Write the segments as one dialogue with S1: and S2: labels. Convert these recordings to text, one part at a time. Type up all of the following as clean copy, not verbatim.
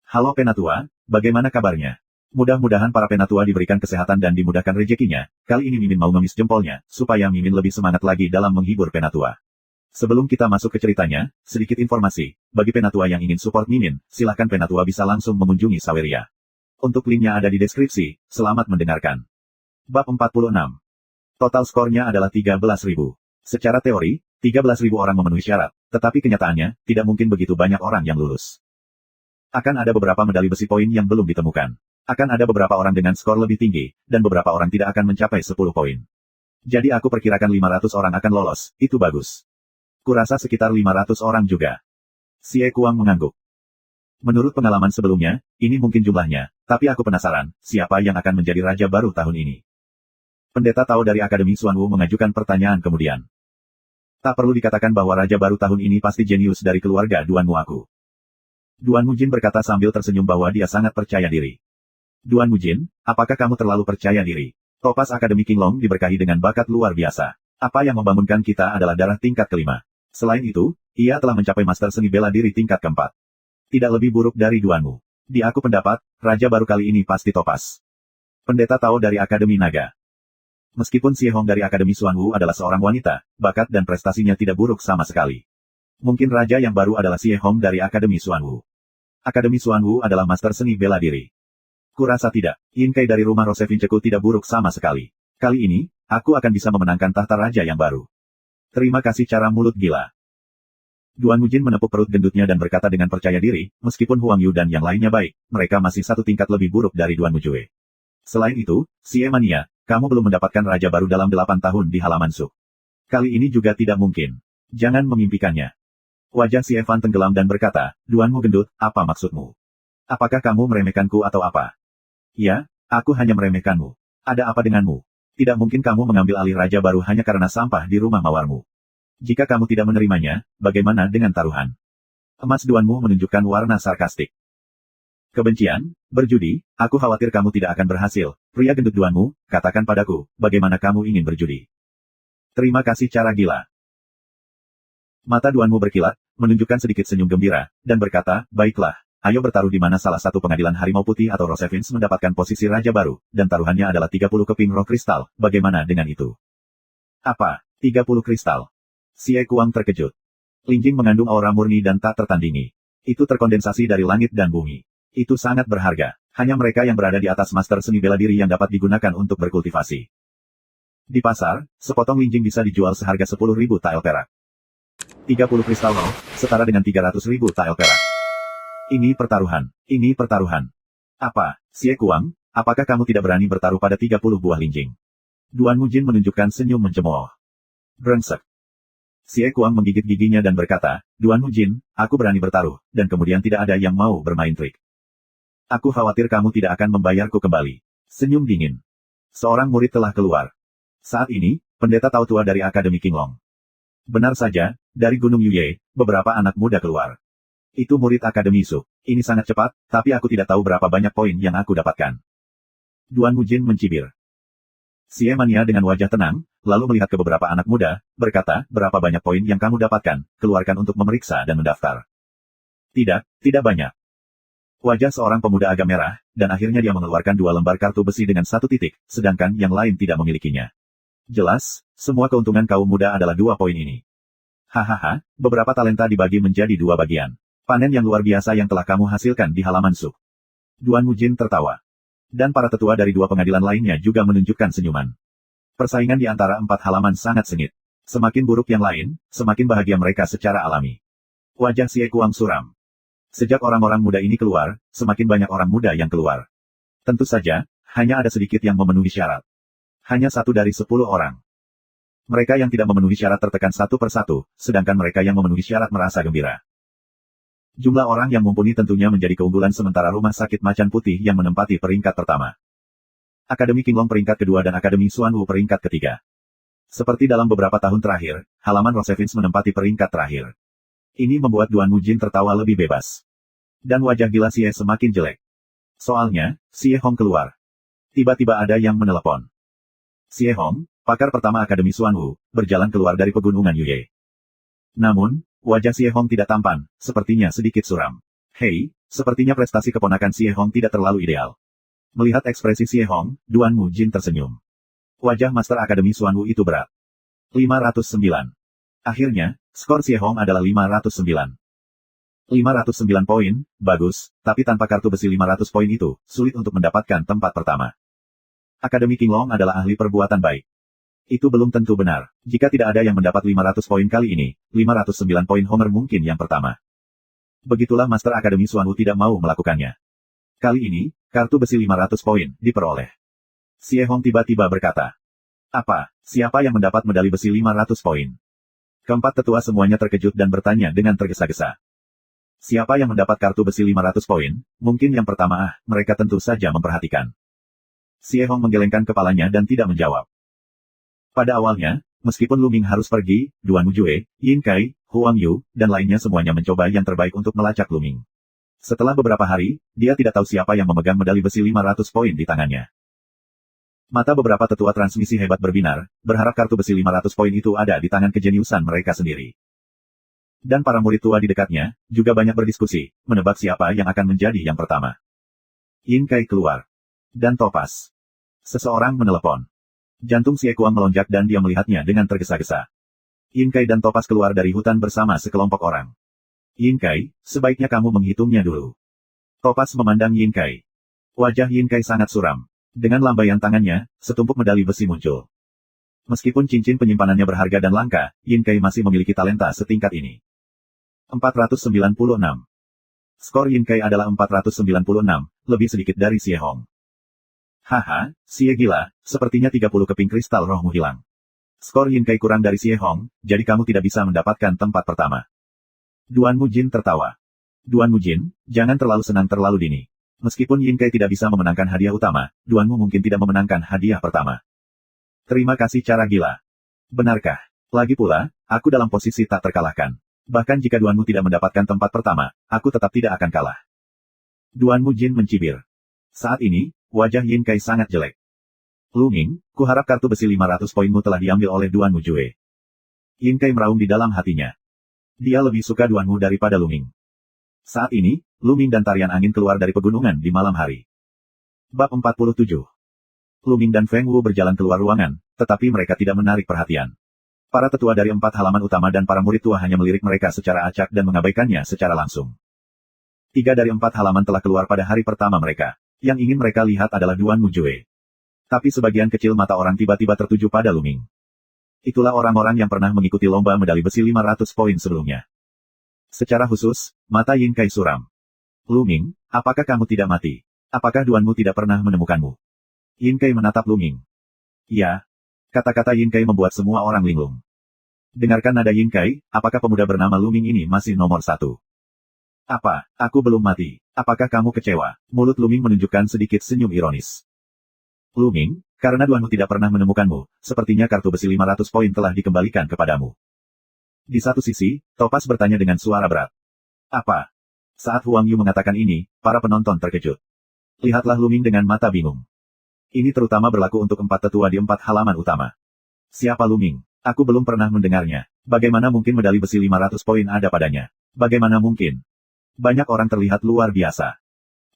S1: Halo Penatua, bagaimana kabarnya? Mudah-mudahan para Penatua diberikan kesehatan dan dimudahkan rezekinya. Kali ini Mimin mau ngemis jempolnya, supaya Mimin lebih semangat lagi dalam menghibur Penatua. Sebelum kita masuk ke ceritanya, sedikit informasi. Bagi Penatua yang ingin support Mimin, silahkan Penatua bisa langsung mengunjungi Saweria. Untuk linknya ada di deskripsi, selamat mendengarkan. Bab 46. Total skornya adalah 13.000. Secara teori, 13.000 orang memenuhi syarat, tetapi kenyataannya, tidak mungkin begitu banyak orang yang lulus. Akan ada beberapa medali besi poin yang belum ditemukan. Akan ada beberapa orang dengan skor lebih tinggi, dan beberapa orang tidak akan mencapai 10 poin. Jadi aku perkirakan 500 orang akan lolos, itu bagus. Kurasa sekitar 500 orang juga. Xie Kuang mengangguk. Menurut pengalaman sebelumnya, ini mungkin jumlahnya, tapi aku penasaran, siapa yang akan menjadi raja baru tahun ini. Pendeta Tao dari Akademi Xuanwu mengajukan pertanyaan kemudian. Tak perlu dikatakan bahwa raja baru tahun ini pasti jenius dari keluarga Duan Muaku. Duan Mujin berkata sambil tersenyum bahwa dia sangat percaya diri. Duan Mujin, apakah kamu terlalu percaya diri? Topaz Akademi Qinglong diberkahi dengan bakat luar biasa. Apa yang membangunkan kita adalah darah tingkat kelima. Selain itu, ia telah mencapai master seni bela diri tingkat keempat. Tidak lebih buruk dari Duanmu. Di aku pendapat, raja baru kali ini pasti Topaz. Pendeta Tao dari Akademi Naga. Meskipun Xie Hong dari Akademi Xuanwu adalah seorang wanita, bakat dan prestasinya tidak buruk sama sekali. Mungkin raja yang baru adalah Xie Hong dari Akademi Xuanwu. Akademi Xuanwu adalah master seni bela diri. Kurasa tidak. Yin Kai dari rumah Rosevinceku tidak buruk sama sekali. Kali ini, aku akan bisa memenangkan tahta raja yang baru. Terima kasih cara mulut gila. Duan Mujin menepuk perut gendutnya dan berkata dengan percaya diri, meskipun Huang Yu dan yang lainnya baik, mereka masih satu tingkat lebih buruk dari Duan Mujue. Selain itu, Xie Mania, kamu belum mendapatkan raja baru dalam 8 tahun di halaman Suk. Kali ini juga tidak mungkin. Jangan memimpikannya. Wajah Xie Fan tenggelam dan berkata, Duanmu gendut, apa maksudmu? Apakah kamu meremehkanku atau apa? Ya, aku hanya meremehkanmu. Ada apa denganmu? Tidak mungkin kamu mengambil alih raja baru hanya karena sampah di rumah mawarmu. Jika kamu tidak menerimanya, bagaimana dengan taruhan? Emas Duanmu menunjukkan warna sarkastik. Kebencian, berjudi, aku khawatir kamu tidak akan berhasil. Pria gendut Duanmu, katakan padaku, bagaimana kamu ingin berjudi? Terima kasih cara gila. Mata Duanmu berkilat, menunjukkan sedikit senyum gembira, dan berkata, baiklah, ayo bertaruh di mana salah satu pengadilan harimau putih atau Rosevins mendapatkan posisi raja baru, dan taruhannya adalah 30 keping roh kristal, bagaimana dengan itu? Apa? 30 kristal? Xie Kuang terkejut. Linjing mengandung aura murni dan tak tertandingi. Itu terkondensasi dari langit dan bumi. Itu sangat berharga. Hanya mereka yang berada di atas master seni bela diri yang dapat digunakan untuk berkultivasi. Di pasar, sepotong linjing bisa dijual seharga 10.000 tael perak. 30 kristal roh, setara dengan 300.000 tael perak. Ini pertaruhan. Ini pertaruhan. Apa, Xie Kuang, apakah kamu tidak berani bertaruh pada 30 buah linjing? Duan Mujin menunjukkan senyum mencemooh. Brengsek. Xie Kuang menggigit giginya dan berkata, Duan Mujin, aku berani bertaruh, dan kemudian tidak ada yang mau bermain trik. Aku khawatir kamu tidak akan membayarku kembali. Senyum dingin. Seorang murid telah keluar. Saat ini, pendeta Tao tua dari Akademi Qinglong. Benar saja, dari Gunung Yuye, beberapa anak muda keluar. Itu murid Akademi Su. Ini sangat cepat, tapi aku tidak tahu berapa banyak poin yang aku dapatkan. Duan Mujin mencibir. Xie Mania dengan wajah tenang, lalu melihat ke beberapa anak muda, berkata, berapa banyak poin yang kamu dapatkan, keluarkan untuk memeriksa dan mendaftar. Tidak banyak. Wajah seorang pemuda agak merah, dan akhirnya dia mengeluarkan 2 lembar kartu besi dengan 1 titik, sedangkan yang lain tidak memilikinya. Jelas, semua keuntungan kaum muda adalah 2 poin ini. Hahaha, beberapa talenta dibagi menjadi 2 bagian. Panen yang luar biasa yang telah kamu hasilkan di halaman Suk. Duan Mujin tertawa. Dan para tetua dari 2 pengadilan lainnya juga menunjukkan senyuman. Persaingan di antara 4 halaman sangat sengit. Semakin buruk yang lain, semakin bahagia mereka secara alami. Wajah Xie Kuang suram. Sejak orang-orang muda ini keluar, semakin banyak orang muda yang keluar. Tentu saja, hanya ada sedikit yang memenuhi syarat. Hanya 1 dari 10 orang. Mereka yang tidak memenuhi syarat tertekan satu persatu, sedangkan mereka yang memenuhi syarat merasa gembira. Jumlah orang yang mumpuni tentunya menjadi keunggulan sementara rumah sakit macan putih yang menempati peringkat pertama. Akademi Qinglong peringkat kedua dan Akademi Xuanwu peringkat ketiga. Seperti dalam beberapa tahun terakhir, halaman Rosevins menempati peringkat terakhir. Ini membuat Duan Mujin tertawa lebih bebas. Dan wajah gila Xie semakin jelek. Soalnya, Xie Hong keluar. Tiba-tiba ada yang menelepon. Xie Hong, pakar pertama Akademi Xuanwu, berjalan keluar dari pegunungan Yuye. Namun, wajah Xie Hong tidak tampan, sepertinya sedikit suram. Hei, sepertinya prestasi keponakan Xie Hong tidak terlalu ideal. Melihat ekspresi Xie Hong, Duan Mu Jin tersenyum. Wajah Master Akademi Xuan Wu itu berat. 509. Akhirnya, skor Xie Hong adalah 509. 509 poin, bagus, tapi tanpa kartu besi 500 poin itu, sulit untuk mendapatkan tempat pertama. Akademi King Long adalah ahli perbuatan baik. Itu belum tentu benar. Jika tidak ada yang mendapat 500 poin kali ini, 509 poin Homer mungkin yang pertama. Begitulah Master Akademi Xuan Wu tidak mau melakukannya. Kali ini, kartu besi 500 poin diperoleh. Xie Hong tiba-tiba berkata, "Apa? Siapa yang mendapat medali besi 500 poin?" Keempat tetua semuanya terkejut dan bertanya dengan tergesa-gesa. Siapa yang mendapat kartu besi 500 poin? Mungkin yang pertama mereka tentu saja memperhatikan. Xie Hong menggelengkan kepalanya dan tidak menjawab. Pada awalnya, meskipun Lu Ming harus pergi, Duan Mujue, Yin Kai, Huang Yu, dan lainnya semuanya mencoba yang terbaik untuk melacak Lu Ming. Setelah beberapa hari, dia tidak tahu siapa yang memegang medali besi 500 poin di tangannya. Mata beberapa tetua transmisi hebat berbinar, berharap kartu besi 500 poin itu ada di tangan kejeniusan mereka sendiri. Dan para murid tua di dekatnya, juga banyak berdiskusi, menebak siapa yang akan menjadi yang pertama. Yin Kai keluar. Dan Topas. Seseorang menelepon. Jantung Xie Kuang melonjak dan dia melihatnya dengan tergesa-gesa. Yin Kai dan Topas keluar dari hutan bersama sekelompok orang. Yin Kai, sebaiknya kamu menghitungnya dulu. Topas memandang Yin Kai. Wajah Yin Kai sangat suram. Dengan lambaian tangannya, setumpuk medali besi muncul. Meskipun cincin penyimpanannya berharga dan langka, Yin Kai masih memiliki talenta setingkat ini. 496. Skor Yin Kai adalah 496, lebih sedikit dari Xie Hong. Haha, Xie gila, sepertinya 30 keping kristal rohmu hilang. Skor Yin Kai kurang dari Xie Hong, jadi kamu tidak bisa mendapatkan tempat pertama. Duan Mu Jin tertawa. Duan Mu Jin, jangan terlalu senang terlalu dini. Meskipun Yin Kai tidak bisa memenangkan hadiah utama, Duan Mu mungkin tidak memenangkan hadiah pertama. Terima kasih cara gila. Benarkah? Lagi pula, aku dalam posisi tak terkalahkan. Bahkan jika Duan Mu tidak mendapatkan tempat pertama, aku tetap tidak akan kalah. Duan Mu Jin mencibir. Saat ini, wajah Yin Kai sangat jelek. Lu Ming, kuharap kartu besi 500 poinmu telah diambil oleh Duan Mu Jue. Yin Kai meraung di dalam hatinya. Dia lebih suka Duan Mu daripada Lu Ming. Saat ini, Lu Ming dan tarian angin keluar dari pegunungan di malam hari. Bab 47. Lu Ming dan Feng Wu berjalan keluar ruangan, tetapi mereka tidak menarik perhatian. Para tetua dari 4 halaman utama dan para murid tua hanya melirik mereka secara acak dan mengabaikannya secara langsung. 3 dari 4 halaman telah keluar pada hari pertama mereka. Yang ingin mereka lihat adalah Duan Mu Jue. Tapi sebagian kecil mata orang tiba-tiba tertuju pada Lu Ming. Itulah orang-orang yang pernah mengikuti lomba medali besi 500 poin sebelumnya. Secara khusus, mata Yin Kai suram. Lu Ming, apakah kamu tidak mati? Apakah Duan Mu tidak pernah menemukanmu? Yin Kai menatap Lu Ming. Ya. Kata-kata Yin Kai membuat semua orang linglung. Dengarkan nada Yin Kai, apakah pemuda bernama Lu Ming ini masih nomor 1? Apa, aku belum mati. Apakah kamu kecewa? Mulut Lu Ming menunjukkan sedikit senyum ironis. Lu Ming, karena Duan Mu tidak pernah menemukanmu, sepertinya kartu besi 500 poin telah dikembalikan kepadamu. Di satu sisi, Topas bertanya dengan suara berat. Apa? Saat Huang Yu mengatakan ini, para penonton terkejut. Lihatlah Lu Ming dengan mata bingung. Ini terutama berlaku untuk 4 tetua di 4 halaman utama. Siapa Lu Ming? Aku belum pernah mendengarnya. Bagaimana mungkin medali besi 500 poin ada padanya? Bagaimana mungkin? Banyak orang terlihat luar biasa.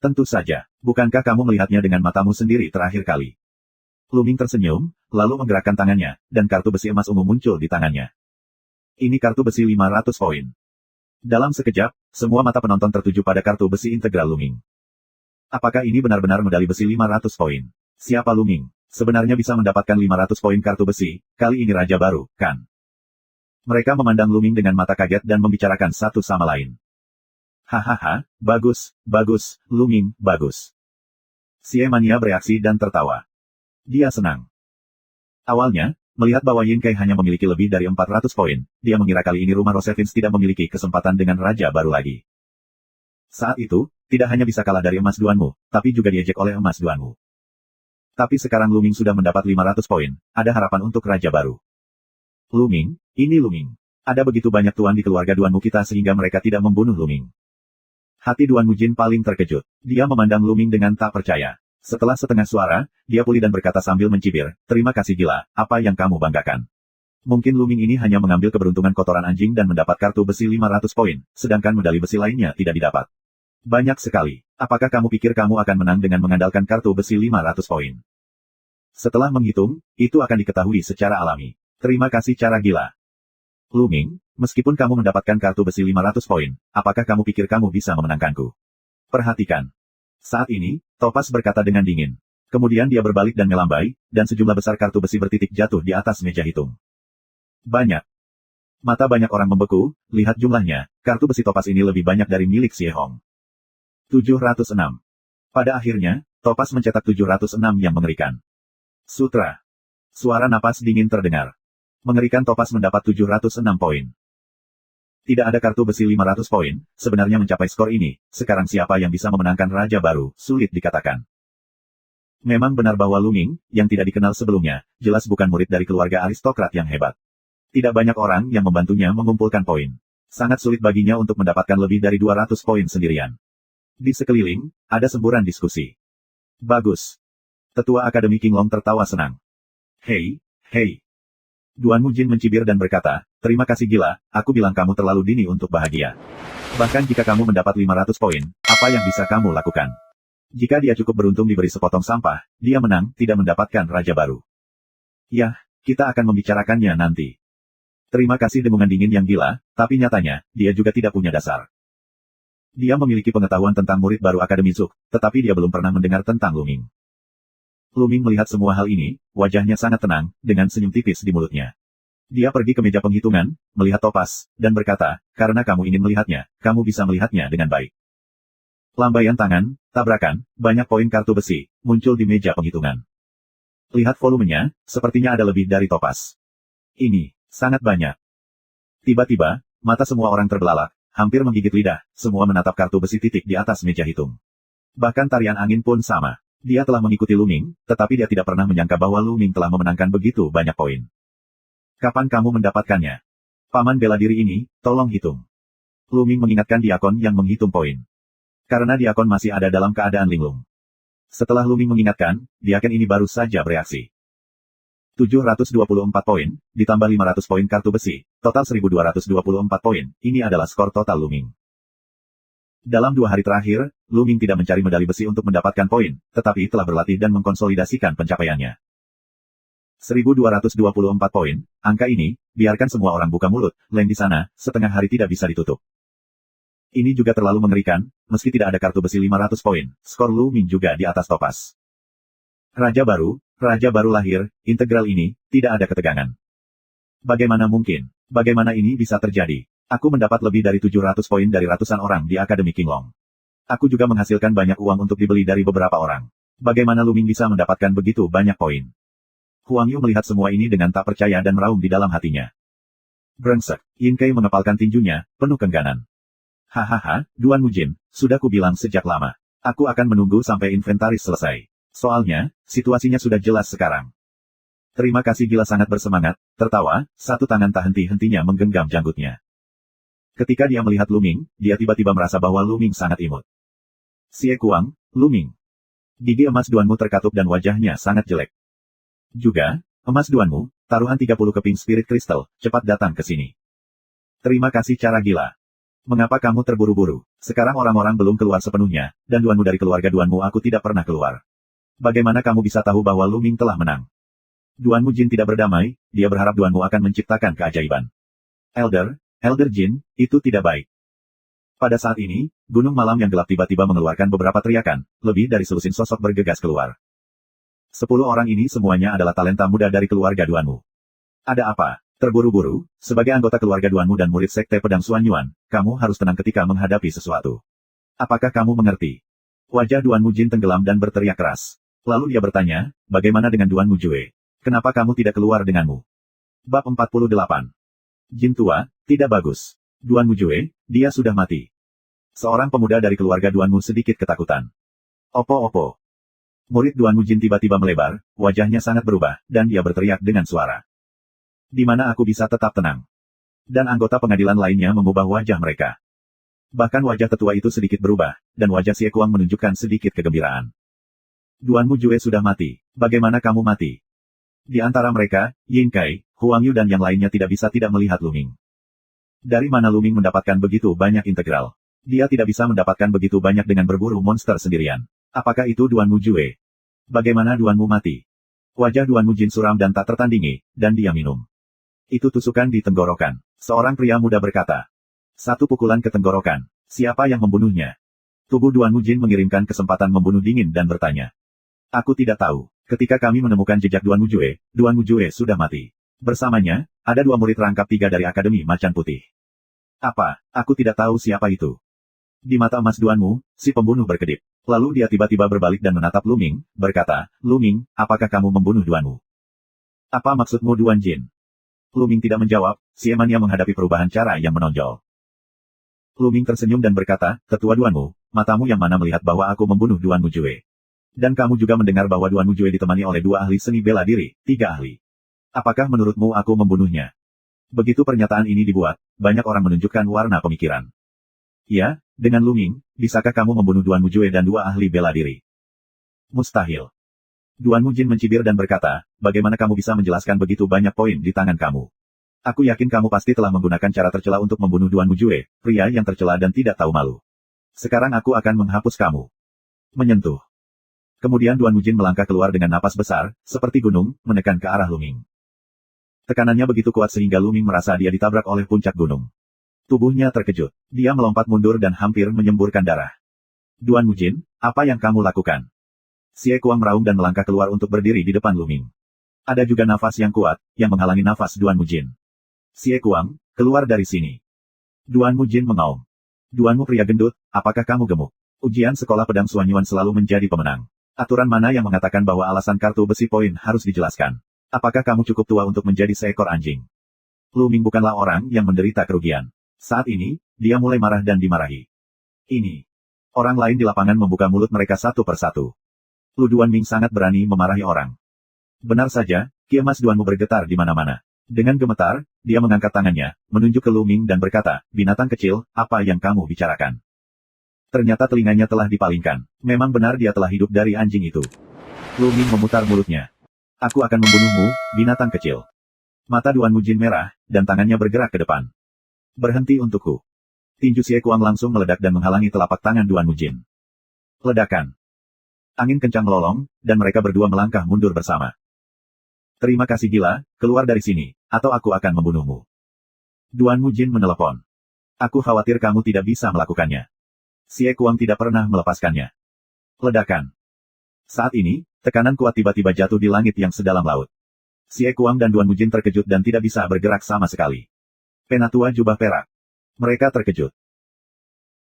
S1: Tentu saja, bukankah kamu melihatnya dengan matamu sendiri terakhir kali? Lu Ming tersenyum, lalu menggerakkan tangannya, dan kartu besi emas ungu muncul di tangannya. Ini kartu besi 500 poin. Dalam sekejap, semua mata penonton tertuju pada kartu besi integral Lu Ming. Apakah ini benar-benar medali besi 500 poin? Siapa Lu Ming? Sebenarnya bisa mendapatkan 500 poin kartu besi, kali ini raja baru, kan? Mereka memandang Lu Ming dengan mata kaget dan membicarakan satu sama lain. Hahaha, bagus, bagus, Lu Ming, bagus. Xie Mania bereaksi dan tertawa. Dia senang. Awalnya, melihat bahwa Yin Kai hanya memiliki lebih dari 400 poin, dia mengira kali ini rumah Rosevins tidak memiliki kesempatan dengan raja baru lagi. Saat itu, tidak hanya bisa kalah dari emas Duan Mu, tapi juga diejek oleh emas Duan Mu. Tapi sekarang Lu Ming sudah mendapat 500 poin, ada harapan untuk raja baru. Lu Ming, ini Lu Ming. Ada begitu banyak tuan di keluarga Duan Mu kita sehingga mereka tidak membunuh Lu Ming. Hati Duan Mu Jin paling terkejut. Dia memandang Lu Ming dengan tak percaya. Setelah setengah suara, dia pulih dan berkata sambil mencibir, terima kasih gila, apa yang kamu banggakan? Mungkin Lu Ming ini hanya mengambil keberuntungan kotoran anjing dan mendapat kartu besi 500 poin, sedangkan medali besi lainnya tidak didapat. Banyak sekali. Apakah kamu pikir kamu akan menang dengan mengandalkan kartu besi 500 poin? Setelah menghitung, itu akan diketahui secara alami. Terima kasih cara gila. Lu Ming, meskipun kamu mendapatkan kartu besi 500 poin, apakah kamu pikir kamu bisa memenangkanku? Perhatikan. Saat ini, Topaz berkata dengan dingin. Kemudian dia berbalik dan melambai, dan sejumlah besar kartu besi bertitik jatuh di atas meja hitung. Banyak. Mata banyak orang membeku, lihat jumlahnya, kartu besi Topaz ini lebih banyak dari milik Xie Hong. 706. Pada akhirnya, Topaz mencetak 706 yang mengerikan. Sutra. Suara napas dingin terdengar. Mengerikan. Topaz mendapat 706 poin. Tidak ada kartu besi 500 poin, sebenarnya mencapai skor ini, sekarang siapa yang bisa memenangkan Raja Baru, sulit dikatakan. Memang benar bahwa Lu Ming, yang tidak dikenal sebelumnya, jelas bukan murid dari keluarga aristokrat yang hebat. Tidak banyak orang yang membantunya mengumpulkan poin. Sangat sulit baginya untuk mendapatkan lebih dari 200 poin sendirian. Di sekeliling, ada semburan diskusi. Bagus. Tetua Akademi King Long tertawa senang. Hei, hei. Duan Mujin mencibir dan berkata, terima kasih gila, aku bilang kamu terlalu dini untuk bahagia. Bahkan jika kamu mendapat 500 poin, apa yang bisa kamu lakukan? Jika dia cukup beruntung diberi sepotong sampah, dia menang, tidak mendapatkan Raja Baru. Yah, kita akan membicarakannya nanti. Terima kasih dengungan dingin yang gila, tapi nyatanya, dia juga tidak punya dasar. Dia memiliki pengetahuan tentang murid baru Akademi Zuk, tetapi dia belum pernah mendengar tentang Lu Ming. Lu Ming melihat semua hal ini, wajahnya sangat tenang, dengan senyum tipis di mulutnya. Dia pergi ke meja penghitungan, melihat Topaz, dan berkata, karena kamu ingin melihatnya, kamu bisa melihatnya dengan baik. Lambaian tangan, tabrakan, banyak poin kartu besi, muncul di meja penghitungan. Lihat volumenya, sepertinya ada lebih dari Topaz. Ini, sangat banyak. Tiba-tiba, mata semua orang terbelalak, hampir menggigit lidah, semua menatap kartu besi titik di atas meja hitung. Bahkan tarian angin pun sama. Dia telah mengikuti Lu Ming, tetapi dia tidak pernah menyangka bahwa Lu Ming telah memenangkan begitu banyak poin. Kapan kamu mendapatkannya? Paman bela diri ini, tolong hitung. Lu Ming mengingatkan Diakon yang menghitung poin. Karena Diakon masih ada dalam keadaan linglung. Setelah Lu Ming mengingatkan, Diakon ini baru saja bereaksi. 724 poin, ditambah 500 poin kartu besi, total 1224 poin, ini adalah skor total Lu Ming. Dalam 2 hari terakhir, Lu Ming tidak mencari medali besi untuk mendapatkan poin, tetapi telah berlatih dan mengkonsolidasikan pencapaiannya. 1224 poin, angka ini, biarkan semua orang buka mulut, lem di sana, setengah hari tidak bisa ditutup. Ini juga terlalu mengerikan, meski tidak ada kartu besi 500 poin, skor Lu Ming juga di atas Topaz. Raja baru lahir, integral ini, tidak ada ketegangan. Bagaimana mungkin? Bagaimana ini bisa terjadi? Aku mendapat lebih dari 700 poin dari ratusan orang di Akademi King Long. Aku juga menghasilkan banyak uang untuk dibeli dari beberapa orang. Bagaimana Lu Ming bisa mendapatkan begitu banyak poin? Huang Yu melihat semua ini dengan tak percaya dan meraung di dalam hatinya. Brengsek, Yin Kai mengepalkan tinjunya, penuh kengganan. Hahaha, Duan Mujin, sudah kubilang sejak lama. Aku akan menunggu sampai inventaris selesai. Soalnya, situasinya sudah jelas sekarang. Terima kasih gila sangat bersemangat, tertawa, satu tangan tak henti-hentinya menggenggam janggutnya. Ketika dia melihat Lu Ming, dia tiba-tiba merasa bahwa Lu Ming sangat imut. Xie Kuang, Lu Ming. Gigi emas Duanmu terkatup dan wajahnya sangat jelek. Juga, emas Duanmu, taruhan 30 keping spirit crystal, cepat datang ke sini. Terima kasih cara gila. Mengapa kamu terburu-buru? Sekarang orang-orang belum keluar sepenuhnya, dan Duanmu dari keluarga Duanmu aku tidak pernah keluar. Bagaimana kamu bisa tahu bahwa Lu Ming telah menang? Duanmu Jin tidak berdamai, dia berharap Duanmu akan menciptakan keajaiban. Elder Jin, itu tidak baik. Pada saat ini, gunung malam yang gelap tiba-tiba mengeluarkan beberapa teriakan, lebih dari selusin sosok bergegas keluar. 10 orang ini semuanya adalah talenta muda dari keluarga Duanmu. Ada apa? Terburu-buru, sebagai anggota keluarga Duanmu dan murid sekte pedang Xuan Yuan, kamu harus tenang ketika menghadapi sesuatu. Apakah kamu mengerti? Wajah Duanmu Jin tenggelam dan berteriak keras. Lalu dia bertanya, bagaimana dengan Duanmu Jue? Kenapa kamu tidak keluar denganmu? Bab 48. Jin tua, tidak bagus. Duanmu Jue, dia sudah mati. Seorang pemuda dari keluarga Duanmu sedikit ketakutan. Opo. Murid Duanmu Jin tiba-tiba melebar, wajahnya sangat berubah, dan dia berteriak dengan suara. Di mana aku bisa tetap tenang? Dan anggota pengadilan lainnya mengubah wajah mereka. Bahkan wajah tetua itu sedikit berubah, dan wajah Xie Kuang menunjukkan sedikit kegembiraan. Duanmu Jue sudah mati, bagaimana kamu mati? Di antara mereka, Yin Kai, Huang Yu dan yang lainnya tidak bisa tidak melihat Lu Ming. Dari mana Lu Ming mendapatkan begitu banyak integral? Dia tidak bisa mendapatkan begitu banyak dengan berburu monster sendirian. Apakah itu Duanmu Jue? Bagaimana Duanmu mati? Wajah Duanmu Jin suram dan tak tertandingi, dan dia minum. Itu tusukan di tenggorokan. Seorang pria muda berkata. Satu pukulan ke tenggorokan. Siapa yang membunuhnya? Tubuh Duanmu Jin mengirimkan kesempatan membunuh dingin dan bertanya. Aku tidak tahu. Ketika kami menemukan jejak Duanmu Jue sudah mati. Bersamanya, ada 2 murid rangkap 3 dari Akademi Macan Putih. Apa? Aku tidak tahu siapa itu. Di mata emas Duanmu, si pembunuh berkedip. Lalu dia tiba-tiba berbalik dan menatap Lu Ming, berkata, Lu Ming, apakah kamu membunuh Duanmu? Apa maksudmu Duan Jin? Lu Ming tidak menjawab, si emannya menghadapi perubahan cara yang menonjol. Lu Ming tersenyum dan berkata, Tetua Duanmu, matamu yang mana melihat bahwa aku membunuh Duanmu Jue? Dan kamu juga mendengar bahwa Duanmu Jue ditemani oleh 2 ahli seni bela diri, 3 ahli. Apakah menurutmu aku membunuhnya? Begitu pernyataan ini dibuat, banyak orang menunjukkan warna pemikiran. Ya, dengan Lu Ming, bisakah kamu membunuh Duanmu Jue dan 2 ahli bela diri? Mustahil. Duanmu Jin mencibir dan berkata, bagaimana kamu bisa menjelaskan begitu banyak poin di tangan kamu? Aku yakin kamu pasti telah menggunakan cara tercela untuk membunuh Duanmu Jue, pria yang tercela dan tidak tahu malu. Sekarang aku akan menghapus kamu. Menyentuh. Kemudian Duanmu Jin melangkah keluar dengan napas besar, seperti gunung, menekan ke arah Lu Ming. Tekanannya begitu kuat sehingga Lu Ming merasa dia ditabrak oleh puncak gunung. Tubuhnya terkejut. Dia melompat mundur dan hampir menyemburkan darah. Duanmu Jin, apa yang kamu lakukan? Xie Kuang meraung dan melangkah keluar untuk berdiri di depan Lu Ming. Ada juga nafas yang kuat, yang menghalangi nafas Duanmu Jin. Xie Kuang, keluar dari sini. Duanmu Jin mengaum. Duanmu pria gendut, apakah kamu gemuk? Ujian sekolah pedang Suanyuan selalu menjadi pemenang. Aturan mana yang mengatakan bahwa alasan kartu besi poin harus dijelaskan? Apakah kamu cukup tua untuk menjadi seekor anjing? Lu Ming bukanlah orang yang menderita kerugian. Saat ini, dia mulai marah dan dimarahi. Ini. Orang lain di lapangan membuka mulut mereka satu persatu. Lu Duanming sangat berani memarahi orang. Benar saja, ki emas Duanmu bergetar di mana-mana. Dengan gemetar, dia mengangkat tangannya, menunjuk ke Lu Ming dan berkata, binatang kecil, apa yang kamu bicarakan? Ternyata telinganya telah dipalingkan. Memang benar dia telah hidup dari anjing itu. Lu Ming memutar mulutnya. Aku akan membunuhmu, binatang kecil. Mata Duanmu Jin merah, dan tangannya bergerak ke depan. Berhenti untukku. Tinju Xie Kuang langsung meledak dan menghalangi telapak tangan Duanmu Jin. Ledakan. Angin kencang melolong, dan mereka berdua melangkah mundur bersama. Terima kasih gila, keluar dari sini, atau aku akan membunuhmu. Duanmu Jin menelepon. Aku khawatir kamu tidak bisa melakukannya. Xie Kuang tidak pernah melepaskannya. Ledakan. Saat ini, tekanan kuat tiba-tiba jatuh di langit yang sedalam laut. Xie Kuang dan Duanmu Jin terkejut dan tidak bisa bergerak sama sekali. Penatua jubah perak. Mereka terkejut.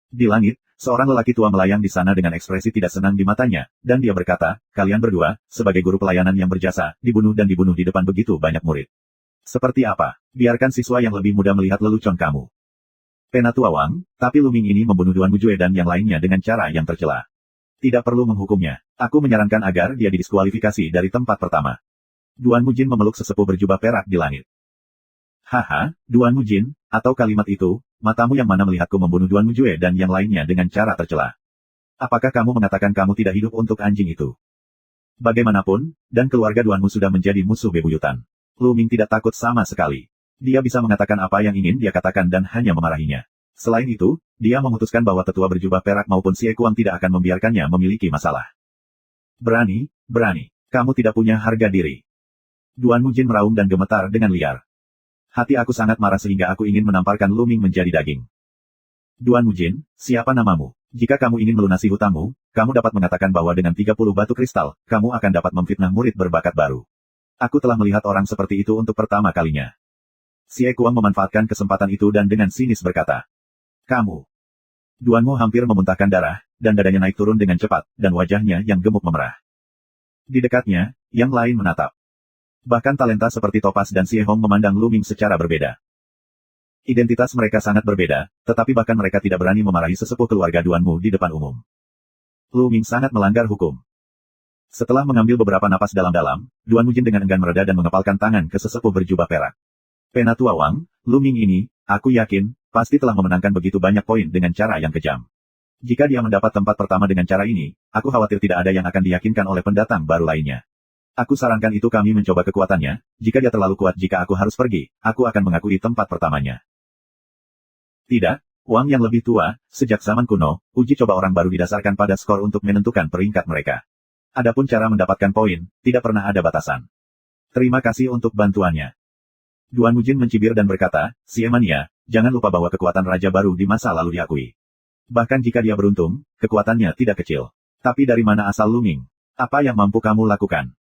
S1: Di langit, seorang lelaki tua melayang di sana dengan ekspresi tidak senang di matanya, dan dia berkata, kalian berdua, sebagai guru pelayanan yang berjasa, dibunuh di depan begitu banyak murid. Seperti apa? Biarkan siswa yang lebih muda melihat lelucon kamu. Penatua Wang, tapi Lu Ming ini membunuh Duanmu Jue dan yang lainnya dengan cara yang tercela. Tidak perlu menghukumnya. Aku menyarankan agar dia didiskualifikasi dari tempat pertama. Duanmu Jin memeluk sesepuh berjubah perak di langit. Haha, Duanmu Jin, atau kalimat itu, matamu yang mana melihatku membunuh Duanmu Jue dan yang lainnya dengan cara tercela. Apakah kamu mengatakan kamu tidak hidup untuk anjing itu? Bagaimanapun, dan keluarga Duanmu sudah menjadi musuh bebuyutan. Lu Ming tidak takut sama sekali. Dia bisa mengatakan apa yang ingin dia katakan dan hanya memarahinya. Selain itu, dia memutuskan bahwa tetua berjubah perak maupun Xie Kuang tidak akan membiarkannya memiliki masalah. Berani, berani. Kamu tidak punya harga diri. Duanmu Jin meraung dan gemetar dengan liar. Hati aku sangat marah sehingga aku ingin menamparkan Lu Ming menjadi daging. Duanmu Jin, siapa namamu? Jika kamu ingin melunasi hutangmu, kamu dapat mengatakan bahwa dengan 30 batu kristal, kamu akan dapat memfitnah murid berbakat baru. Aku telah melihat orang seperti itu untuk pertama kalinya. Xie Kuang memanfaatkan kesempatan itu dan dengan sinis berkata. Kamu. Duanmu hampir memuntahkan darah, dan dadanya naik turun dengan cepat, dan wajahnya yang gemuk memerah. Di dekatnya, yang lain menatap. Bahkan talenta seperti Topaz dan Xie Hong memandang Lu Ming secara berbeda. Identitas mereka sangat berbeda, tetapi bahkan mereka tidak berani memarahi sesepuh keluarga Duanmu di depan umum. Lu Ming sangat melanggar hukum. Setelah mengambil beberapa napas dalam-dalam, Duanmu Jin dengan enggan mereda dan mengepalkan tangan ke sesepuh berjubah perak. Penatua Wang, Lu Ming ini, aku yakin, pasti telah memenangkan begitu banyak poin dengan cara yang kejam. Jika dia mendapat tempat pertama dengan cara ini, aku khawatir tidak ada yang akan diyakinkan oleh pendatang baru lainnya. Aku sarankan itu kami mencoba kekuatannya, jika dia terlalu kuat jika aku harus pergi, aku akan mengakui tempat pertamanya. Tidak, Wang yang lebih tua, sejak zaman kuno, uji coba orang baru didasarkan pada skor untuk menentukan peringkat mereka. Adapun cara mendapatkan poin, tidak pernah ada batasan. Terima kasih untuk bantuannya. Duan Mujin mencibir dan berkata, "Si Emania, jangan lupa bahwa kekuatan raja baru di masa lalu diakui. Bahkan jika dia beruntung, kekuatannya tidak kecil. Tapi dari mana asal Lu Ming? Apa yang mampu kamu lakukan?"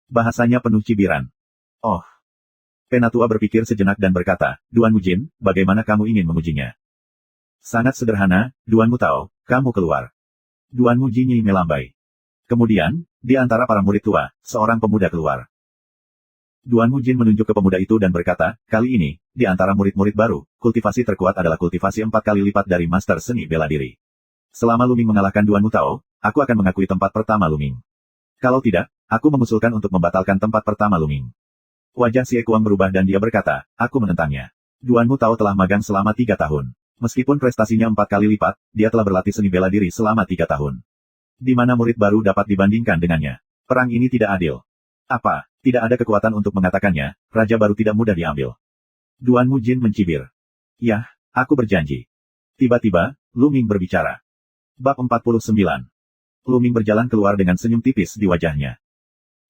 S1: Bahasanya penuh cibiran. Oh. Penatua berpikir sejenak dan berkata, "Duan Mujin, bagaimana kamu ingin mengujinya?" "Sangat sederhana, Duan Mutao, kamu keluar." Duan Mujin melambai. Kemudian, di antara para murid tua, seorang pemuda keluar. Duan Mujin menunjuk ke pemuda itu dan berkata, "Kali ini, di antara murid-murid baru, kultivasi terkuat adalah kultivasi 4 kali lipat dari master seni bela diri. Selama Lu Ming mengalahkan Duan Mutao, aku akan mengakui tempat pertama Lu Ming. Kalau tidak, aku mengusulkan untuk membatalkan tempat pertama Lu Ming." Wajah Xie Kuang berubah dan dia berkata, "Aku menentangnya. Duan Mutao telah magang selama 3 tahun. Meskipun prestasinya 4 kali lipat, dia telah berlatih seni bela diri selama 3 tahun. Di mana murid baru dapat dibandingkan dengannya? Perang ini tidak adil. Apa, tidak ada kekuatan untuk mengatakannya, raja baru tidak mudah diambil?" Duan Mujin mencibir. "Yah, aku berjanji." Tiba-tiba, Lu Ming berbicara. Bab 49. Lu Ming berjalan keluar dengan senyum tipis di wajahnya.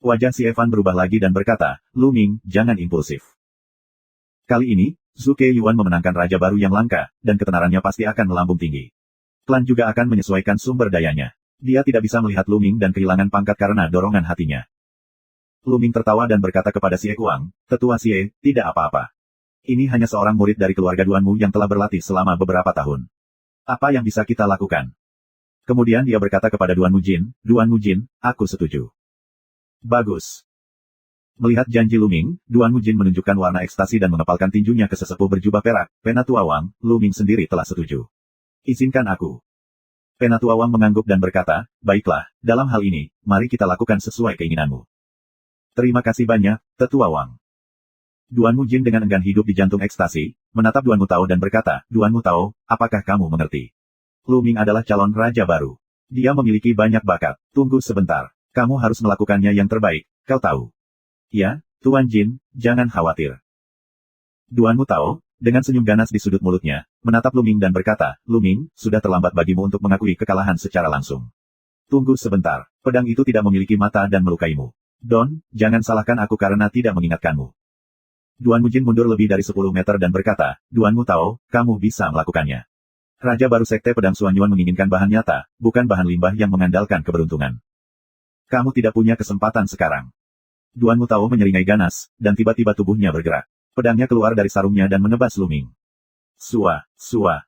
S1: Wajah si Evan berubah lagi dan berkata, "Lu Ming, jangan impulsif. Kali ini, Zhu Keiyuan memenangkan raja baru yang langka, dan ketenarannya pasti akan melambung tinggi. Klan juga akan menyesuaikan sumber dayanya. Dia tidak bisa melihat Lu Ming dan kehilangan pangkat karena dorongan hatinya." Lu Ming tertawa dan berkata kepada Xie Kuang, "Tetua Xie, tidak apa-apa. Ini hanya seorang murid dari keluarga Duanmu yang telah berlatih selama beberapa tahun. Apa yang bisa kita lakukan?" Kemudian dia berkata kepada Duan Mujin, "Duan Mujin, aku setuju." Bagus. Melihat janji Lu Ming, Duan Mujin menunjukkan warna ekstasi dan mengepalkan tinjunya ke sesepuh berjubah perak. "Penatua Wang, Lu Ming sendiri telah setuju. Izinkan aku." Penatua Wang mengangguk dan berkata, "Baiklah, dalam hal ini, mari kita lakukan sesuai keinginanmu." "Terima kasih banyak, Tetua Wang." Duan Mujin dengan enggan hidup di jantung ekstasi, menatap Duan Mutao dan berkata, "Duan Mutao, apakah kamu mengerti? Lu Ming adalah calon raja baru. Dia memiliki banyak bakat. Tunggu sebentar. Kamu harus melakukannya yang terbaik, kau tahu." "Ya, Tuan Jin, jangan khawatir." Duan Mutao, dengan senyum ganas di sudut mulutnya, menatap Lu Ming dan berkata, "Lu Ming, sudah terlambat bagimu untuk mengakui kekalahan secara langsung. Tunggu sebentar, pedang itu tidak memiliki mata dan melukaimu. Don, jangan salahkan aku karena tidak mengingatkanmu." Duan Mujin mundur lebih dari 10 meter dan berkata, "Duan Mutao, kamu bisa melakukannya. Raja baru Sekte Pedang Suanyuan menginginkan bahan nyata, bukan bahan limbah yang mengandalkan keberuntungan. Kamu tidak punya kesempatan sekarang." Duan Mutao menyeringai ganas, dan tiba-tiba tubuhnya bergerak. Pedangnya keluar dari sarungnya dan menebas Lu Ming. Sua, sua.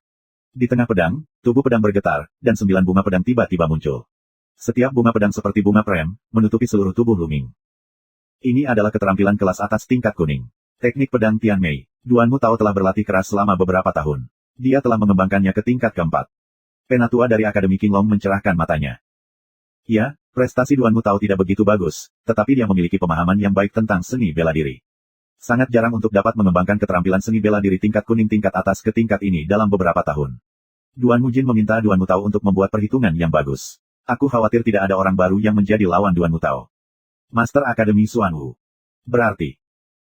S1: Di tengah pedang, tubuh pedang bergetar, dan 9 bunga pedang tiba-tiba muncul. Setiap bunga pedang seperti bunga prem, menutupi seluruh tubuh Lu Ming. Ini adalah keterampilan kelas atas tingkat kuning. Teknik pedang Tian Mei. Duan Mutao telah berlatih keras selama beberapa tahun. Dia telah mengembangkannya ke tingkat keempat. Penatua dari Akademi Qinglong mencerahkan matanya. "Ya, prestasi Duan Mutao tidak begitu bagus, tetapi dia memiliki pemahaman yang baik tentang seni bela diri. Sangat jarang untuk dapat mengembangkan keterampilan seni bela diri tingkat kuning tingkat atas ke tingkat ini dalam beberapa tahun." Duan Mujin meminta Duan Mutao untuk membuat perhitungan yang bagus. "Aku khawatir tidak ada orang baru yang menjadi lawan Duan Mutao." Master Akademi Xuanwu. Berarti.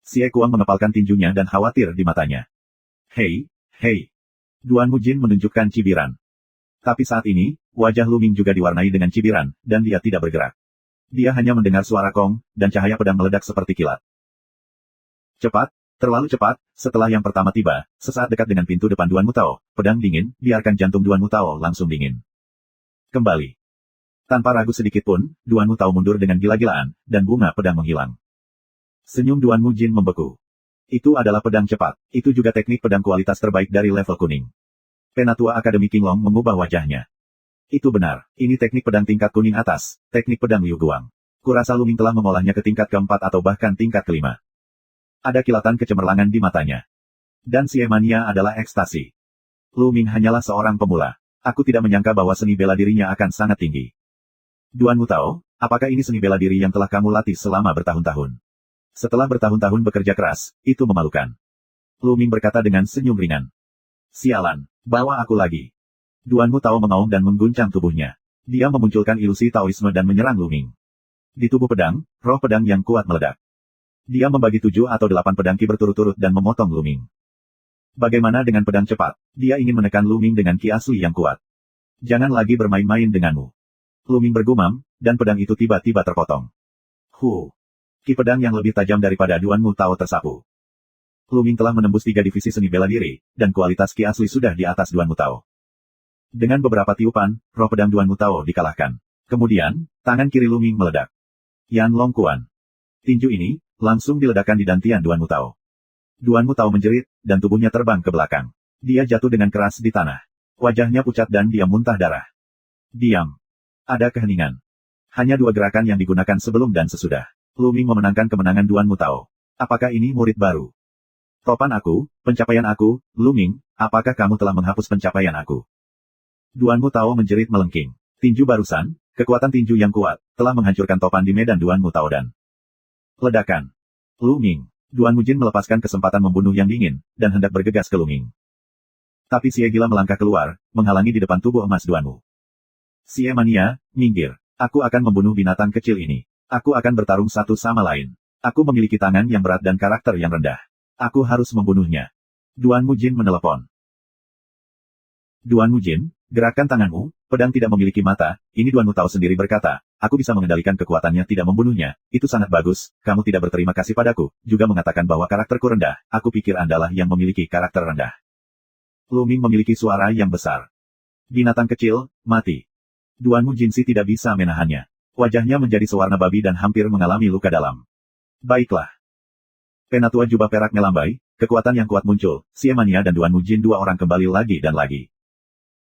S1: Xie Kuang mengepalkan tinjunya dan khawatir di matanya. "Hei, hei." Duan Mujin menunjukkan cibiran. Tapi saat ini, wajah Lu Ming juga diwarnai dengan cibiran, dan dia tidak bergerak. Dia hanya mendengar suara kong, dan cahaya pedang meledak seperti kilat. Cepat, terlalu cepat, setelah yang pertama tiba, sesaat dekat dengan pintu depan Duan Mutao, pedang dingin, biarkan jantung Duan Mutao langsung dingin. Kembali. Tanpa ragu sedikit pun, Duan Mutao mundur dengan gila-gilaan, dan bunga pedang menghilang. Senyum Duan Mujin membeku. Itu adalah pedang cepat, itu juga teknik pedang kualitas terbaik dari level kuning. Penatua Akademi Qinglong mengubah wajahnya. "Itu benar, ini teknik pedang tingkat kuning atas, teknik pedang Liu Guang. Kurasa Lu Ming telah mengolahnya ke tingkat keempat atau bahkan tingkat kelima." Ada kilatan kecemerlangan di matanya. Dan Xie Mania adalah ekstasi. Lu Ming hanyalah seorang pemula. Aku tidak menyangka bahwa seni bela dirinya akan sangat tinggi. Duan Mutao, apakah ini seni bela diri yang telah kamu latih selama bertahun-tahun? Setelah bertahun-tahun bekerja keras, itu memalukan. Lu Ming berkata dengan senyum ringan. "Sialan, bawa aku lagi." Duan Mutao mengaum dan mengguncang tubuhnya. Dia memunculkan ilusi Taoisme dan menyerang Lu Ming. Di tubuh pedang, roh pedang yang kuat meledak. Dia membagi 7 atau 8 pedang ki berturut-turut dan memotong Lu Ming. Bagaimana dengan pedang cepat? Dia ingin menekan Lu Ming dengan ki asli yang kuat. Jangan lagi bermain-main denganmu. Lu Ming bergumam, dan pedang itu tiba-tiba terpotong. Ki pedang yang lebih tajam daripada Duan Mu Tao tersapu. Lu Ming telah menembus 3 divisi seni bela diri, dan kualitas ki asli sudah di atas Duan Mu Tao. Dengan beberapa tiupan, roh pedang Duan Mu Tao dikalahkan. Kemudian, tangan kiri Lu Ming meledak. Yan Long Kuan. Tinju ini, langsung diledakkan di dantian Duan Mu Tao. Duan Mu Tao menjerit, dan tubuhnya terbang ke belakang. Dia jatuh dengan keras di tanah. Wajahnya pucat dan dia muntah darah. Diam. Ada keheningan. Hanya 2 gerakan yang digunakan sebelum dan sesudah. Lu Ming memenangkan kemenangan Duan Mu Tao. Apakah ini murid baru? Topan aku, pencapaian aku, Lu Ming, apakah kamu telah menghapus pencapaian aku? Duan Mu Tao menjerit melengking. Tinju barusan, kekuatan tinju yang kuat, telah menghancurkan topan di medan Duan Mu Tao dan ledakan. Lu Ming. Duan Mu Jin melepaskan kesempatan membunuh yang dingin, dan hendak bergegas ke Lu Ming. Tapi Xie Gila melangkah keluar, menghalangi di depan tubuh emas Duan Mu. Xie Mania, minggir. Aku akan membunuh binatang kecil ini. Aku akan bertarung satu sama lain. Aku memiliki tangan yang berat dan karakter yang rendah. Aku harus membunuhnya. Duan Mu Jin menelepon. Duan Mu Jin, gerakan tanganmu, pedang tidak memiliki mata, ini Duan Mu Tao sendiri berkata, aku bisa mengendalikan kekuatannya tidak membunuhnya, itu sangat bagus, kamu tidak berterima kasih padaku, juga mengatakan bahwa karakterku rendah, aku pikir Andalah yang memiliki karakter rendah. Lu Ming memiliki suara yang besar. Binatang kecil, mati. Duan Mu Jin tidak bisa menahannya. Wajahnya menjadi sewarna babi dan hampir mengalami luka dalam. Baiklah. Penatua jubah perak melambai, kekuatan yang kuat muncul, Xie Mania dan Duan Mu Jin 2 orang kembali lagi dan lagi.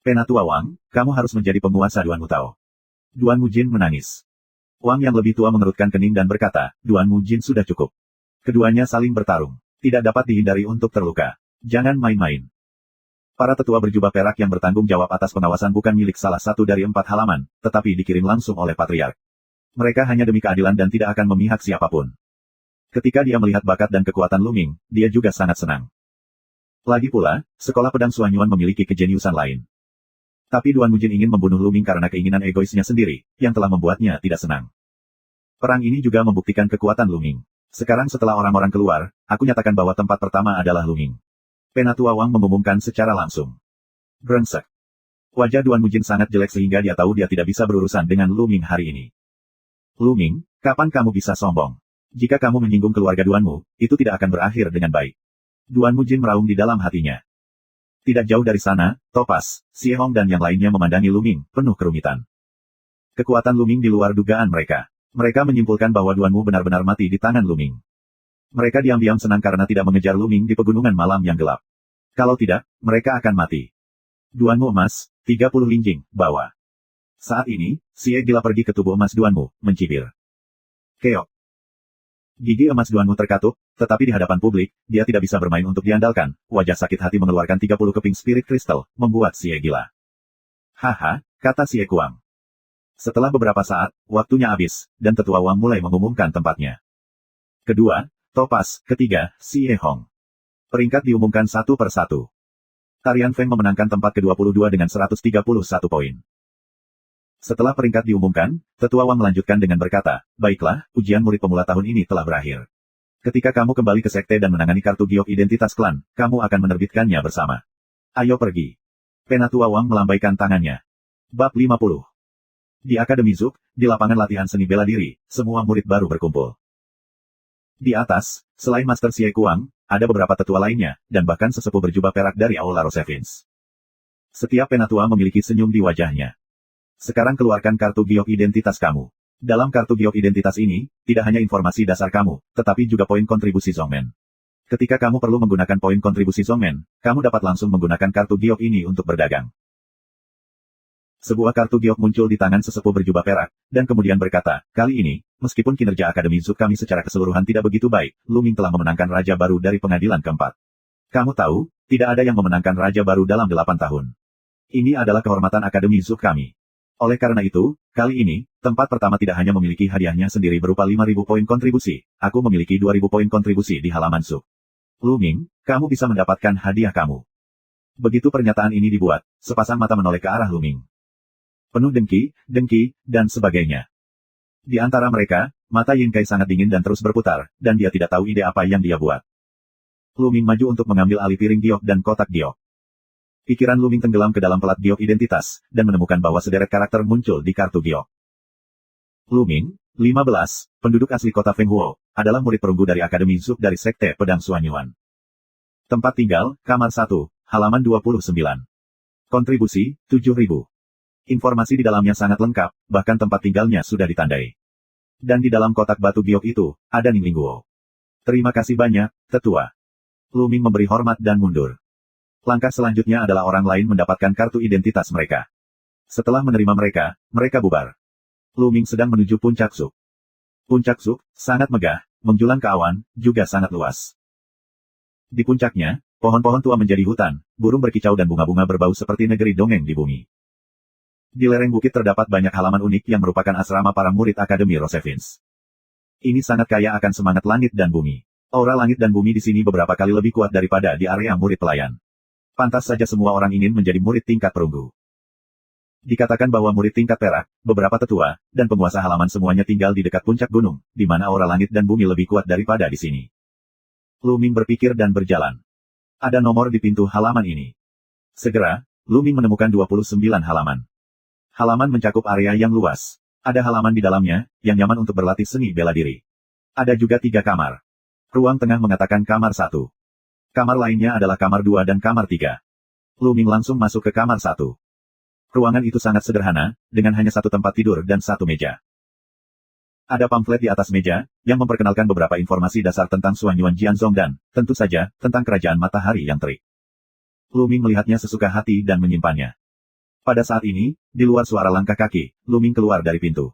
S1: Penatua Wang, kamu harus menjadi penguasa Duan Mu Tao. Duan Mu Jin menangis. Wang yang lebih tua mengerutkan kening dan berkata, Duan Mu Jin sudah cukup. Keduanya saling bertarung. Tidak dapat dihindari untuk terluka. Jangan main-main. Para tetua berjubah perak yang bertanggung jawab atas pengawasan bukan milik salah satu dari 4 halaman, tetapi dikirim langsung oleh Patriark. Mereka hanya demi keadilan dan tidak akan memihak siapapun. Ketika dia melihat bakat dan kekuatan Lu Ming, dia juga sangat senang. Lagi pula, sekolah pedang Suanyuan memiliki kejeniusan lain. Tapi Duan Mu Jin ingin membunuh Lu Ming karena keinginan egoisnya sendiri, yang telah membuatnya tidak senang. Perang ini juga membuktikan kekuatan Lu Ming. Sekarang setelah orang-orang keluar, aku nyatakan bahwa tempat pertama adalah Lu Ming. Penatua Wang mengumumkan secara langsung. Brengsek. Wajah Duan Mu Jin sangat jelek sehingga dia tahu dia tidak bisa berurusan dengan Lu Ming hari ini. Lu Ming, kapan kamu bisa sombong? Jika kamu menyinggung keluarga Duanmu, itu tidak akan berakhir dengan baik. Duan Mu Jin meraung di dalam hatinya. Tidak jauh dari sana, Topas, Xie Hong dan yang lainnya memandangi Lu Ming, penuh kerumitan. Kekuatan Lu Ming di luar dugaan mereka. Mereka menyimpulkan bahwa Duan Mu benar-benar mati di tangan Lu Ming. Mereka diam-diam senang karena tidak mengejar Lu Ming di pegunungan malam yang gelap. Kalau tidak, mereka akan mati. Duan Mu emas, 30 linjing, bawa. Saat ini, Xie Gila pergi ke tubuh emas Duan Mu, mencibir. Keok. Gigi emas Duan Mu terkatup, tetapi di hadapan publik, dia tidak bisa bermain untuk diandalkan. Wajah sakit hati mengeluarkan 30 keping spirit crystal, membuat Xie gila. Haha, kata Xie Kuang. Setelah beberapa saat, waktunya habis, dan tetua Wang mulai mengumumkan tempatnya. Kedua, Topas, ketiga, Xie Hong. Peringkat diumumkan satu per satu. Tarian Feng memenangkan tempat ke-22 dengan 131 poin. Setelah peringkat diumumkan, Tetua Wang melanjutkan dengan berkata, baiklah, ujian murid pemula tahun ini telah berakhir. Ketika kamu kembali ke sekte dan menangani kartu giok identitas klan, kamu akan menerbitkannya bersama. Ayo pergi. Penatua Wang melambaikan tangannya. Bab 50. Di Akademi Zuk, di lapangan latihan seni bela diri, semua murid baru berkumpul. Di atas, selain Master Xie Kuang, ada beberapa tetua lainnya, dan bahkan sesepuh berjubah perak dari Aula Rosevins. Setiap penatua memiliki senyum di wajahnya. Sekarang keluarkan kartu giok identitas kamu. Dalam kartu giok identitas ini, tidak hanya informasi dasar kamu, tetapi juga poin kontribusi Zongmen. Ketika kamu perlu menggunakan poin kontribusi Zongmen, kamu dapat langsung menggunakan kartu giok ini untuk berdagang. Sebuah kartu giok muncul di tangan sesepuh berjubah perak, dan kemudian berkata, kali ini, meskipun kinerja Akademi Zuk kami secara keseluruhan tidak begitu baik, Lu Ming telah memenangkan Raja Baru dari pengadilan keempat. Kamu tahu, tidak ada yang memenangkan Raja Baru dalam 8 tahun. Ini adalah kehormatan Akademi Zuk kami. Oleh karena itu, kali ini, tempat pertama tidak hanya memiliki hadiahnya sendiri berupa 5.000 poin kontribusi, aku memiliki 2.000 poin kontribusi di halaman Zuk. Lu Ming, kamu bisa mendapatkan hadiah kamu. Begitu pernyataan ini dibuat, sepasang mata menoleh ke arah Lu Ming. Penuh dengki, dan sebagainya. Di antara mereka, mata Yin Kai sangat dingin dan terus berputar, dan dia tidak tahu ide apa yang dia buat. Lu Ming maju untuk mengambil alih piring giok dan kotak giok. Pikiran Lu Ming tenggelam ke dalam pelat giok identitas, dan menemukan bahwa sederet karakter muncul di kartu giok. Lu Ming, 15, penduduk asli kota Fenghuo, adalah murid perunggu dari Akademi Zuk dari Sekte Pedang Suanyuan. Tempat tinggal, kamar 1, halaman 29. Kontribusi, 7.000. Informasi di dalamnya sangat lengkap, bahkan tempat tinggalnya sudah ditandai. Dan di dalam kotak batu giok itu, ada Ning Lingguo. Terima kasih banyak, tetua. Lu Ming memberi hormat dan mundur. Langkah selanjutnya adalah orang lain mendapatkan kartu identitas mereka. Setelah menerima mereka, mereka bubar. Lu Ming sedang menuju puncak Zuk. Puncak Zuk, sangat megah, menjulang ke awan, juga sangat luas. Di puncaknya, pohon-pohon tua menjadi hutan, burung berkicau dan bunga-bunga berbau seperti negeri dongeng di bumi. Di lereng bukit terdapat banyak halaman unik yang merupakan asrama para murid Akademi Rosevins. Ini sangat kaya akan semangat langit dan bumi. Aura langit dan bumi di sini beberapa kali lebih kuat daripada di area murid pelayan. Pantas saja semua orang ingin menjadi murid tingkat perunggu. Dikatakan bahwa murid tingkat perak, beberapa tetua, dan penguasa halaman semuanya tinggal di dekat puncak gunung, di mana aura langit dan bumi lebih kuat daripada di sini. Lu Ming berpikir dan berjalan. Ada nomor di pintu halaman ini. Segera, Lu Ming menemukan 29 halaman. Halaman mencakup area yang luas. Ada halaman di dalamnya, yang nyaman untuk berlatih seni bela diri. Ada juga 3 kamar. Ruang tengah mengatakan kamar 1. Kamar lainnya adalah kamar 2 dan kamar 3. Lu Ming langsung masuk ke kamar 1. Ruangan itu sangat sederhana, dengan hanya satu tempat tidur dan satu meja. Ada pamflet di atas meja, yang memperkenalkan beberapa informasi dasar tentang Suanyuan Jianzong dan, tentu saja, tentang kerajaan matahari yang terik. Lu Ming melihatnya sesuka hati dan menyimpannya. Pada saat ini, di luar suara langkah kaki, Lu Ming keluar dari pintu.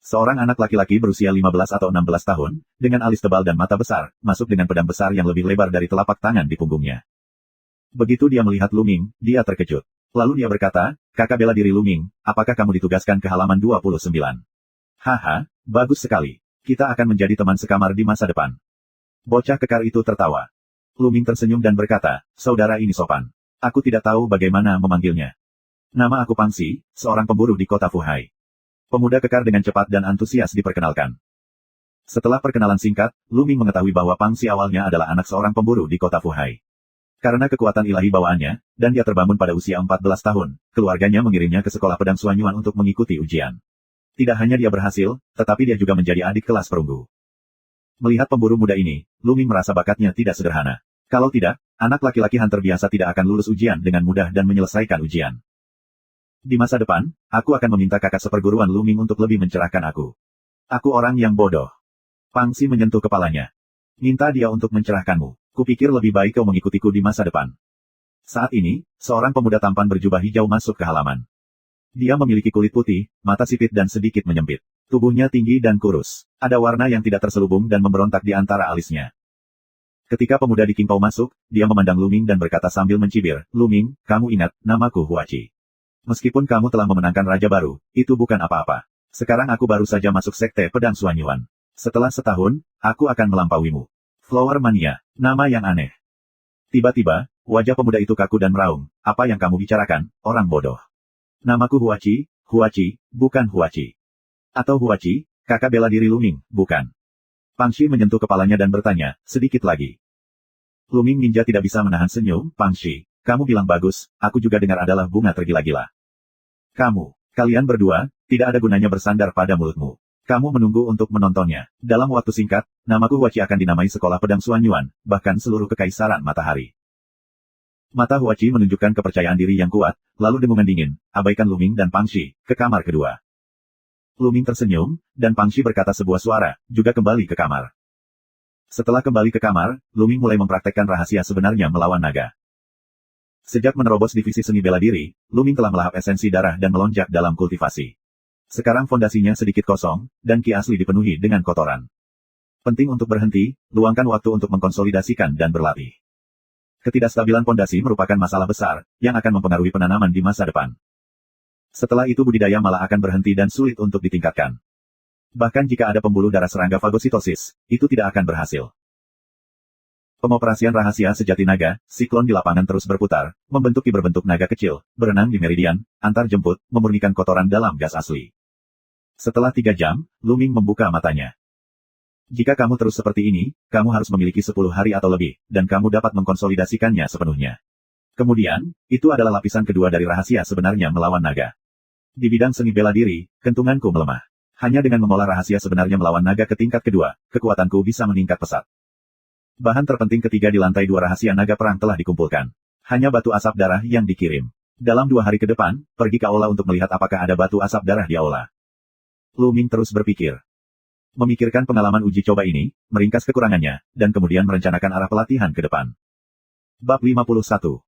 S1: Seorang anak laki-laki berusia 15 atau 16 tahun, dengan alis tebal dan mata besar, masuk dengan pedang besar yang lebih lebar dari telapak tangan di punggungnya. Begitu dia melihat Lu Ming, dia terkejut. Lalu dia berkata, "Kakak bela diri Lu Ming, apakah kamu ditugaskan ke halaman 29? Haha, bagus sekali. Kita akan menjadi teman sekamar di masa depan." Bocah kekar itu tertawa. Lu Ming tersenyum dan berkata, "Saudara ini sopan. Aku tidak tahu bagaimana memanggilnya. Nama aku Pangxi, seorang pemburu di kota Fuhai." Pemuda kekar dengan cepat dan antusias diperkenalkan. Setelah perkenalan singkat, Lu Ming mengetahui bahwa Pangxi awalnya adalah anak seorang pemburu di kota Fuhai. Karena kekuatan ilahi bawaannya, dan dia terbangun pada usia 14 tahun, keluarganya mengirimnya ke sekolah pedang Suanyuan untuk mengikuti ujian. Tidak hanya dia berhasil, tetapi dia juga menjadi adik kelas perunggu. Melihat pemburu muda ini, Lu Ming merasa bakatnya tidak sederhana. Kalau tidak, anak laki-laki hunter biasa tidak akan lulus ujian dengan mudah dan menyelesaikan ujian. Di masa depan, aku akan meminta kakak seperguruan Lu Ming untuk lebih mencerahkan aku. Aku orang yang bodoh. Pangxi menyentuh kepalanya. Minta dia untuk mencerahkanmu. Kupikir lebih baik kau mengikutiku di masa depan. Saat ini, seorang pemuda tampan berjubah hijau masuk ke halaman. Dia memiliki kulit putih, mata sipit dan sedikit menyempit. Tubuhnya tinggi dan kurus. Ada warna yang tidak terselubung dan memberontak di antara alisnya. Ketika pemuda di Qingpao masuk, dia memandang Lu Ming dan berkata sambil mencibir, "Lu Ming, kamu ingat, namaku Huachi. Meskipun kamu telah memenangkan raja baru, itu bukan apa-apa. Sekarang aku baru saja masuk sekte pedang Suanyuan. Setelah setahun, aku akan melampauimu." Flower Mania, nama yang aneh. Tiba-tiba, wajah pemuda itu kaku dan meraung. "Apa yang kamu bicarakan, orang bodoh? Namaku Huachi, Huachi, bukan Huachi. Atau Huachi, kakak bela diri Lu Ming, bukan?" Pangxi menyentuh kepalanya dan bertanya, "Sedikit lagi." Lu Ming ninja tidak bisa menahan senyum. "Pangxi, kamu bilang bagus, aku juga dengar adalah bunga tergila-gila. Kalian berdua, tidak ada gunanya bersandar pada mulutmu. Kamu menunggu untuk menontonnya. Dalam waktu singkat, namaku Huachi akan dinamai Sekolah Pedang Suanyuan, bahkan seluruh kekaisaran matahari." Mata Huachi menunjukkan kepercayaan diri yang kuat, lalu dengungan dingin, "Abaikan Lu Ming dan Pangxi, ke kamar kedua." Lu Ming tersenyum, dan Pangxi berkata sebuah suara, juga kembali ke kamar. Setelah kembali ke kamar, Lu Ming mulai mempraktekkan rahasia sebenarnya melawan naga. Sejak menerobos divisi seni bela diri, Lu Ming telah melahap esensi darah dan melonjak dalam kultivasi. Sekarang fondasinya sedikit kosong, dan ki asli dipenuhi dengan kotoran. Penting untuk berhenti, luangkan waktu untuk mengkonsolidasikan dan berlatih. Ketidakstabilan fondasi merupakan masalah besar, yang akan mempengaruhi penanaman di masa depan. Setelah itu budidaya malah akan berhenti dan sulit untuk ditingkatkan. Bahkan jika ada pembuluh darah serangga fagositosis, itu tidak akan berhasil. Pengoperasian rahasia sejati naga, siklon di lapangan terus berputar, membentuk ki berbentuk naga kecil, berenang di meridian, antar jemput, memurnikan kotoran dalam gas asli. Setelah 3 jam, Lu Ming membuka matanya. Jika kamu terus seperti ini, kamu harus memiliki 10 hari atau lebih, dan kamu dapat mengkonsolidasikannya sepenuhnya. Kemudian, itu adalah lapisan kedua dari rahasia sebenarnya melawan naga. Di bidang seni bela diri, kentunganku melemah. Hanya dengan mengolah rahasia sebenarnya melawan naga ke tingkat kedua, kekuatanku bisa meningkat pesat. Bahan terpenting ketiga di lantai 2 rahasia naga perang telah dikumpulkan. Hanya batu asap darah yang dikirim. Dalam 2 hari ke depan, pergi ke aula untuk melihat apakah ada batu asap darah di aula. Lu Ming terus berpikir. Memikirkan pengalaman uji coba ini, meringkas kekurangannya, dan kemudian merencanakan arah pelatihan ke depan. Bab 51.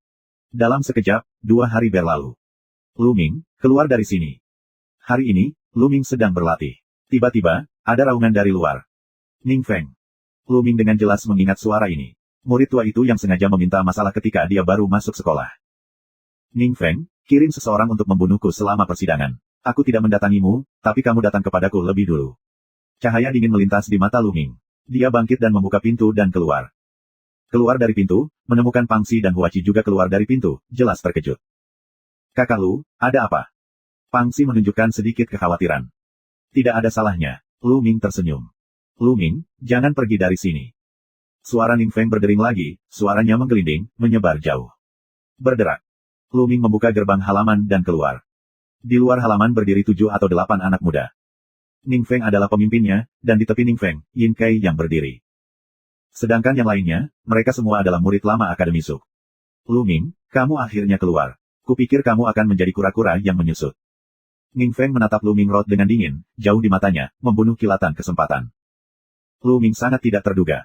S1: Dalam sekejap, 2 hari berlalu. Lu Ming, keluar dari sini. Hari ini, Lu Ming sedang berlatih. Tiba-tiba, ada raungan dari luar. Ning Feng. Lu Ming dengan jelas mengingat suara ini. Murid tua itu yang sengaja meminta masalah ketika dia baru masuk sekolah. Ning Feng, kirim seseorang untuk membunuhku selama persidangan. Aku tidak mendatangimu, tapi kamu datang kepadaku lebih dulu. Cahaya dingin melintas di mata Lu Ming. Dia bangkit dan membuka pintu dan keluar. Keluar dari pintu, menemukan Pang Xi dan Huachi juga keluar dari pintu, jelas terkejut. Kakak Lu, ada apa? Pang Xi menunjukkan sedikit kekhawatiran. Tidak ada salahnya. Lu Ming tersenyum. Lu Ming, jangan pergi dari sini. Suara Ning Feng berdering lagi, suaranya menggelinding, menyebar jauh. Berderak. Lu Ming membuka gerbang halaman dan keluar. Di luar halaman berdiri 7 atau 8 anak muda. Ning Feng adalah pemimpinnya, dan di tepi Ning Feng, Yin Kai yang berdiri. Sedangkan yang lainnya, mereka semua adalah murid lama Akademi Su. Lu Ming, kamu akhirnya keluar. Kupikir kamu akan menjadi kura-kura yang menyusut. Ning Feng menatap Lu Ming Rod dengan dingin, jauh di matanya, membunuh kilatan kesempatan. Lu Ming sangat tidak terduga.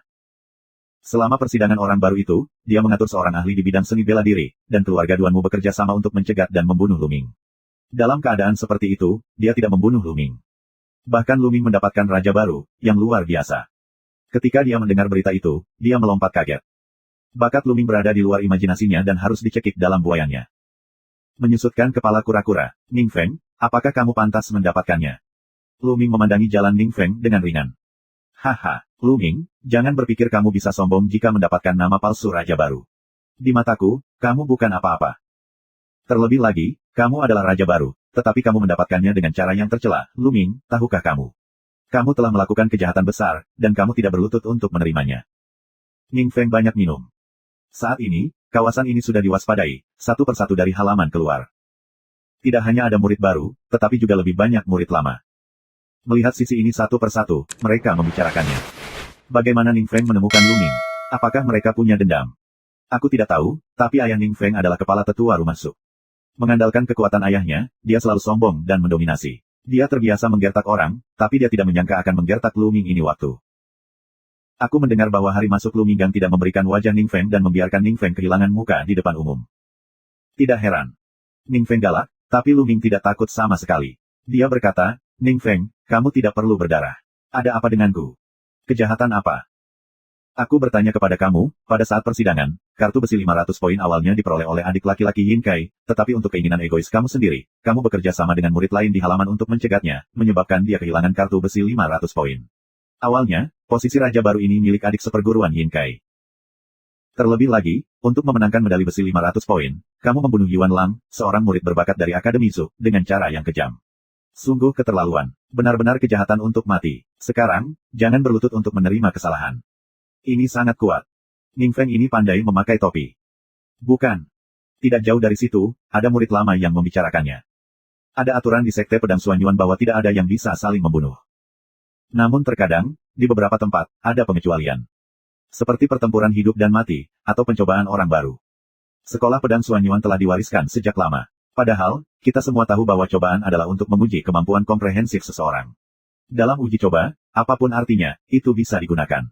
S1: Selama persidangan orang baru itu, dia mengatur seorang ahli di bidang seni bela diri, dan keluarga Duanmu bekerja sama untuk mencegat dan membunuh Lu Ming. Dalam keadaan seperti itu, dia tidak membunuh Lu Ming. Bahkan Lu Ming mendapatkan raja baru, yang luar biasa. Ketika dia mendengar berita itu, dia melompat kaget. Bakat Lu Ming berada di luar imajinasinya dan harus dicekik dalam buayannya. Menyusutkan kepala kura-kura, Ning Feng, apakah kamu pantas mendapatkannya? Lu Ming memandangi jalan Ning Feng dengan ringan. Haha, Lu Ming, jangan berpikir kamu bisa sombong jika mendapatkan nama palsu raja baru. Di mataku, kamu bukan apa-apa. Terlebih lagi, kamu adalah raja baru. Tetapi kamu mendapatkannya dengan cara yang tercela. Lu Ming, tahukah kamu? Kamu telah melakukan kejahatan besar, dan kamu tidak berlutut untuk menerimanya. Ning Feng banyak minum. Saat ini, kawasan ini sudah diwaspadai, satu persatu dari halaman keluar. Tidak hanya ada murid baru, tetapi juga lebih banyak murid lama. Melihat sisi ini satu persatu, mereka membicarakannya. Bagaimana Ning Feng menemukan Lu Ming? Apakah mereka punya dendam? Aku tidak tahu, tapi ayah Ning Feng adalah kepala tetua rumah Su. Mengandalkan kekuatan ayahnya, dia selalu sombong dan mendominasi. Dia terbiasa menggertak orang, tapi dia tidak menyangka akan menggertak Lu Ming ini waktu. Aku mendengar bahwa hari masuk Lu Minggang tidak memberikan wajah Ning Feng dan membiarkan Ning Feng kehilangan muka di depan umum. Tidak heran. Ning Feng galak, tapi Lu Ming tidak takut sama sekali. Dia berkata, Ning Feng, kamu tidak perlu berdarah. Ada apa denganku? Kejahatan apa? Aku bertanya kepada kamu, pada saat persidangan, kartu besi 500 poin awalnya diperoleh oleh adik laki-laki Yin Kai, tetapi untuk keinginan egois kamu sendiri, kamu bekerja sama dengan murid lain di halaman untuk mencegatnya, menyebabkan dia kehilangan kartu besi 500 poin. Awalnya, posisi raja baru ini milik adik seperguruan Yin Kai. Terlebih lagi, untuk memenangkan medali besi 500 poin, kamu membunuh Yuan Lang, seorang murid berbakat dari Akademi Su, dengan cara yang kejam. Sungguh keterlaluan. Benar-benar kejahatan untuk mati. Sekarang, jangan berlutut untuk menerima kesalahan. Ini sangat kuat. Ning Feng ini pandai memakai topi. Bukan. Tidak jauh dari situ, ada murid lama yang membicarakannya. Ada aturan di Sekte Pedang Suanyuan bahwa tidak ada yang bisa saling membunuh. Namun terkadang, di beberapa tempat, ada pengecualian. Seperti pertempuran hidup dan mati, atau pencobaan orang baru. Sekolah Pedang Suanyuan telah diwariskan sejak lama. Padahal, kita semua tahu bahwa cobaan adalah untuk menguji kemampuan komprehensif seseorang. Dalam uji coba, apapun artinya, itu bisa digunakan.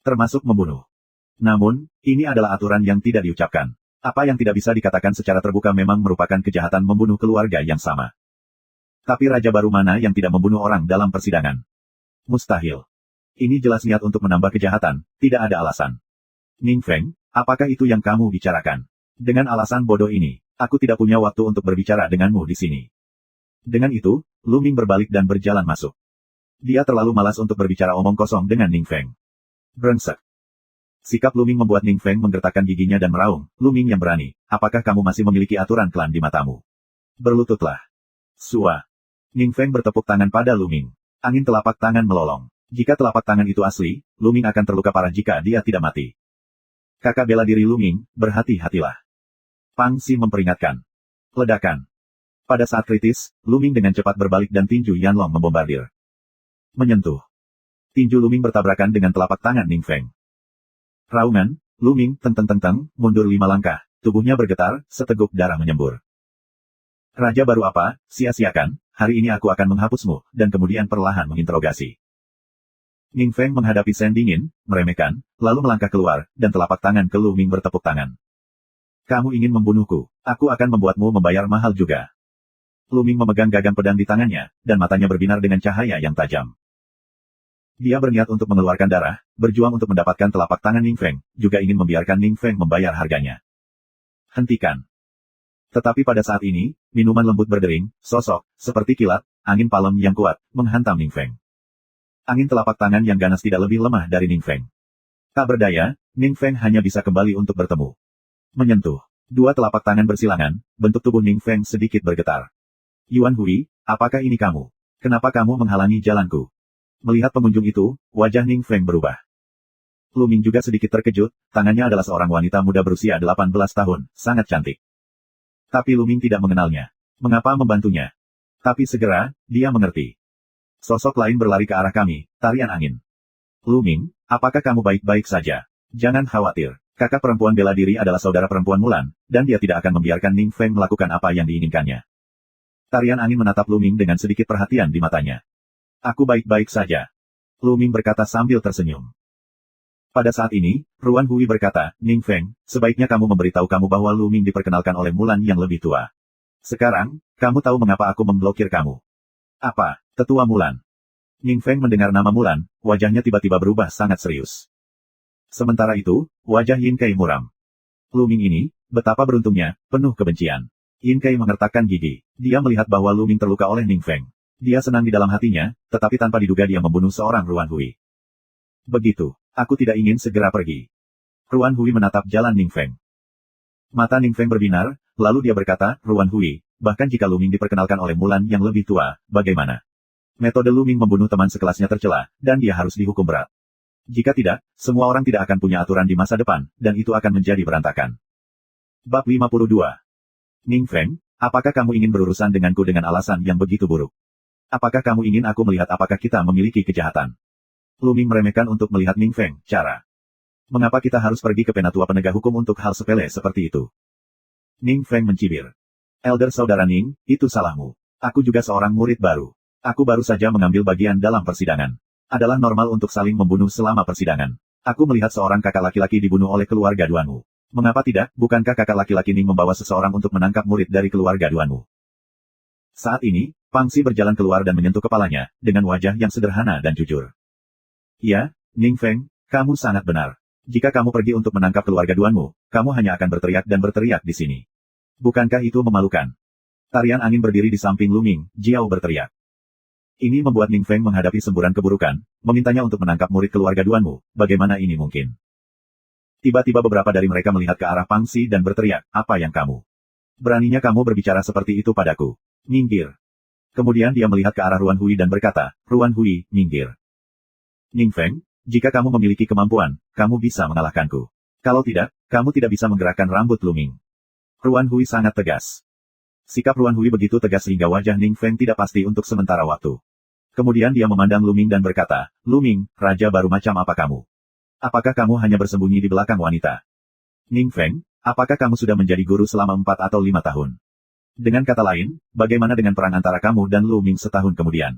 S1: Termasuk membunuh. Namun, ini adalah aturan yang tidak diucapkan. Apa yang tidak bisa dikatakan secara terbuka memang merupakan kejahatan membunuh keluarga yang sama. Tapi raja baru mana yang tidak membunuh orang dalam persidangan? Mustahil. Ini jelas niat untuk menambah kejahatan, tidak ada alasan. Ning Feng, apakah itu yang kamu bicarakan? Dengan alasan bodoh ini, aku tidak punya waktu untuk berbicara denganmu di sini. Dengan itu, Lu Ming berbalik dan berjalan masuk. Dia terlalu malas untuk berbicara omong kosong dengan Ning Feng. Brengsek. Sikap Lu Ming membuat Ning Feng menggertakkan giginya dan meraung, Lu Ming yang berani, apakah kamu masih memiliki aturan klan di matamu? Berlututlah. Sua. Ning Feng bertepuk tangan pada Lu Ming. Angin telapak tangan melolong. Jika telapak tangan itu asli, Lu Ming akan terluka parah jika dia tidak mati. Kakak bela diri Lu Ming, berhati-hatilah. Pang Xi memperingatkan. Ledakan. Pada saat kritis, Lu Ming dengan cepat berbalik dan tinju Yanlong membombardir. Menyentuh. Tinju Lu Ming bertabrakan dengan telapak tangan Ning Feng. Raungan, Lu Ming teng-teng-teng, mundur 5 langkah, tubuhnya bergetar, seteguk darah menyembur. Raja baru apa, sia-siakan, hari ini aku akan menghapusmu, dan kemudian perlahan menginterogasi. Ning Feng menghadapi Sen dingin, meremehkan, lalu melangkah keluar, dan telapak tangan ke Lu Ming bertepuk tangan. Kamu ingin membunuhku, aku akan membuatmu membayar mahal juga. Lu Ming memegang gagang pedang di tangannya, dan matanya berbinar dengan cahaya yang tajam. Dia berniat untuk mengeluarkan darah, berjuang untuk mendapatkan telapak tangan Ning Feng, juga ingin membiarkan Ning Feng membayar harganya. Hentikan. Tetapi pada saat ini, minuman lembut berdering, sosok, seperti kilat, angin palem yang kuat, menghantam Ning Feng. Angin telapak tangan yang ganas tidak lebih lemah dari Ning Feng. Tak berdaya, Ning Feng hanya bisa kembali untuk bertemu. Menyentuh. 2 telapak tangan bersilangan, bentuk tubuh Ning Feng sedikit bergetar. Yuan Hui, apakah ini kamu? Kenapa kamu menghalangi jalanku? Melihat pengunjung itu, wajah Ning Feng berubah. Lu Ming juga sedikit terkejut, tangannya adalah seorang wanita muda berusia 18 tahun, sangat cantik. Tapi Lu Ming tidak mengenalnya. Mengapa membantunya? Tapi segera, dia mengerti. Sosok lain berlari ke arah kami, tarian angin. Lu Ming, apakah kamu baik-baik saja? Jangan khawatir, kakak perempuan bela diri adalah saudara perempuan Mulan, dan dia tidak akan membiarkan Ning Feng melakukan apa yang diinginkannya. Tarian angin menatap Lu Ming dengan sedikit perhatian di matanya. Aku baik-baik saja. Lu Ming berkata sambil tersenyum. Pada saat ini, Ruan Hui berkata, Ning Feng, sebaiknya kamu memberitahu kamu bahwa Lu Ming diperkenalkan oleh Mulan yang lebih tua. Sekarang, kamu tahu mengapa aku memblokir kamu. Apa, tetua Mulan? Ning Feng mendengar nama Mulan, wajahnya tiba-tiba berubah sangat serius. Sementara itu, wajah Yin Kai muram. Lu Ming ini, betapa beruntungnya, penuh kebencian. Yin Kai mengertakkan gigi. Dia melihat bahwa Lu Ming terluka oleh Ning Feng. Dia senang di dalam hatinya, tetapi tanpa diduga dia membunuh seorang Ruan Hui. Begitu, aku tidak ingin segera pergi. Ruan Hui menatap jalan Ning Feng. Mata Ning Feng berbinar, lalu dia berkata, Ruan Hui, bahkan jika Lu Ming diperkenalkan oleh Mulan yang lebih tua, bagaimana? Metode Lu Ming membunuh teman sekelasnya tercela, dan dia harus dihukum berat. Jika tidak, semua orang tidak akan punya aturan di masa depan, dan itu akan menjadi berantakan. Bab 52. Ning Feng, apakah kamu ingin berurusan denganku dengan alasan yang begitu buruk? Apakah kamu ingin aku melihat apakah kita memiliki kejahatan? Lu Ming meremehkan untuk melihat Ning Feng, cara. Mengapa kita harus pergi ke penatua penegak hukum untuk hal sepele seperti itu? Ning Feng mencibir. Elder saudara Ning, itu salahmu. Aku juga seorang murid baru. Aku baru saja mengambil bagian dalam persidangan. Adalah normal untuk saling membunuh selama persidangan. Aku melihat seorang kakak laki-laki dibunuh oleh keluarga Duanmu. Mengapa tidak, bukankah kakak laki-laki Ning membawa seseorang untuk menangkap murid dari keluarga Duanmu? Saat ini, Pang Xi berjalan keluar dan menyentuh kepalanya, dengan wajah yang sederhana dan jujur. Ya, Ning Feng, kamu sangat benar. Jika kamu pergi untuk menangkap keluarga Duanmu, kamu hanya akan berteriak dan berteriak di sini. Bukankah itu memalukan? Tarian angin berdiri di samping Lu Ming, Jiao berteriak. Ini membuat Ning Feng menghadapi semburan keburukan, memintanya untuk menangkap murid keluarga Duanmu, bagaimana ini mungkin? Tiba-tiba beberapa dari mereka melihat ke arah Pang Xi dan berteriak, apa yang kamu? Beraninya kamu berbicara seperti itu padaku? Minggir. Kemudian dia melihat ke arah Ruan Hui dan berkata, Ruan Hui, minggir. Ning Feng, jika kamu memiliki kemampuan, kamu bisa mengalahkanku. Kalau tidak, kamu tidak bisa menggerakkan rambut Lu Ming. Ruan Hui sangat tegas. Sikap Ruan Hui begitu tegas sehingga wajah Ning Feng tidak pasti untuk sementara waktu. Kemudian dia memandang Lu Ming dan berkata, Lu Ming, raja baru macam apa kamu? Apakah kamu hanya bersembunyi di belakang wanita? Ning Feng, apakah kamu sudah menjadi guru selama 4 atau 5 tahun? Dengan kata lain, bagaimana dengan perang antara kamu dan Lu Ming setahun kemudian?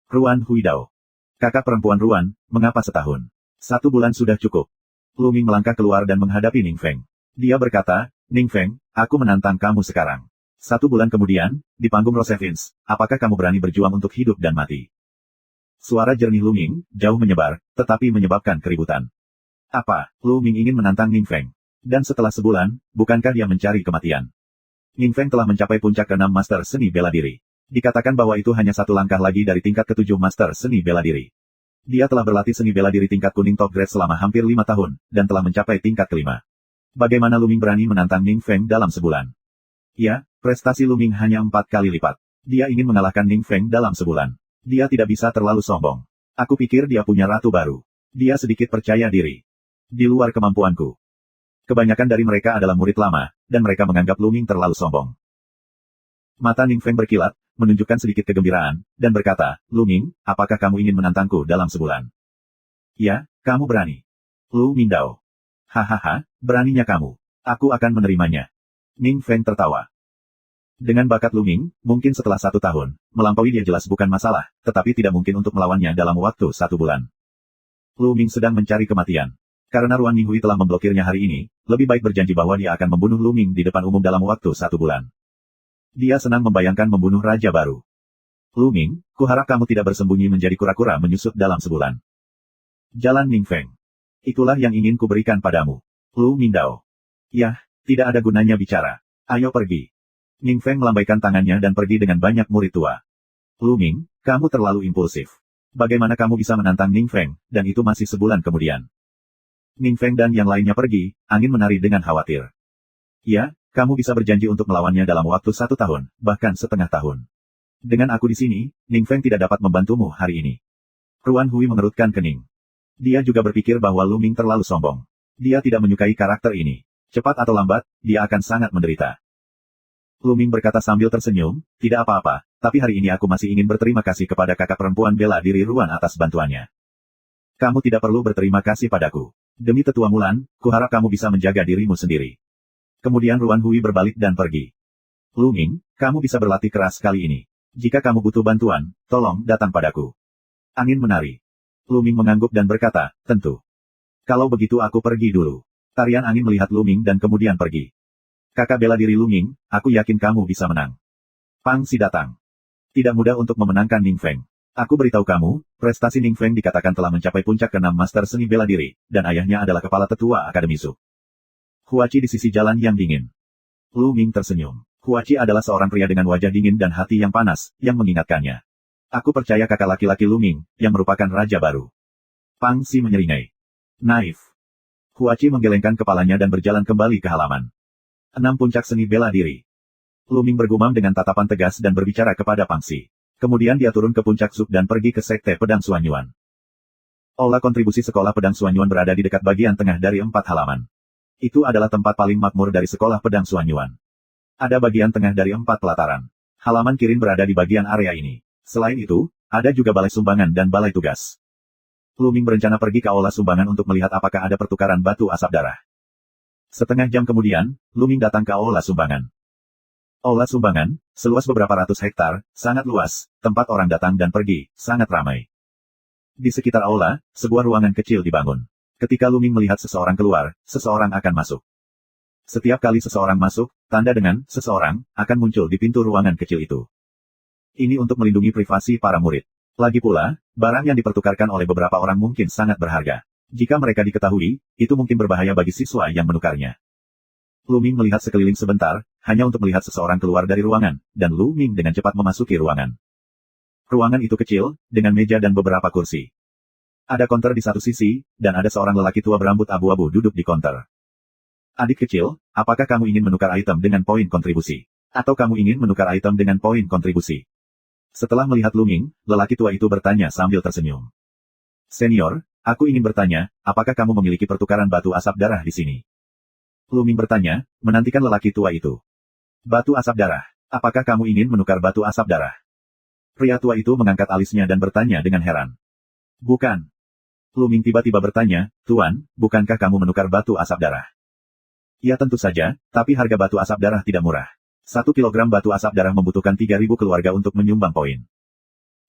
S1: Ruan Hui Dao. Kakak perempuan Ruan, mengapa setahun? 1 bulan sudah cukup. Lu Ming melangkah keluar dan menghadapi Ning Feng. Dia berkata, Ning Feng, aku menantang kamu sekarang. 1 bulan kemudian, di panggung Rosevins, apakah kamu berani berjuang untuk hidup dan mati? Suara jernih Lu Ming, jauh menyebar, tetapi menyebabkan keributan. Apa, Lu Ming ingin menantang Ning Feng? Dan setelah sebulan, bukankah dia mencari kematian? Ning Feng telah mencapai puncak ke-6 Master Seni Bela Diri. Dikatakan bahwa itu hanya 1 langkah lagi dari tingkat ke-7 Master Seni Bela Diri. Dia telah berlatih seni bela diri tingkat kuning top grade selama hampir 5 tahun, dan telah mencapai tingkat ke-5. Bagaimana Lu Ming berani menantang Ning Feng dalam sebulan? Ya, prestasi Lu Ming hanya 4 kali lipat. Dia ingin mengalahkan Ning Feng dalam sebulan. Dia tidak bisa terlalu sombong. Aku pikir dia punya ratu baru. Dia sedikit percaya diri. Di luar kemampuanku. Kebanyakan dari mereka adalah murid lama, dan mereka menganggap Lu Ming terlalu sombong. Mata Ning Feng berkilat, menunjukkan sedikit kegembiraan, dan berkata, Lu Ming, apakah kamu ingin menantangku dalam sebulan? Ya, kamu berani. Lu Mingdao. Hahaha, beraninya kamu. Aku akan menerimanya. Ning Feng tertawa. Dengan bakat Lu Ming, mungkin setelah 1 tahun, melampaui dia jelas bukan masalah, tetapi tidak mungkin untuk melawannya dalam waktu 1 bulan. Lu Ming sedang mencari kematian. Karena Ruan Yinghui telah memblokirnya hari ini, lebih baik berjanji bahwa dia akan membunuh Lu Ming di depan umum dalam waktu 1 bulan. Dia senang membayangkan membunuh raja baru. Lu Ming, kuharap kamu tidak bersembunyi menjadi kura-kura menyusut dalam sebulan. Jalan Ning Feng. Itulah yang ingin kuberikan padamu. Lu Mingdao. Yah, tidak ada gunanya bicara. Ayo pergi. Ning Feng melambaikan tangannya dan pergi dengan banyak murid tua. Lu Ming, kamu terlalu impulsif. Bagaimana kamu bisa menantang Ning Feng, dan itu masih sebulan kemudian? Ning Feng dan yang lainnya pergi, angin menari dengan khawatir. Ya, kamu bisa berjanji untuk melawannya dalam waktu 1 tahun, bahkan setengah tahun. Dengan aku di sini, Ning Feng tidak dapat membantumu hari ini. Ruan Hui mengerutkan kening. Dia juga berpikir bahwa Lu Ming terlalu sombong. Dia tidak menyukai karakter ini. Cepat atau lambat, dia akan sangat menderita. Lu Ming berkata sambil tersenyum, tidak apa-apa, tapi hari ini aku masih ingin berterima kasih kepada kakak perempuan bela diri Ruan atas bantuannya. Kamu tidak perlu berterima kasih padaku. Demi tetua Mulan, kuharap kamu bisa menjaga dirimu sendiri. Kemudian Ruan Hui berbalik dan pergi. Lu Ming, kamu bisa berlatih keras kali ini. Jika kamu butuh bantuan, tolong datang padaku. Angin menari. Lu Ming mengangguk dan berkata, tentu. Kalau begitu aku pergi dulu. Tarian angin melihat Lu Ming dan kemudian pergi. Kakak bela diri Lu Ming, aku yakin kamu bisa menang. Pang Si datang. Tidak mudah untuk memenangkan Ning Feng. Aku beritahu kamu, prestasi Ning Feng dikatakan telah mencapai puncak ke-6 master seni bela diri, dan ayahnya adalah kepala tetua Akademi Su. Huachi di sisi jalan yang dingin. Lu Ming tersenyum. Huachi adalah seorang pria dengan wajah dingin dan hati yang panas, yang mengingatkannya. Aku percaya kakak laki-laki Lu Ming, yang merupakan raja baru. Pang Si menyeringai. Naif. Huachi menggelengkan kepalanya dan berjalan kembali ke halaman. 6 puncak seni bela diri. Lu Ming bergumam dengan tatapan tegas dan berbicara kepada Pang Si. Kemudian dia turun ke puncak Suk dan pergi ke Sekte Pedang Suanyuan. Aula kontribusi sekolah pedang Suanyuan berada di dekat bagian tengah dari 4 halaman. Itu adalah tempat paling makmur dari sekolah pedang Suanyuan. Ada bagian tengah dari 4 pelataran. Halaman Kirin berada di bagian area ini. Selain itu, ada juga balai sumbangan dan balai tugas. Lu Ming berencana pergi ke aula sumbangan untuk melihat apakah ada pertukaran batu asap darah. Setengah jam kemudian, Lu Ming datang ke aula sumbangan. Aula sumbangan, seluas beberapa ratus hektar, sangat luas, tempat orang datang dan pergi, sangat ramai. Di sekitar aula, sebuah ruangan kecil dibangun. Ketika Lu Ming melihat seseorang keluar, seseorang akan masuk. Setiap kali seseorang masuk, tanda dengan seseorang akan muncul di pintu ruangan kecil itu. Ini untuk melindungi privasi para murid. Lagi pula, barang yang dipertukarkan oleh beberapa orang mungkin sangat berharga. Jika mereka diketahui, itu mungkin berbahaya bagi siswa yang menukarnya. Lu Ming melihat sekeliling sebentar, hanya untuk melihat seseorang keluar dari ruangan, dan Lu Ming dengan cepat memasuki ruangan. Ruangan itu kecil, dengan meja dan beberapa kursi. Ada konter di satu sisi, dan ada seorang lelaki tua berambut abu-abu duduk di konter. Adik kecil, apakah kamu ingin menukar item dengan poin kontribusi? Atau kamu ingin menukar item dengan poin kontribusi? Setelah melihat Lu Ming, lelaki tua itu bertanya sambil tersenyum. Senior, aku ingin bertanya, apakah kamu memiliki pertukaran batu asap darah di sini? Lu Ming bertanya, menantikan lelaki tua itu. Batu asap darah. Apakah kamu ingin menukar batu asap darah? Pria tua itu mengangkat alisnya dan bertanya dengan heran. Bukan. Lu Ming tiba-tiba bertanya, Tuan, bukankah kamu menukar batu asap darah? Ya tentu saja, tapi harga batu asap darah tidak murah. 1 kilogram batu asap darah membutuhkan 3.000 keluarga untuk menyumbang poin.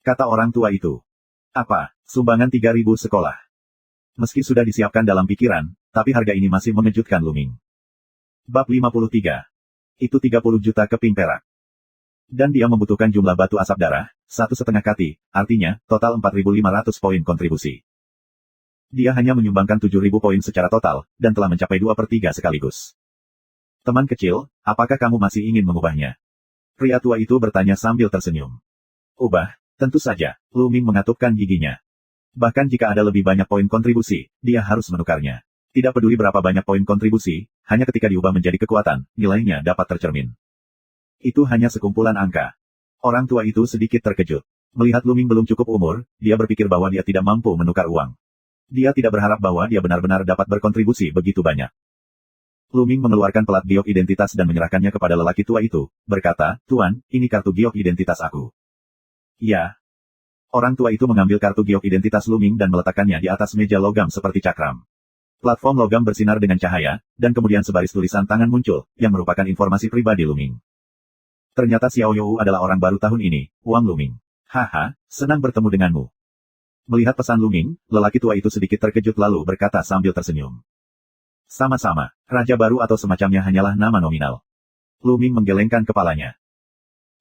S1: Kata orang tua itu. Apa, sumbangan 3.000 sekolah? Meski sudah disiapkan dalam pikiran, tapi harga ini masih mengejutkan Lu Ming. Bab 53. Itu 30 juta keping perak. Dan dia membutuhkan jumlah batu asap darah, 1,5 kati, artinya, total 4.500 poin kontribusi. Dia hanya menyumbangkan 7.000 poin secara total, dan telah mencapai 2/3 sekaligus. Teman kecil, apakah kamu masih ingin mengubahnya? Pria tua itu bertanya sambil tersenyum. Ubah, tentu saja, Lu Ming mengatupkan giginya. Bahkan jika ada lebih banyak poin kontribusi, dia harus menukarnya. Tidak peduli berapa banyak poin kontribusi, hanya ketika diubah menjadi kekuatan, nilainya dapat tercermin. Itu hanya sekumpulan angka. Orang tua itu sedikit terkejut. Melihat Luming belum cukup umur, dia berpikir bahwa dia tidak mampu menukar uang. Dia tidak berharap bahwa dia benar-benar dapat berkontribusi begitu banyak. Luming mengeluarkan pelat giok identitas dan menyerahkannya kepada lelaki tua itu, berkata, "Tuan, ini kartu giok identitas aku." Ya. Orang tua itu mengambil kartu giok identitas Luming dan meletakkannya di atas meja logam seperti cakram. Platform logam bersinar dengan cahaya, dan kemudian sebaris tulisan tangan muncul, yang merupakan informasi pribadi Luming. Ternyata Xiao You adalah orang baru tahun ini, Wang Luming. Haha, senang bertemu denganmu. Melihat pesan Luming, lelaki tua itu sedikit terkejut lalu berkata sambil tersenyum. Sama-sama, raja baru atau semacamnya hanyalah nama nominal. Luming menggelengkan kepalanya.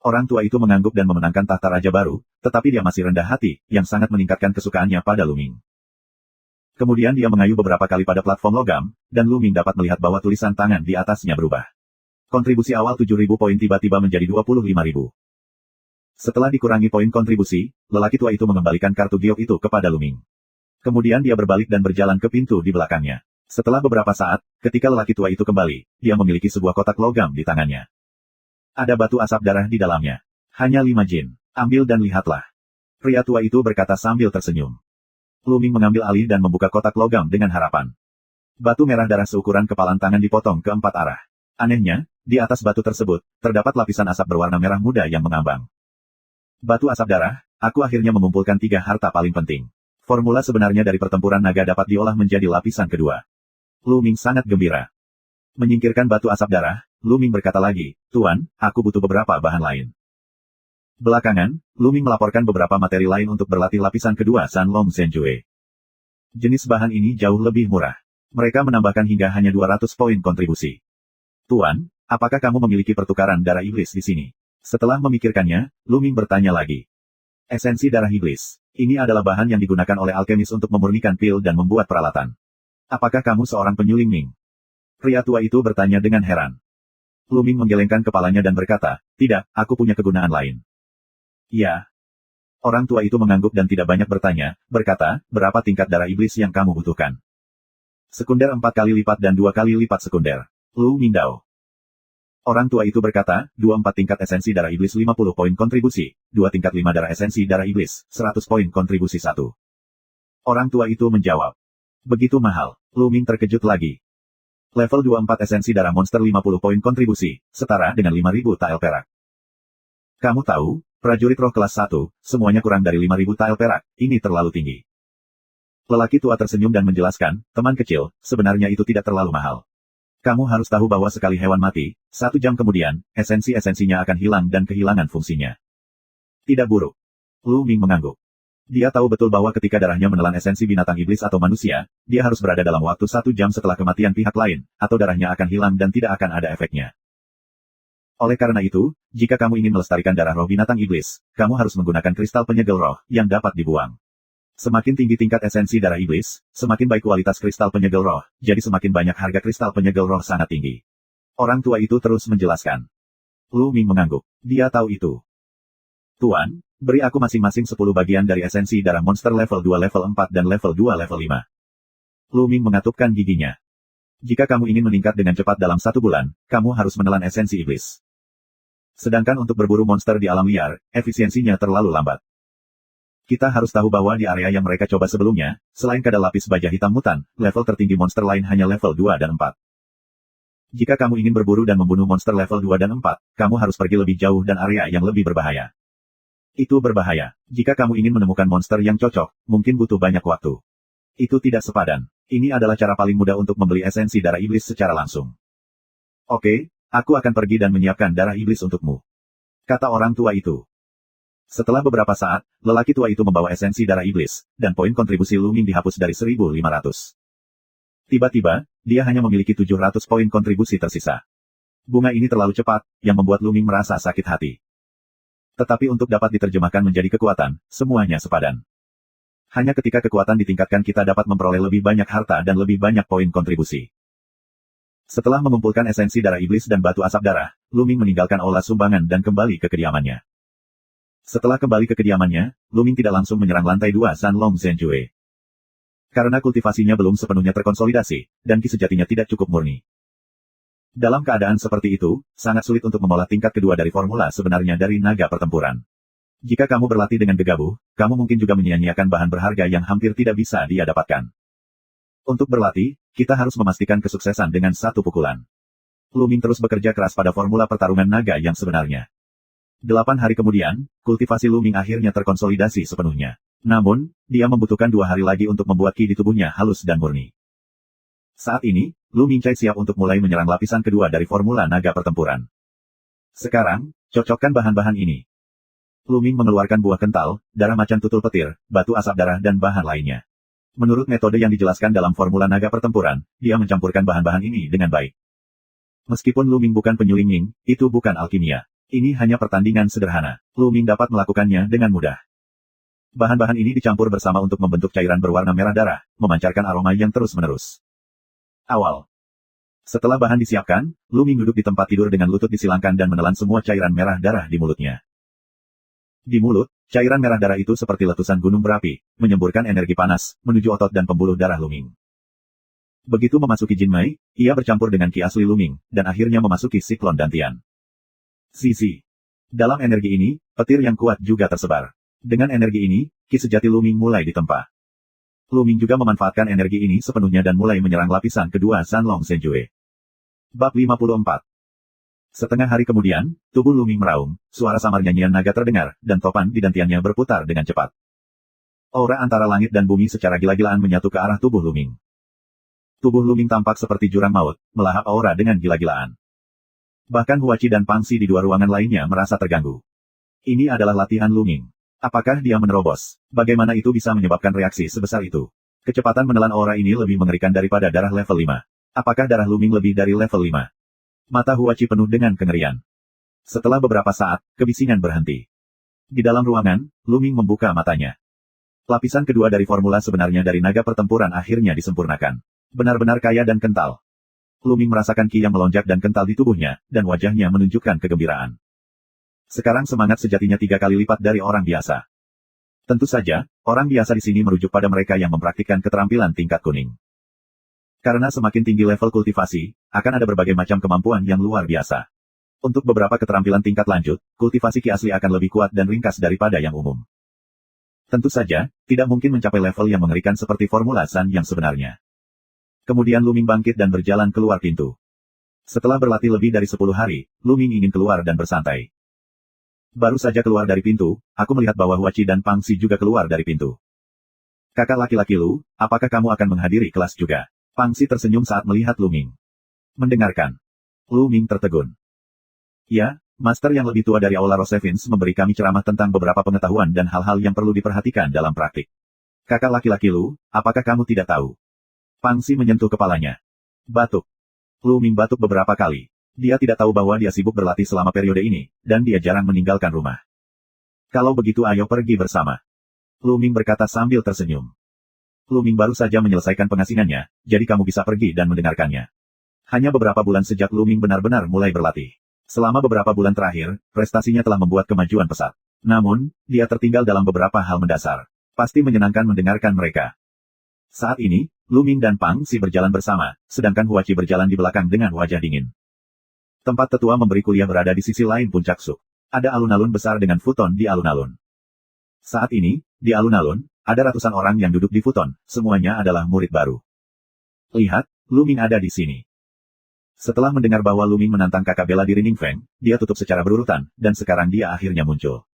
S1: Orang tua itu mengangguk dan memenangkan tahta raja baru, tetapi dia masih rendah hati, yang sangat meningkatkan kesukaannya pada Luming. Kemudian dia mengayuh beberapa kali pada platform logam, dan Luming dapat melihat bahwa tulisan tangan di atasnya berubah. Kontribusi awal 7.000 poin tiba-tiba menjadi 25.000. Setelah dikurangi poin kontribusi, lelaki tua itu mengembalikan kartu giok itu kepada Luming. Kemudian dia berbalik dan berjalan ke pintu di belakangnya. Setelah beberapa saat, ketika lelaki tua itu kembali, dia memiliki sebuah kotak logam di tangannya. Ada batu asap darah di dalamnya. Hanya 5 jin. Ambil dan lihatlah. Pria tua itu berkata sambil tersenyum. Luming mengambil alih dan membuka kotak logam dengan harapan. Batu merah darah seukuran kepalan tangan dipotong ke 4 arah. Anehnya, di atas batu tersebut, terdapat lapisan asap berwarna merah muda yang mengambang. Batu asap darah, aku akhirnya mengumpulkan 3 harta paling penting. Formula sebenarnya dari pertempuran naga dapat diolah menjadi lapisan kedua. Luming sangat gembira. Menyingkirkan batu asap darah, Luming berkata lagi, "Tuan, aku butuh beberapa bahan lain." Belakangan, Luming melaporkan beberapa materi lain untuk berlatih lapisan kedua Sanlong Zhenjue. Jenis bahan ini jauh lebih murah. Mereka menambahkan hingga hanya 200 poin kontribusi. "Tuan, apakah kamu memiliki pertukaran darah iblis di sini?" Setelah memikirkannya, Luming bertanya lagi. Esensi darah iblis. Ini adalah bahan yang digunakan oleh alkemis untuk memurnikan pil dan membuat peralatan. Apakah kamu seorang penyuling Ming? Pria tua itu bertanya dengan heran. Luming menggelengkan kepalanya dan berkata, "Tidak, aku punya kegunaan lain." "Ya." Orang tua itu mengangguk dan tidak banyak bertanya, berkata, "Berapa tingkat darah iblis yang kamu butuhkan?" "Sekunder 4 kali lipat dan 2 kali lipat sekunder." Lu Mindao. Orang tua itu berkata, 24 tingkat esensi darah iblis 50 poin kontribusi, 2 tingkat 5 darah esensi darah iblis, 100 poin kontribusi 1. Orang tua itu menjawab. Begitu mahal. Luming terkejut lagi. Level 24 esensi darah monster 50 poin kontribusi, setara dengan 5.000 tael perak. Kamu tahu, prajurit roh kelas 1, semuanya kurang dari 5.000 tael perak, ini terlalu tinggi. Lelaki tua tersenyum dan menjelaskan, teman kecil, sebenarnya itu tidak terlalu mahal. Kamu harus tahu bahwa sekali hewan mati, 1 jam kemudian, esensi-esensinya akan hilang dan kehilangan fungsinya. Tidak buruk. Lu Ming mengangguk. Dia tahu betul bahwa ketika darahnya menelan esensi binatang iblis atau manusia, dia harus berada dalam waktu 1 jam setelah kematian pihak lain, atau darahnya akan hilang dan tidak akan ada efeknya. Oleh karena itu, jika kamu ingin melestarikan darah roh binatang iblis, kamu harus menggunakan kristal penyegel roh, yang dapat dibuang. Semakin tinggi tingkat esensi darah iblis, semakin baik kualitas kristal penyegel roh, jadi semakin banyak harga kristal penyegel roh sangat tinggi. Orang tua itu terus menjelaskan. Lu Ming mengangguk. Dia tahu itu. Tuan, beri aku masing-masing 10 bagian dari esensi darah monster level 2 level 4 dan level 2 level 5. Lu Ming mengatupkan giginya. Jika kamu ingin meningkat dengan cepat dalam 1 bulan, kamu harus menelan esensi iblis. Sedangkan untuk berburu monster di alam liar, efisiensinya terlalu lambat. Kita harus tahu bahwa di area yang mereka coba sebelumnya, selain kadal lapis baja hitam mutan, level tertinggi monster lain hanya level 2 dan 4. Jika kamu ingin berburu dan membunuh monster level 2 dan 4, kamu harus pergi lebih jauh dan area yang lebih berbahaya. Itu berbahaya. Jika kamu ingin menemukan monster yang cocok, mungkin butuh banyak waktu. Itu tidak sepadan. Ini adalah cara paling mudah untuk membeli esensi darah iblis secara langsung. Oke, aku akan pergi dan menyiapkan darah iblis untukmu. Kata orang tua itu. Setelah beberapa saat, lelaki tua itu membawa esensi darah iblis, dan poin kontribusi Lu Ming dihapus dari 1.500. Tiba-tiba, dia hanya memiliki 700 poin kontribusi tersisa. Bunga ini terlalu cepat, yang membuat Lu Ming merasa sakit hati. Tetapi untuk dapat diterjemahkan menjadi kekuatan, semuanya sepadan. Hanya ketika kekuatan ditingkatkan kita dapat memperoleh lebih banyak harta dan lebih banyak poin kontribusi. Setelah mengumpulkan esensi darah iblis dan batu asap darah, Lu Ming meninggalkan aula sumbangan dan kembali ke kediamannya. Setelah kembali ke kediamannya, Lu Ming tidak langsung menyerang lantai 2 Sanlong Zhenjue. Karena kultivasinya belum sepenuhnya terkonsolidasi, dan ki sejatinya tidak cukup murni. Dalam keadaan seperti itu, sangat sulit untuk mengolah tingkat kedua dari formula sebenarnya dari naga pertempuran. Jika kamu berlatih dengan gegabah, kamu mungkin juga menyia-nyiakan bahan berharga yang hampir tidak bisa dia dapatkan. Untuk berlatih, kita harus memastikan kesuksesan dengan satu pukulan. Lu Ming terus bekerja keras pada formula pertarungan naga yang sebenarnya. 8 hari kemudian, kultivasi Lu Ming akhirnya terkonsolidasi sepenuhnya. Namun, dia membutuhkan 2 hari lagi untuk membuat ki di tubuhnya halus dan murni. Saat ini, Lu Mingcai siap untuk mulai menyerang lapisan kedua dari formula naga pertempuran. Sekarang, cocokkan bahan-bahan ini. Lu Ming mengeluarkan buah kental, darah macan tutul petir, batu asap darah dan bahan lainnya. Menurut metode yang dijelaskan dalam formula naga pertempuran, dia mencampurkan bahan-bahan ini dengan baik. Meskipun Lu Ming bukan penyuling Ming, itu bukan alkimia. Ini hanya pertandingan sederhana. Lu Ming dapat melakukannya dengan mudah. Bahan-bahan ini dicampur bersama untuk membentuk cairan berwarna merah darah, memancarkan aroma yang terus-menerus. Awal. Setelah bahan disiapkan, Lu Ming duduk di tempat tidur dengan lutut disilangkan dan menelan semua cairan merah darah di mulutnya. Di mulut, cairan merah darah itu seperti letusan gunung berapi, menyemburkan energi panas, menuju otot dan pembuluh darah Lu Ming. Begitu memasuki Jinmai, ia bercampur dengan ki asli Lu Ming, dan akhirnya memasuki siklon dantian. Sisi. Dalam energi ini, petir yang kuat juga tersebar. Dengan energi ini, ki sejati Lu Ming mulai ditempa. Lu Ming juga memanfaatkan energi ini sepenuhnya dan mulai menyerang lapisan kedua Sanlong Senjue. Bab 54. Setengah hari kemudian, tubuh Lu Ming meraung, suara samar nyanyian naga terdengar, dan topan di dantiannya berputar dengan cepat. Aura antara langit dan bumi secara gila-gilaan menyatu ke arah tubuh Lu Ming. Tubuh Lu Ming tampak seperti jurang maut, melahap aura dengan gila-gilaan. Bahkan Huachi dan Pangxi di 2 ruangan lainnya merasa terganggu. Ini adalah latihan Lu Ming. Apakah dia menerobos? Bagaimana itu bisa menyebabkan reaksi sebesar itu? Kecepatan menelan aura ini lebih mengerikan daripada darah level 5. Apakah darah Lu Ming lebih dari level 5? Mata Huachi penuh dengan kengerian. Setelah beberapa saat, kebisingan berhenti. Di dalam ruangan, Lu Ming membuka matanya. Lapisan kedua dari formula sebenarnya dari naga pertempuran akhirnya disempurnakan. Benar-benar kaya dan kental. Lu Ming merasakan ki yang melonjak dan kental di tubuhnya, dan wajahnya menunjukkan kegembiraan. Sekarang semangat sejatinya 3 kali lipat dari orang biasa. Tentu saja, orang biasa di sini merujuk pada mereka yang mempraktikkan keterampilan tingkat kuning. Karena semakin tinggi level kultivasi, akan ada berbagai macam kemampuan yang luar biasa. Untuk beberapa keterampilan tingkat lanjut, kultivasi ki asli akan lebih kuat dan ringkas daripada yang umum. Tentu saja, tidak mungkin mencapai level yang mengerikan seperti formula San yang sebenarnya. Kemudian Lu Ming bangkit dan berjalan keluar pintu. Setelah berlatih lebih dari 10 hari, Lu Ming ingin keluar dan bersantai. Baru saja keluar dari pintu, aku melihat bahwa Huachi dan Pangxi juga keluar dari pintu. Kakak laki-laki Lu, apakah kamu akan menghadiri kelas juga? Pangxi tersenyum saat melihat Lu Ming. Mendengarkan. Lu Ming tertegun. Ya, master yang lebih tua dari Aula Rosevins memberi kami ceramah tentang beberapa pengetahuan dan hal-hal yang perlu diperhatikan dalam praktik. Kakak laki-laki Lu, apakah kamu tidak tahu? Pangxi menyentuh kepalanya. Batuk. Lu Ming batuk beberapa kali. Dia tidak tahu bahwa dia sibuk berlatih selama periode ini, dan dia jarang meninggalkan rumah. Kalau begitu ayo pergi bersama. Lu Ming berkata sambil tersenyum. Lu Ming baru saja menyelesaikan pengasingannya, jadi kamu bisa pergi dan mendengarkannya. Hanya beberapa bulan sejak Lu Ming benar-benar mulai berlatih. Selama beberapa bulan terakhir, prestasinya telah membuat kemajuan pesat. Namun, dia tertinggal dalam beberapa hal mendasar. Pasti menyenangkan mendengarkan mereka. Saat ini, Lu Ming dan Pangxi berjalan bersama, sedangkan Huachi berjalan di belakang dengan wajah dingin. Tempat tetua memberi kuliah berada di sisi lain puncak Suk. Ada alun-alun besar dengan futon di alun-alun. Saat ini, di alun-alun, ada ratusan orang yang duduk di futon, semuanya adalah murid baru. Lihat, Lu Ming ada di sini. Setelah mendengar bahwa Lu Ming menantang kakak bela diri Ning Feng, dia tutup secara berurutan, dan sekarang dia akhirnya muncul.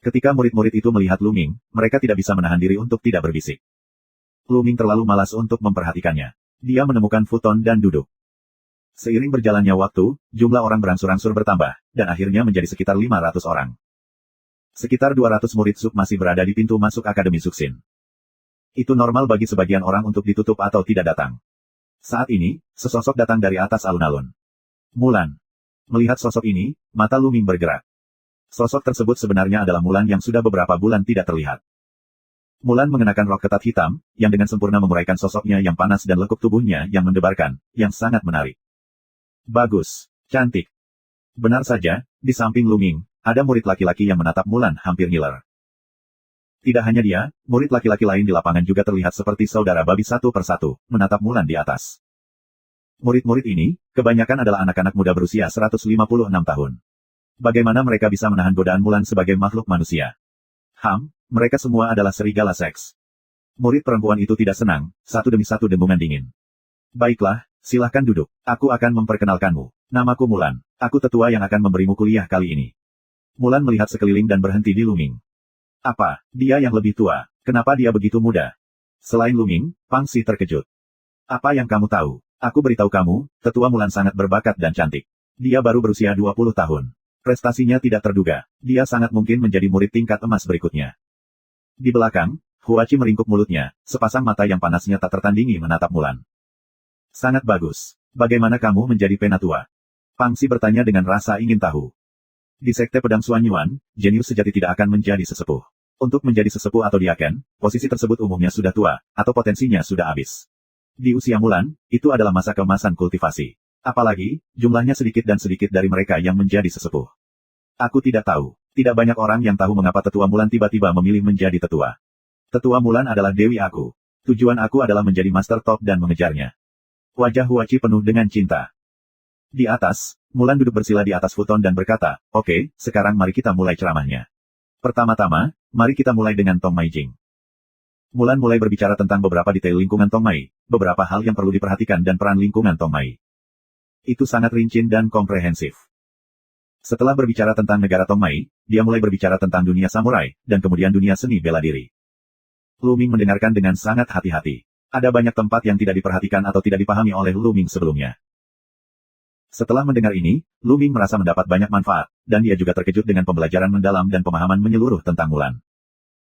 S1: Ketika murid-murid itu melihat Lu Ming, mereka tidak bisa menahan diri untuk tidak berbisik. Lu Ming terlalu malas untuk memperhatikannya. Dia menemukan futon dan duduk. Seiring berjalannya waktu, jumlah orang berangsur-angsur bertambah, dan akhirnya menjadi sekitar 500 orang. Sekitar 200 murid Suk masih berada di pintu masuk Akademi Suksin. Itu normal bagi sebagian orang untuk ditutup atau tidak datang. Saat ini, sesosok datang dari atas alun-alun. Mulan. Melihat sosok ini, mata Lu Ming bergerak. Sosok tersebut sebenarnya adalah Mulan yang sudah beberapa bulan tidak terlihat. Mulan mengenakan rok ketat hitam, yang dengan sempurna menguraikan sosoknya yang panas dan lekuk tubuhnya yang mendebarkan, yang sangat menarik. Bagus. Cantik. Benar saja, di samping Lu Ming, ada murid laki-laki yang menatap Mulan hampir ngiler. Tidak hanya dia, murid laki-laki lain di lapangan juga terlihat seperti saudara babi satu persatu, menatap Mulan di atas. Murid-murid ini, kebanyakan adalah anak-anak muda berusia 156 tahun. Bagaimana mereka bisa menahan godaan Mulan sebagai makhluk manusia? Mereka semua adalah serigala seks. Murid perempuan itu tidak senang, satu demi satu dengungan dingin. Baiklah, silahkan duduk. Aku akan memperkenalkanmu. Namaku Mulan. Aku tetua yang akan memberimu kuliah kali ini. Mulan melihat sekeliling dan berhenti di Luming. Apa, dia yang lebih tua? Kenapa dia begitu muda? Selain Luming, Pang Xi terkejut. Apa yang kamu tahu? Aku beritahu kamu, tetua Mulan sangat berbakat dan cantik. Dia baru berusia 20 tahun. Prestasinya tidak terduga. Dia sangat mungkin menjadi murid tingkat emas berikutnya. Di belakang, Huachi meringkuk mulutnya, sepasang mata yang panasnya tak tertandingi menatap Mulan. Sangat bagus. Bagaimana kamu menjadi penatua? Pang Xi bertanya dengan rasa ingin tahu. Di sekte pedang Xuan Yuan, jenius sejati tidak akan menjadi sesepuh. Untuk menjadi sesepuh atau diaken, posisi tersebut umumnya sudah tua, atau potensinya sudah habis. Di usia Mulan, itu adalah masa keemasan kultivasi. Apalagi, jumlahnya sedikit dan sedikit dari mereka yang menjadi sesepuh. Aku tidak tahu. Tidak banyak orang yang tahu mengapa tetua Mulan tiba-tiba memilih menjadi tetua. Tetua Mulan adalah dewi aku. Tujuan aku adalah menjadi master top dan mengejarnya. Wajah Huachi penuh dengan cinta. Di atas, Mulan duduk bersila di atas futon dan berkata, "Oke, sekarang mari kita mulai ceramahnya. Pertama-tama, mari kita mulai dengan Tong Mai Jing." Mulan mulai berbicara tentang beberapa detail lingkungan Tong Mai, beberapa hal yang perlu diperhatikan dan peran lingkungan Tong Mai. Itu sangat rinci dan komprehensif. Setelah berbicara tentang negara Tong Mai, dia mulai berbicara tentang dunia samurai, dan kemudian dunia seni bela diri. Luming mendengarkan dengan sangat hati-hati. Ada banyak tempat yang tidak diperhatikan atau tidak dipahami oleh Luming sebelumnya. Setelah mendengar ini, Luming merasa mendapat banyak manfaat, dan dia juga terkejut dengan pembelajaran mendalam dan pemahaman menyeluruh tentang Mulan.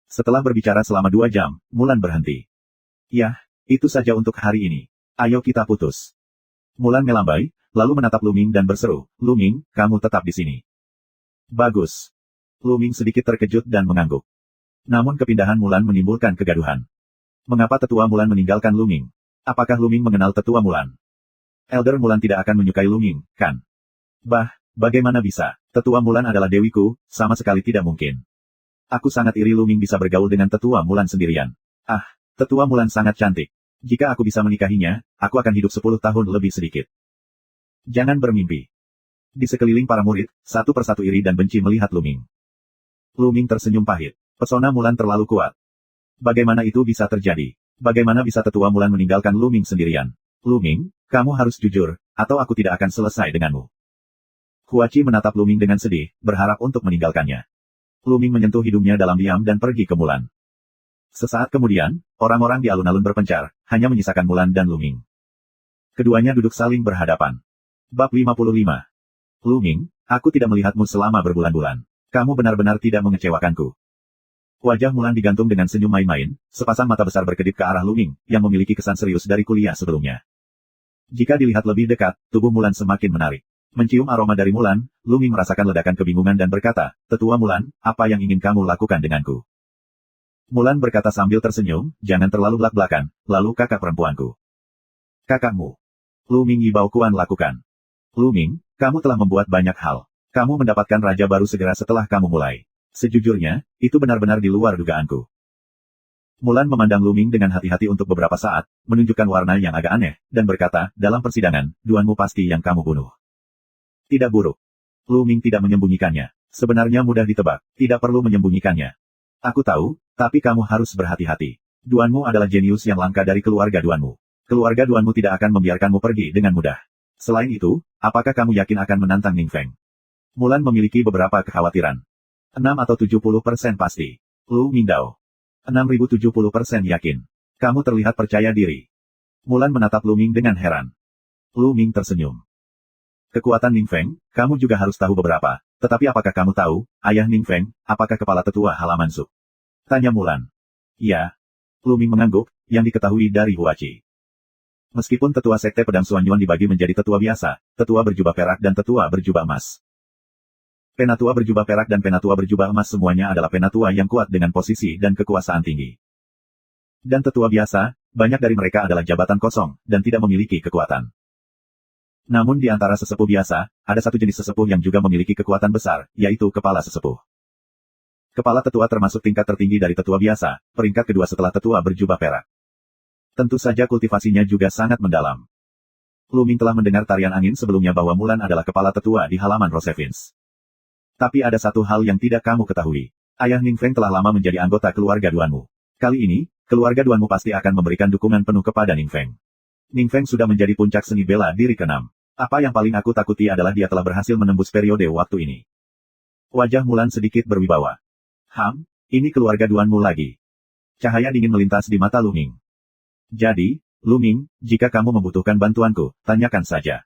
S1: Setelah berbicara selama 2 jam, Mulan berhenti. "Yah, itu saja untuk hari ini. Ayo kita putus." Mulan melambai, lalu menatap Luming dan berseru, "Luming, kamu tetap di sini." "Bagus." Luming sedikit terkejut dan mengangguk. Namun kepindahan Mulan menimbulkan kegaduhan. Mengapa tetua Mulan meninggalkan Luming? Apakah Luming mengenal tetua Mulan? Elder Mulan tidak akan menyukai Luming, kan? Bagaimana bisa? Tetua Mulan adalah dewiku, sama sekali tidak mungkin. Aku sangat iri Luming bisa bergaul dengan tetua Mulan sendirian. Tetua Mulan sangat cantik. Jika aku bisa menikahinya, aku akan hidup 10 tahun lebih sedikit. Jangan bermimpi. Di sekeliling para murid, satu persatu iri dan benci melihat Luming. Luming tersenyum pahit. Pesona Mulan terlalu kuat. Bagaimana itu bisa terjadi? Bagaimana bisa tetua Mulan meninggalkan Luming sendirian? Luming, kamu harus jujur, atau aku tidak akan selesai denganmu. Huachi menatap Luming dengan sedih, berharap untuk meninggalkannya. Luming menyentuh hidungnya dalam diam dan pergi ke Mulan. Sesaat kemudian, orang-orang di alun-alun berpencar, hanya menyisakan Mulan dan Luming. Keduanya duduk saling berhadapan. Bab 55. Luming, aku tidak melihatmu selama berbulan-bulan. Kamu benar-benar tidak mengecewakanku. Wajah Mulan digantung dengan senyum main-main, sepasang mata besar berkedip ke arah Luming, yang memiliki kesan serius dari kuliah sebelumnya. Jika dilihat lebih dekat, tubuh Mulan semakin menarik. Mencium aroma dari Mulan, Luming merasakan ledakan kebingungan dan berkata, "Tetua Mulan, apa yang ingin kamu lakukan denganku?" Mulan berkata sambil tersenyum, "Jangan terlalu belak-belakan, lalu kakak perempuanku." "Kakakmu." Luming Yibao Kuan lakukan. "Luming, kamu telah membuat banyak hal. Kamu mendapatkan raja baru segera setelah kamu mulai. Sejujurnya, itu benar-benar di luar dugaanku." Mulan memandang Luming dengan hati-hati untuk beberapa saat, menunjukkan warna yang agak aneh, dan berkata, "Dalam persidangan, duanmu pasti yang kamu bunuh." "Tidak buruk." Luming tidak menyembunyikannya. "Sebenarnya mudah ditebak, tidak perlu menyembunyikannya. Aku tahu, tapi kamu harus berhati-hati. Duanmu adalah jenius yang langka dari keluarga Duanmu. Keluarga Duanmu tidak akan membiarkanmu pergi dengan mudah. Selain itu, apakah kamu yakin akan menantang Ning Feng?" Mulan memiliki beberapa kekhawatiran. 6 atau 70% pasti. Luming Dao. 6070% yakin. Kamu terlihat percaya diri. Mulan menatap Luming dengan heran. Luming tersenyum. "Kekuatan Ning Feng, kamu juga harus tahu beberapa. Tetapi apakah kamu tahu, ayah Ning Feng, apakah kepala tetua halaman Su?" Tanya Mulan. "Ya." Luming mengangguk, yang diketahui dari Huachi. Meskipun tetua sekte pedang Xuan Yuan dibagi menjadi tetua biasa, tetua berjubah perak dan tetua berjubah emas. Penatua berjubah perak dan penatua berjubah emas semuanya adalah penatua yang kuat dengan posisi dan kekuasaan tinggi. Dan tetua biasa, banyak dari mereka adalah jabatan kosong, dan tidak memiliki kekuatan. Namun di antara sesepuh biasa, ada satu jenis sesepuh yang juga memiliki kekuatan besar, yaitu kepala sesepuh. Kepala tetua termasuk tingkat tertinggi dari tetua biasa, peringkat kedua setelah tetua berjubah perak. Tentu saja kultivasinya juga sangat mendalam. Luming telah mendengar tarian angin sebelumnya bahwa Mulan adalah kepala tetua di halaman Rosevins. Tapi ada satu hal yang tidak kamu ketahui. Ayah Ningfeng telah lama menjadi anggota keluarga Duanmu. Kali ini, keluarga Duanmu pasti akan memberikan dukungan penuh kepada Ningfeng. Ningfeng sudah menjadi puncak seni bela diri ke-6. Apa yang paling aku takuti adalah dia telah berhasil menembus periode waktu ini. Wajah Mulan sedikit berwibawa. Ini keluarga Duanmu lagi. Cahaya dingin melintas di mata Lu Ming. Jadi, Lu Ming, jika kamu membutuhkan bantuanku, tanyakan saja.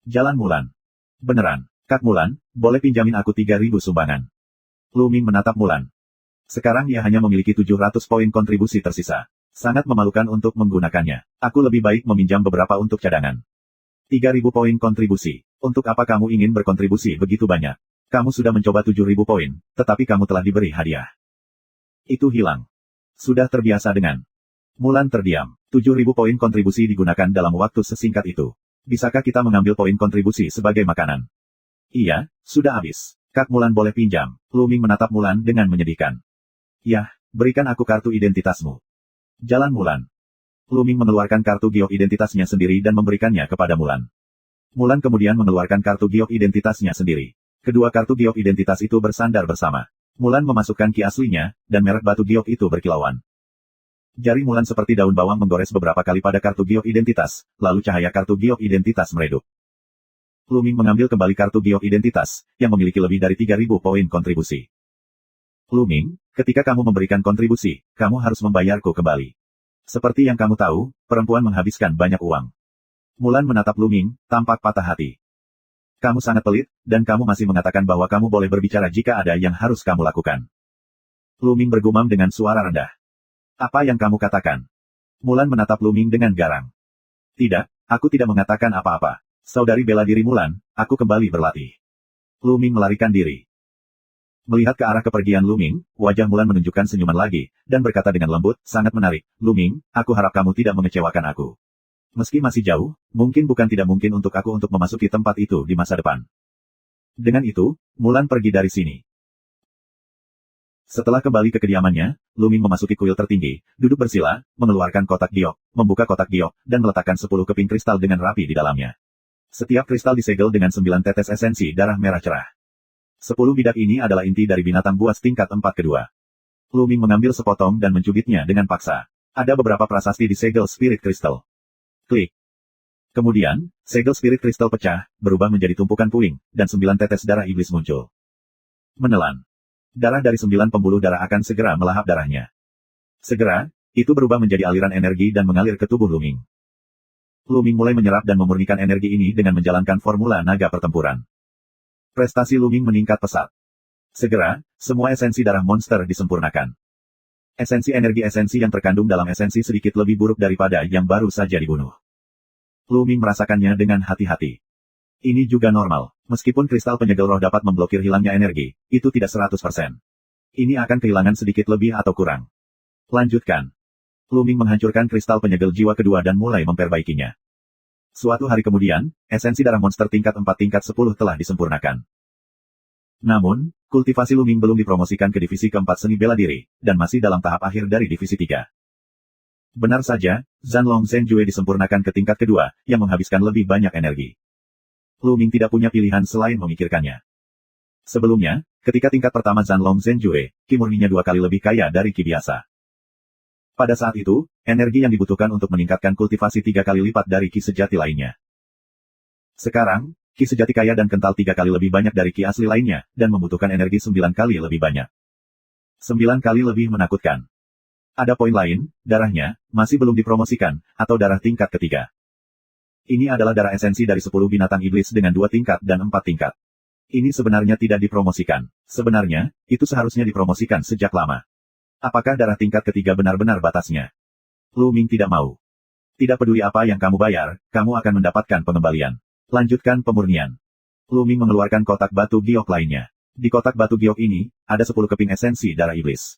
S1: Jalan Mulan. Beneran, Kak Mulan, boleh pinjamin aku 3.000 sumbangan. Lu Ming menatap Mulan. Sekarang ia hanya memiliki 700 poin kontribusi tersisa. Sangat memalukan untuk menggunakannya. Aku lebih baik meminjam beberapa untuk cadangan. 3.000 poin kontribusi. Untuk apa kamu ingin berkontribusi begitu banyak? Kamu sudah mencoba 7.000 poin, tetapi kamu telah diberi hadiah. Itu hilang. Sudah terbiasa dengan. Mulan terdiam. 7.000 poin kontribusi digunakan dalam waktu sesingkat itu. Bisakah kita mengambil poin kontribusi sebagai makanan? Iya, sudah habis. Kak Mulan boleh pinjam. Lu Ming menatap Mulan dengan menyedihkan. Yah, berikan aku kartu identitasmu. Jalan Mulan. Lu Ming mengeluarkan kartu giok identitasnya sendiri dan memberikannya kepada Mulan. Mulan kemudian mengeluarkan kartu giok identitasnya sendiri. Kedua kartu giok identitas itu bersandar bersama. Mulan memasukkan ki aslinya, dan merek batu giok itu berkilauan. Jari Mulan seperti daun bawang menggores beberapa kali pada kartu giok identitas, lalu cahaya kartu giok identitas meredup. Lu Ming mengambil kembali kartu giok identitas, yang memiliki lebih dari 3.000 poin kontribusi. Lu Ming, ketika kamu memberikan kontribusi, kamu harus membayarku kembali. Seperti yang kamu tahu, perempuan menghabiskan banyak uang. Mulan menatap Lu Ming, tampak patah hati. Kamu sangat pelit, dan kamu masih mengatakan bahwa kamu boleh berbicara jika ada yang harus kamu lakukan. Lu Ming bergumam dengan suara rendah. Apa yang kamu katakan? Mulan menatap Lu Ming dengan garang. Tidak, aku tidak mengatakan apa-apa. Saudari bela diri Mulan, aku kembali berlatih. Lu Ming melarikan diri. Melihat ke arah kepergian Lu Ming, wajah Mulan menunjukkan senyuman lagi, dan berkata dengan lembut, sangat menarik. Lu Ming, aku harap kamu tidak mengecewakan aku. Meski masih jauh, mungkin bukan tidak mungkin untuk aku untuk memasuki tempat itu di masa depan. Dengan itu, Mulan pergi dari sini. Setelah kembali ke kediamannya, Lu Ming memasuki kuil tertinggi, duduk bersila, mengeluarkan kotak giok, membuka kotak giok, dan meletakkan 10 keping kristal dengan rapi di dalamnya. Setiap kristal disegel dengan 9 tetes esensi darah merah cerah. 10 bidak ini adalah inti dari binatang buas tingkat 4 kedua. Lu Ming mengambil sepotong dan mencubitnya dengan paksa. Ada beberapa prasasti di segel spirit kristal. Klik. Kemudian, segel spirit kristal pecah, berubah menjadi tumpukan puing, dan 9 tetes darah iblis muncul. Menelan. Darah dari 9 pembuluh darah akan segera melahap darahnya. Segera, itu berubah menjadi aliran energi dan mengalir ke tubuh Lu Ming. Lu Ming mulai menyerap dan memurnikan energi ini dengan menjalankan formula naga pertempuran. Prestasi Lu Ming meningkat pesat. Segera, semua esensi darah monster disempurnakan. Esensi energi esensi yang terkandung dalam esensi sedikit lebih buruk daripada yang baru saja dibunuh. Lu Ming merasakannya dengan hati-hati. Ini juga normal. Meskipun kristal penyegel roh dapat memblokir hilangnya energi, itu tidak 100%. Ini akan kehilangan sedikit lebih atau kurang. Lanjutkan. Lu Ming menghancurkan kristal penyegel jiwa kedua dan mulai memperbaikinya. Suatu hari kemudian, esensi darah monster tingkat 4 tingkat 10 telah disempurnakan. Namun, kultivasi Lu Ming belum dipromosikan ke divisi keempat seni bela diri, dan masih dalam tahap akhir dari divisi 3. Benar saja, Zanlong Zhenjue disempurnakan ke tingkat kedua, yang menghabiskan lebih banyak energi. Lu Ming tidak punya pilihan selain memikirkannya. Sebelumnya, ketika tingkat pertama Zanlong Zhenjue, ki murninya 2 kali lebih kaya dari ki biasa. Pada saat itu, energi yang dibutuhkan untuk meningkatkan kultivasi 3 kali lipat dari ki sejati lainnya. Sekarang, ki sejati kaya dan kental 3 kali lebih banyak dari ki asli lainnya, dan membutuhkan energi 9 kali lebih banyak. 9 kali lebih menakutkan. Ada poin lain, darahnya, masih belum dipromosikan, atau darah tingkat ketiga. Ini adalah darah esensi dari 10 binatang iblis dengan 2 tingkat dan 4 tingkat. Ini sebenarnya tidak dipromosikan. Sebenarnya, itu seharusnya dipromosikan sejak lama. Apakah darah tingkat ketiga benar-benar batasnya? Lu Ming tidak mau. Tidak peduli apa yang kamu bayar, kamu akan mendapatkan pengembalian. Lanjutkan pemurnian. Lu Ming mengeluarkan kotak batu giok lainnya. Di kotak batu giok ini, ada 10 keping esensi darah iblis.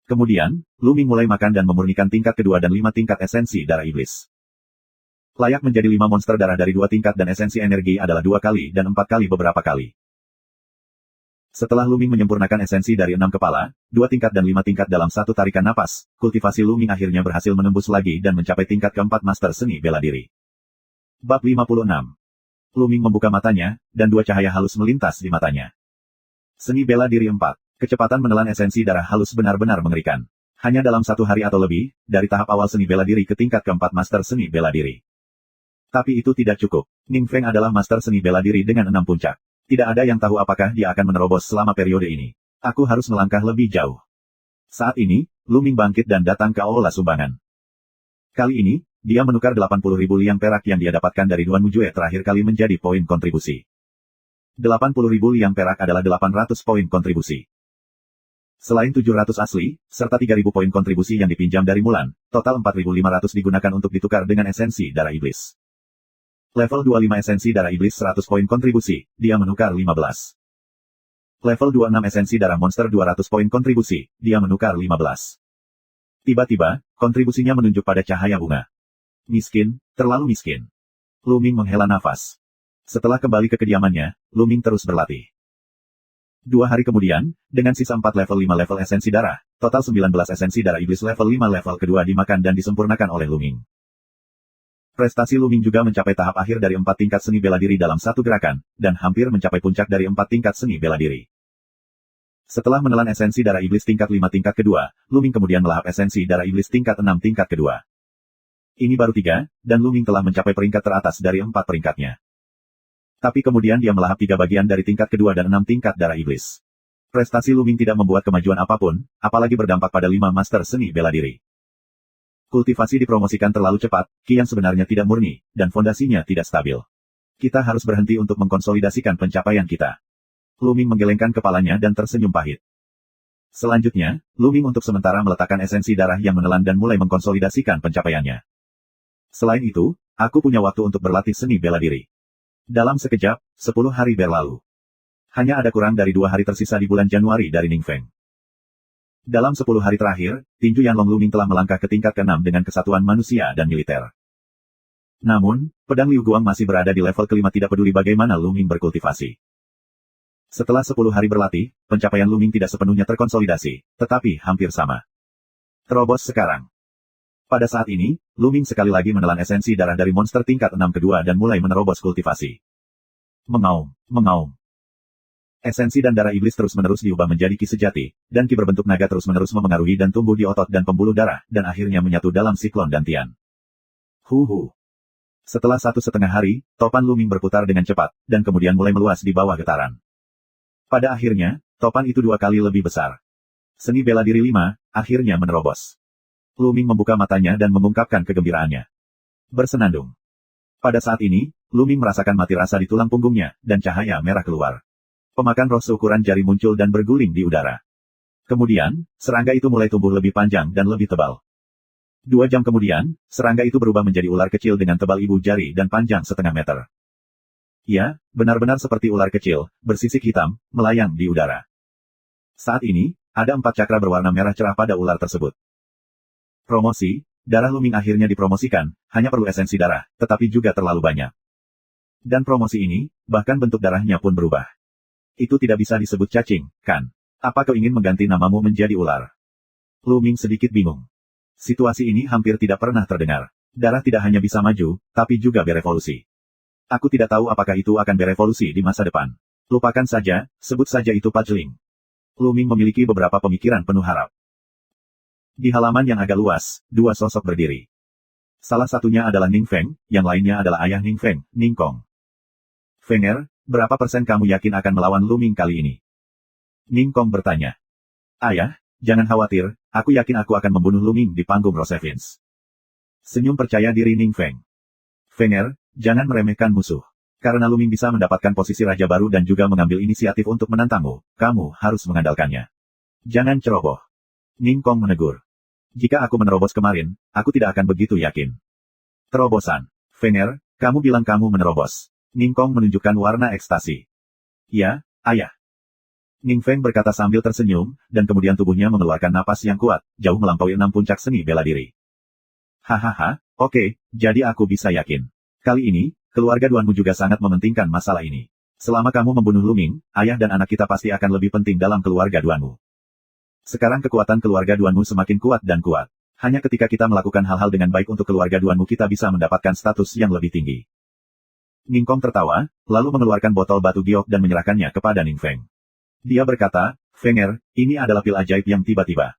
S1: Kemudian, Lu Ming mulai makan dan memurnikan tingkat kedua dan 5 tingkat esensi darah iblis. Layak menjadi 5 monster darah dari 2 tingkat dan esensi energi adalah 2 kali dan 4 kali beberapa kali. Setelah Lu Ming menyempurnakan esensi dari 6 kepala, 2 tingkat dan 5 tingkat dalam satu tarikan napas, kultivasi Lu Ming akhirnya berhasil menembus lagi dan mencapai tingkat keempat master seni bela diri. Bab 56. Lu Ming membuka matanya, dan 2 cahaya halus melintas di matanya. Seni bela diri 4. Kecepatan menelan esensi darah halus benar-benar mengerikan. Hanya dalam 1 hari atau lebih, dari tahap awal seni bela diri ke tingkat keempat master seni bela diri. Tapi itu tidak cukup. Ning Feng adalah master seni bela diri dengan 6 puncak. Tidak ada yang tahu apakah dia akan menerobos selama periode ini. Aku harus melangkah lebih jauh. Saat ini, Lu Ming bangkit dan datang ke aula sumbangan. Kali ini, dia menukar 80.000 liang perak yang dia dapatkan dari Duan Mujue terakhir kali menjadi poin kontribusi. 80.000 liang perak adalah 800 poin kontribusi. Selain 700 asli, serta 3.000 poin kontribusi yang dipinjam dari Mulan, total 4.500 digunakan untuk ditukar dengan esensi darah iblis. Level 25 esensi darah iblis 100 poin kontribusi, dia menukar 15. Level 26 esensi darah monster 200 poin kontribusi, dia menukar 15. Tiba-tiba, kontribusinya menunjuk pada cahaya bunga. Miskin, terlalu miskin. Lu Ming menghela nafas. Setelah kembali ke kediamannya, Lu Ming terus berlatih. 2 hari kemudian, dengan sisa 4 level 5 level esensi darah, total 19 esensi darah iblis level 5 level kedua dimakan dan disempurnakan oleh Lu Ming. Prestasi Lu Ming juga mencapai tahap akhir dari 4 tingkat seni bela diri dalam satu gerakan, dan hampir mencapai puncak dari 4 tingkat seni bela diri. Setelah menelan esensi darah iblis tingkat 5 tingkat kedua, Lu Ming kemudian melahap esensi darah iblis tingkat 6 tingkat kedua. Ini baru 3, dan Lu Ming telah mencapai peringkat teratas dari 4 peringkatnya. Tapi kemudian dia melahap 3 bagian dari tingkat kedua dan 6 tingkat darah iblis. Prestasi Lu Ming tidak membuat kemajuan apapun, apalagi berdampak pada 5 master seni bela diri. Kultivasi dipromosikan terlalu cepat, Qi yang sebenarnya tidak murni, dan fondasinya tidak stabil. Kita harus berhenti untuk mengkonsolidasikan pencapaian kita. Lu Ming menggelengkan kepalanya dan tersenyum pahit. Selanjutnya, Lu Ming untuk sementara meletakkan esensi darah yang menelan dan mulai mengkonsolidasikan pencapaiannya. Selain itu, aku punya waktu untuk berlatih seni bela diri. Dalam sekejap, 10 hari berlalu. Hanya ada kurang dari 2 hari tersisa di bulan Januari dari Ning Feng. Dalam 10 hari terakhir, tinju Yanlong Lu Ming telah melangkah ke tingkat ke-6 dengan kesatuan manusia dan militer. Namun, pedang Liu Guang masih berada di level ke-5 tidak peduli bagaimana Lu Ming berkultivasi. Setelah 10 hari berlatih, pencapaian Lu Ming tidak sepenuhnya terkonsolidasi, tetapi hampir sama. Terobos sekarang. Pada saat ini, Lu Ming sekali lagi menelan esensi darah dari monster tingkat 6 kedua dan mulai menerobos kultivasi. Mengaum, mengaum. Esensi dan darah iblis terus-menerus diubah menjadi Qi sejati, dan Qi berbentuk naga terus-menerus memengaruhi dan tumbuh di otot dan pembuluh darah, dan akhirnya menyatu dalam siklon dantian. Huhu. Setelah 1,5 hari, topan Lu Ming berputar dengan cepat, dan kemudian mulai meluas di bawah getaran. Pada akhirnya, topan itu 2 kali lebih besar. Seni bela diri 5, akhirnya menerobos. Lu Ming membuka matanya dan mengungkapkan kegembiraannya. Bersenandung. Pada saat ini, Lu Ming merasakan mati rasa di tulang punggungnya, dan cahaya merah keluar. Pemakan roh seukuran jari muncul dan berguling di udara. Kemudian, serangga itu mulai tumbuh lebih panjang dan lebih tebal. 2 jam kemudian, serangga itu berubah menjadi ular kecil dengan tebal ibu jari dan panjang setengah meter. Ya, benar-benar seperti ular kecil, bersisik hitam, melayang di udara. Saat ini, ada 4 cakra berwarna merah cerah pada ular tersebut. Promosi, darah Lu Ming akhirnya dipromosikan, hanya perlu esensi darah, tetapi juga terlalu banyak. Dan promosi ini, bahkan bentuk darahnya pun berubah. Itu tidak bisa disebut cacing, kan? Apa kau ingin mengganti namamu menjadi ular? Lu Ming sedikit bingung. Situasi ini hampir tidak pernah terdengar. Darah tidak hanya bisa maju, tapi juga berevolusi. Aku tidak tahu apakah itu akan berevolusi di masa depan. Lupakan saja, sebut saja itu Pajling. Lu Ming memiliki beberapa pemikiran penuh harap. Di halaman yang agak luas, 2 sosok berdiri. Salah satunya adalah Ning Feng, yang lainnya adalah ayah Ning Feng, Ning Kong. Fenger, berapa persen kamu yakin akan melawan Lu Ming kali ini? Ning Kong bertanya. Ayah, jangan khawatir, aku yakin aku akan membunuh Lu Ming di panggung Rosevins. Senyum percaya diri Ning Feng. Fenger, jangan meremehkan musuh. Karena Lu Ming bisa mendapatkan posisi raja baru dan juga mengambil inisiatif untuk menantangmu, kamu harus mengandalkannya. Jangan ceroboh. Ning Kong menegur. Jika aku menerobos kemarin, aku tidak akan begitu yakin. Terobosan. Fenger, kamu bilang kamu menerobos. Ning Kong menunjukkan warna ekstasi. Ya, ayah. Ning Feng berkata sambil tersenyum, dan kemudian tubuhnya mengeluarkan napas yang kuat, jauh melampaui 6 puncak seni bela diri. Hahaha, oke, jadi aku bisa yakin. Kali ini, keluarga Duanmu juga sangat mementingkan masalah ini. Selama kamu membunuh Lu Ming, ayah dan anak kita pasti akan lebih penting dalam keluarga Duanmu. Sekarang kekuatan keluarga Duanmu semakin kuat dan kuat. Hanya ketika kita melakukan hal-hal dengan baik untuk keluarga Duanmu kita bisa mendapatkan status yang lebih tinggi. Ning Kong tertawa, lalu mengeluarkan botol batu giok dan menyerahkannya kepada Ning Feng. Dia berkata, Fenger, ini adalah pil ajaib yang tiba-tiba.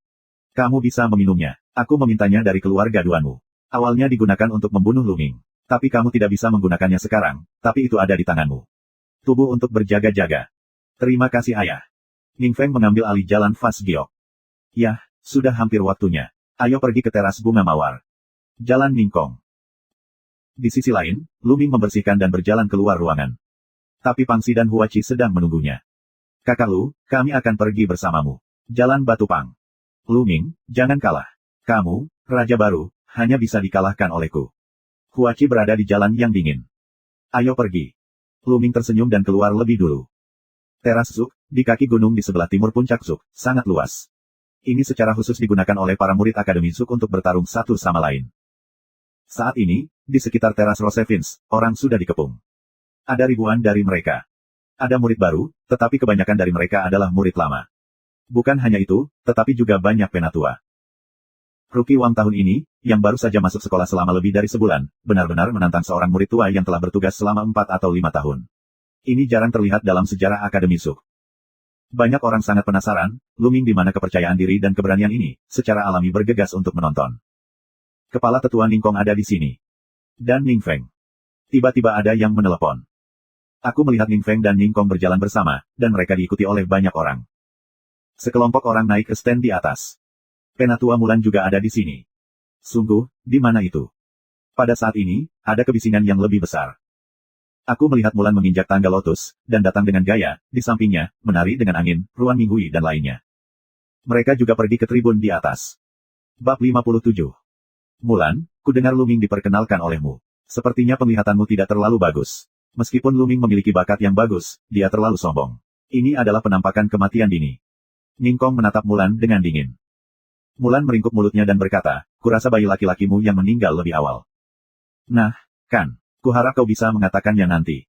S1: Kamu bisa meminumnya. Aku memintanya dari keluarga Duanmu. Awalnya digunakan untuk membunuh Luming. Tapi kamu tidak bisa menggunakannya sekarang, tapi itu ada di tanganmu. Tubuh untuk berjaga-jaga. Terima kasih ayah. Ning Feng mengambil alih jalan Fas Giok. Yah, sudah hampir waktunya. Ayo pergi ke teras bunga mawar. Jalan Ningkong. Di sisi lain, Luming membersihkan dan berjalan keluar ruangan. Tapi Pangsi dan Huachi sedang menunggunya. Kakak Lu, kami akan pergi bersamamu. Jalan Batu Pang. Luming, jangan kalah. Kamu, Raja Baru, hanya bisa dikalahkan olehku. Huachi berada di jalan yang dingin. Ayo pergi. Luming tersenyum dan keluar lebih dulu. Teras Zuk, di kaki gunung di sebelah timur puncak Zuk, sangat luas. Ini secara khusus digunakan oleh para murid Akademi Zuk untuk bertarung satu sama lain. Saat ini, di sekitar teras Rosevins, orang sudah dikepung. Ada ribuan dari mereka. Ada murid baru, tetapi kebanyakan dari mereka adalah murid lama. Bukan hanya itu, tetapi juga banyak penatua. Rookie Wang tahun ini, yang baru saja masuk sekolah selama lebih dari sebulan, benar-benar menantang seorang murid tua yang telah bertugas selama 4 atau 5 tahun. Ini jarang terlihat dalam sejarah Akademi Zuk. Banyak orang sangat penasaran, Luming di mana kepercayaan diri dan keberanian ini, secara alami bergegas untuk menonton. Kepala tetua Ningkong ada di sini. Dan Ning Feng. Tiba-tiba ada yang menelepon. Aku melihat Ning Feng dan Ningkong berjalan bersama, dan mereka diikuti oleh banyak orang. Sekelompok orang naik ke stand di atas. Penatua Mulan juga ada di sini. Sungguh, di mana itu? Pada saat ini, ada kebisingan yang lebih besar. Aku melihat Mulan menginjak tangga lotus, dan datang dengan gaya, di sampingnya, menari dengan angin, Ruan Minghui dan lainnya. Mereka juga pergi ke tribun di atas. Bab 57. Mulan, kudengar Luming diperkenalkan olehmu. Sepertinya penglihatanmu tidak terlalu bagus. Meskipun Luming memiliki bakat yang bagus, dia terlalu sombong. Ini adalah penampakan kematian dini. Ningkong menatap Mulan dengan dingin. Mulan meringkuk mulutnya dan berkata, kurasa bayi laki-lakimu yang meninggal lebih awal. Nah, kan. Kuharap kau bisa mengatakannya nanti.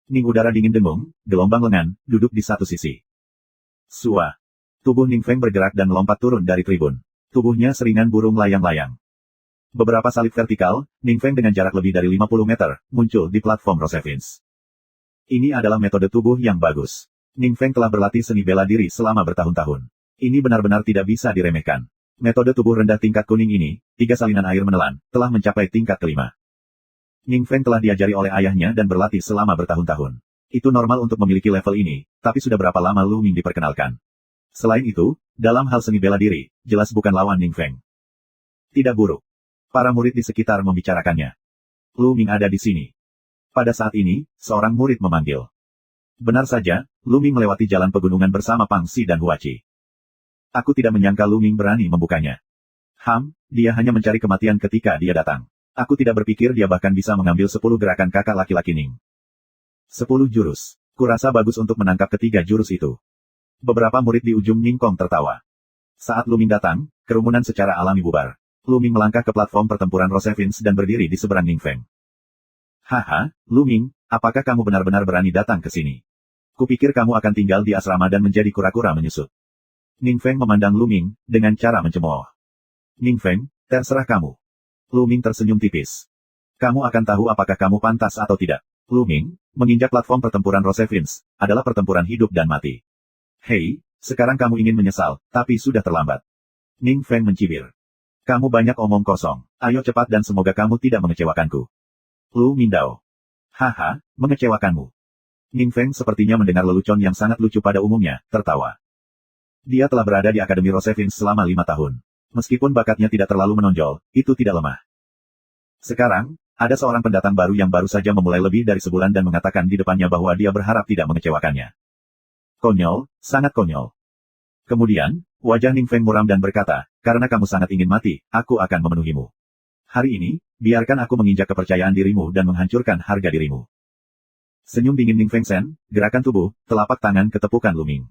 S1: Ning udara dingin dengung, gelombang lengan, duduk di satu sisi. Sua. Tubuh Ning Feng bergerak dan melompat turun dari tribun. Tubuhnya seringan burung layang-layang. Beberapa salib vertikal, Ning Feng dengan jarak lebih dari 50 meter, muncul di platform Rosevins. Ini adalah metode tubuh yang bagus. Ning Feng telah berlatih seni bela diri selama bertahun-tahun. Ini benar-benar tidak bisa diremehkan. Metode tubuh rendah tingkat kuning ini, 3 salinan air menelan, telah mencapai tingkat kelima. Ning Feng telah diajari oleh ayahnya dan berlatih selama bertahun-tahun. Itu normal untuk memiliki level ini, tapi sudah berapa lama Luming diperkenalkan. Selain itu, dalam hal seni bela diri, jelas bukan lawan Ning Feng. Tidak buruk. Para murid di sekitar membicarakannya. Luming ada di sini. Pada saat ini, seorang murid memanggil. Benar saja, Luming melewati jalan pegunungan bersama Pangsi dan Huachi. Aku tidak menyangka Luming berani membukanya. Dia hanya mencari kematian ketika dia datang. Aku tidak berpikir dia bahkan bisa mengambil 10 gerakan kakak laki-laki Ning. 10 jurus. Kurasa bagus untuk menangkap ketiga jurus itu. Beberapa murid di ujung Ningkong tertawa. Saat Luming datang, kerumunan secara alami bubar. Luming melangkah ke platform pertempuran Rosevins dan berdiri di seberang Ning Feng. Haha, Luming, apakah kamu benar-benar berani datang ke sini? Kupikir kamu akan tinggal di asrama dan menjadi kura-kura menyusut. Ning Feng memandang Luming, dengan cara mencemooh. Ning Feng, terserah kamu. Luming tersenyum tipis. Kamu akan tahu apakah kamu pantas atau tidak. Luming, menginjak platform pertempuran Rosevins, adalah pertempuran hidup dan mati. Hei, sekarang kamu ingin menyesal, tapi sudah terlambat. Ning Feng mencibir. Kamu banyak omong kosong. Ayo cepat dan semoga kamu tidak mengecewakanku. Lu Mindao. Haha, mengecewakanmu. Ning Feng sepertinya mendengar lelucon yang sangat lucu pada umumnya, tertawa. Dia telah berada di Akademi Rosevins selama 5 tahun. Meskipun bakatnya tidak terlalu menonjol, itu tidak lemah. Sekarang, ada seorang pendatang baru yang baru saja memulai lebih dari sebulan dan mengatakan di depannya bahwa dia berharap tidak mengecewakannya. Konyol, sangat konyol. Kemudian, wajah Ning Feng muram dan berkata, karena kamu sangat ingin mati, aku akan memenuhimu. Hari ini, biarkan aku menginjak kepercayaan dirimu dan menghancurkan harga dirimu. Senyum dingin Ning Feng Sen, gerakan tubuh, telapak tangan ketepukan Luming.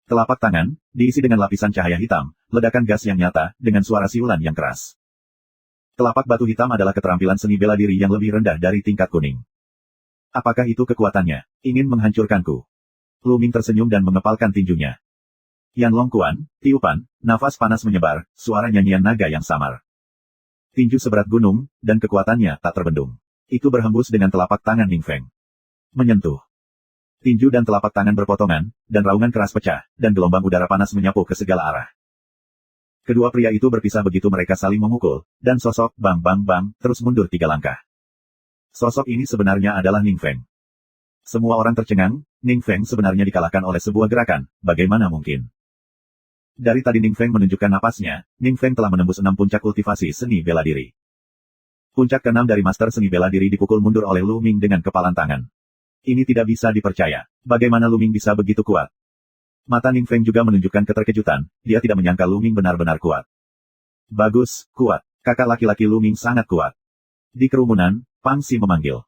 S1: Telapak tangan, diisi dengan lapisan cahaya hitam, ledakan gas yang nyata, dengan suara siulan yang keras. Telapak batu hitam adalah keterampilan seni bela diri yang lebih rendah dari tingkat kuning. Apakah itu kekuatannya? Ingin menghancurkanku? Luming tersenyum dan mengepalkan tinjunya. Yan Long Kuan, tiupan, nafas panas menyebar, suara nyanyian naga yang samar. Tinju seberat gunung, dan kekuatannya tak terbendung. Itu berhembus dengan telapak tangan Ning Feng. Menyentuh. Tinju dan telapak tangan berpotongan, dan raungan keras pecah, dan gelombang udara panas menyapu ke segala arah. Kedua pria itu berpisah begitu mereka saling memukul, dan sosok bang bang bang terus mundur 3 langkah. Sosok ini sebenarnya adalah Ning Feng. Semua orang tercengang, Ning Feng sebenarnya dikalahkan oleh sebuah gerakan, bagaimana mungkin? Dari tadi Ning Feng menunjukkan napasnya, Ning Feng telah menembus 6 puncak kultivasi seni bela diri. Puncak ke-6 dari Master Seni Bela Diri dipukul mundur oleh Lu Ming dengan kepalan tangan. Ini tidak bisa dipercaya. Bagaimana Lu Ming bisa begitu kuat? Mata Ning Feng juga menunjukkan keterkejutan, dia tidak menyangka Lu Ming benar-benar kuat. Bagus, kuat. Kakak laki-laki Lu Ming sangat kuat. Di kerumunan, Pang Xi memanggil.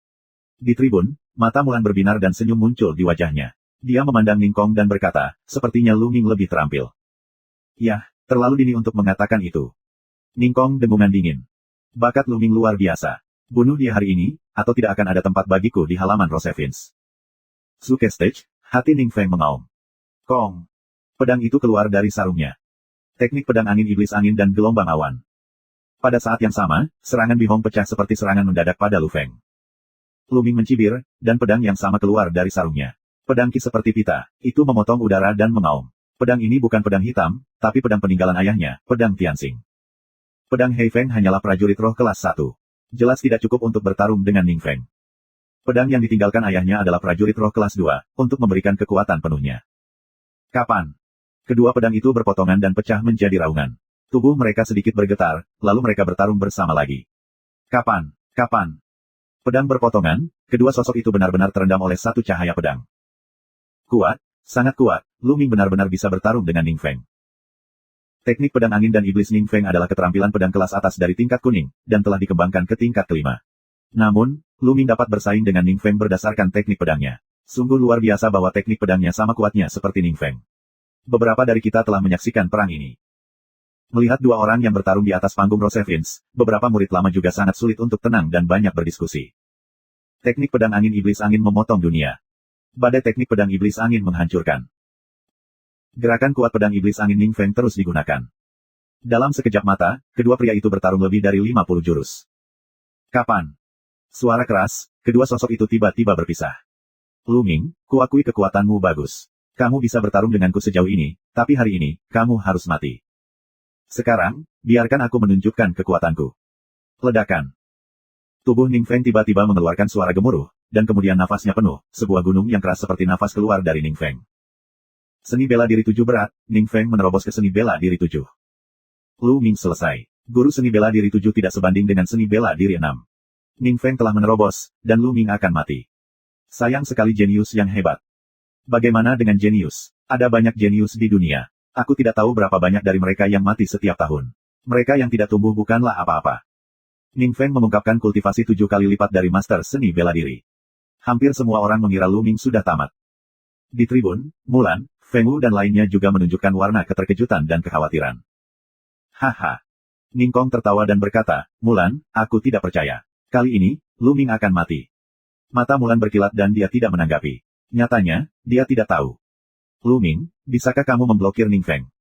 S1: Di tribun, mata Mulan berbinar dan senyum muncul di wajahnya. Dia memandang Ning Kong dan berkata, sepertinya Lu Ming lebih terampil. Yah, terlalu dini untuk mengatakan itu. Ning Kong dengungan dingin. Bakat Lu Ming luar biasa. Bunuh dia hari ini, atau tidak akan ada tempat bagiku di halaman Rosevins. Suke Stage, hati Ning Feng mengaum. Kong. Pedang itu keluar dari sarungnya. Teknik pedang angin iblis angin dan gelombang awan. Pada saat yang sama, serangan Bihong pecah seperti serangan mendadak pada Lu Feng. Lu Ming mencibir, dan pedang yang sama keluar dari sarungnya. Pedang ki seperti pita, itu memotong udara dan mengaum. Pedang ini bukan pedang hitam, tapi pedang peninggalan ayahnya, pedang Tianxing. Pedang Hei Feng hanyalah prajurit roh kelas 1. Jelas tidak cukup untuk bertarung dengan Ning Feng. Pedang yang ditinggalkan ayahnya adalah prajurit roh kelas 2, untuk memberikan kekuatan penuhnya. Kapan? Kedua pedang itu berpotongan dan pecah menjadi raungan. Tubuh mereka sedikit bergetar, lalu mereka bertarung bersama lagi. Kapan? Kapan? Pedang berpotongan, kedua sosok itu benar-benar terendam oleh satu cahaya pedang. Kuat, sangat kuat, Lu Ming benar-benar bisa bertarung dengan Ning Feng. Teknik pedang angin dan iblis Ning Feng adalah keterampilan pedang kelas atas dari tingkat kuning, dan telah dikembangkan ke tingkat kelima. Namun, Lu Ming dapat bersaing dengan Ning Feng berdasarkan teknik pedangnya. Sungguh luar biasa bahwa teknik pedangnya sama kuatnya seperti Ning Feng. Beberapa dari kita telah menyaksikan perang ini. Melihat dua orang yang bertarung di atas panggung Rosevins, beberapa murid lama juga sangat sulit untuk tenang dan banyak berdiskusi. Teknik pedang angin iblis angin memotong dunia. Badai teknik pedang iblis angin menghancurkan. Gerakan kuat pedang iblis angin Ning Feng terus digunakan. Dalam sekejap mata, kedua pria itu bertarung lebih dari 50 jurus. Kapan? Suara keras, kedua sosok itu tiba-tiba berpisah. Lu Ming, kuakui kekuatanmu bagus. Kamu bisa bertarung denganku sejauh ini, tapi hari ini, kamu harus mati. Sekarang, biarkan aku menunjukkan kekuatanku. Ledakan. Tubuh Ning Feng tiba-tiba mengeluarkan suara gemuruh, dan kemudian nafasnya penuh, sebuah gunung yang keras seperti nafas keluar dari Ning Feng. Seni bela diri 7 berat, Ning Feng menerobos ke seni bela diri 7. Lu Ming selesai. Guru seni bela diri 7 tidak sebanding dengan seni bela diri 6. Ning Feng telah menerobos, dan Lu Ming akan mati. Sayang sekali jenius yang hebat. Bagaimana dengan jenius? Ada banyak jenius di dunia. Aku tidak tahu berapa banyak dari mereka yang mati setiap tahun. Mereka yang tidak tumbuh bukanlah apa-apa. Ning Feng mengungkapkan kultivasi 7 kali lipat dari master seni bela diri. Hampir semua orang mengira Lu Ming sudah tamat. Di tribun, Mulan, Feng Wu dan lainnya juga menunjukkan warna keterkejutan dan kekhawatiran. Haha. Ning Kong tertawa dan berkata, Mulan, aku tidak percaya. Kali ini, Lu Ming akan mati. Mata Mulan berkilat dan dia tidak menanggapi. Nyatanya, dia tidak tahu. Lu Ming, bisakah kamu memblokir Ning Feng?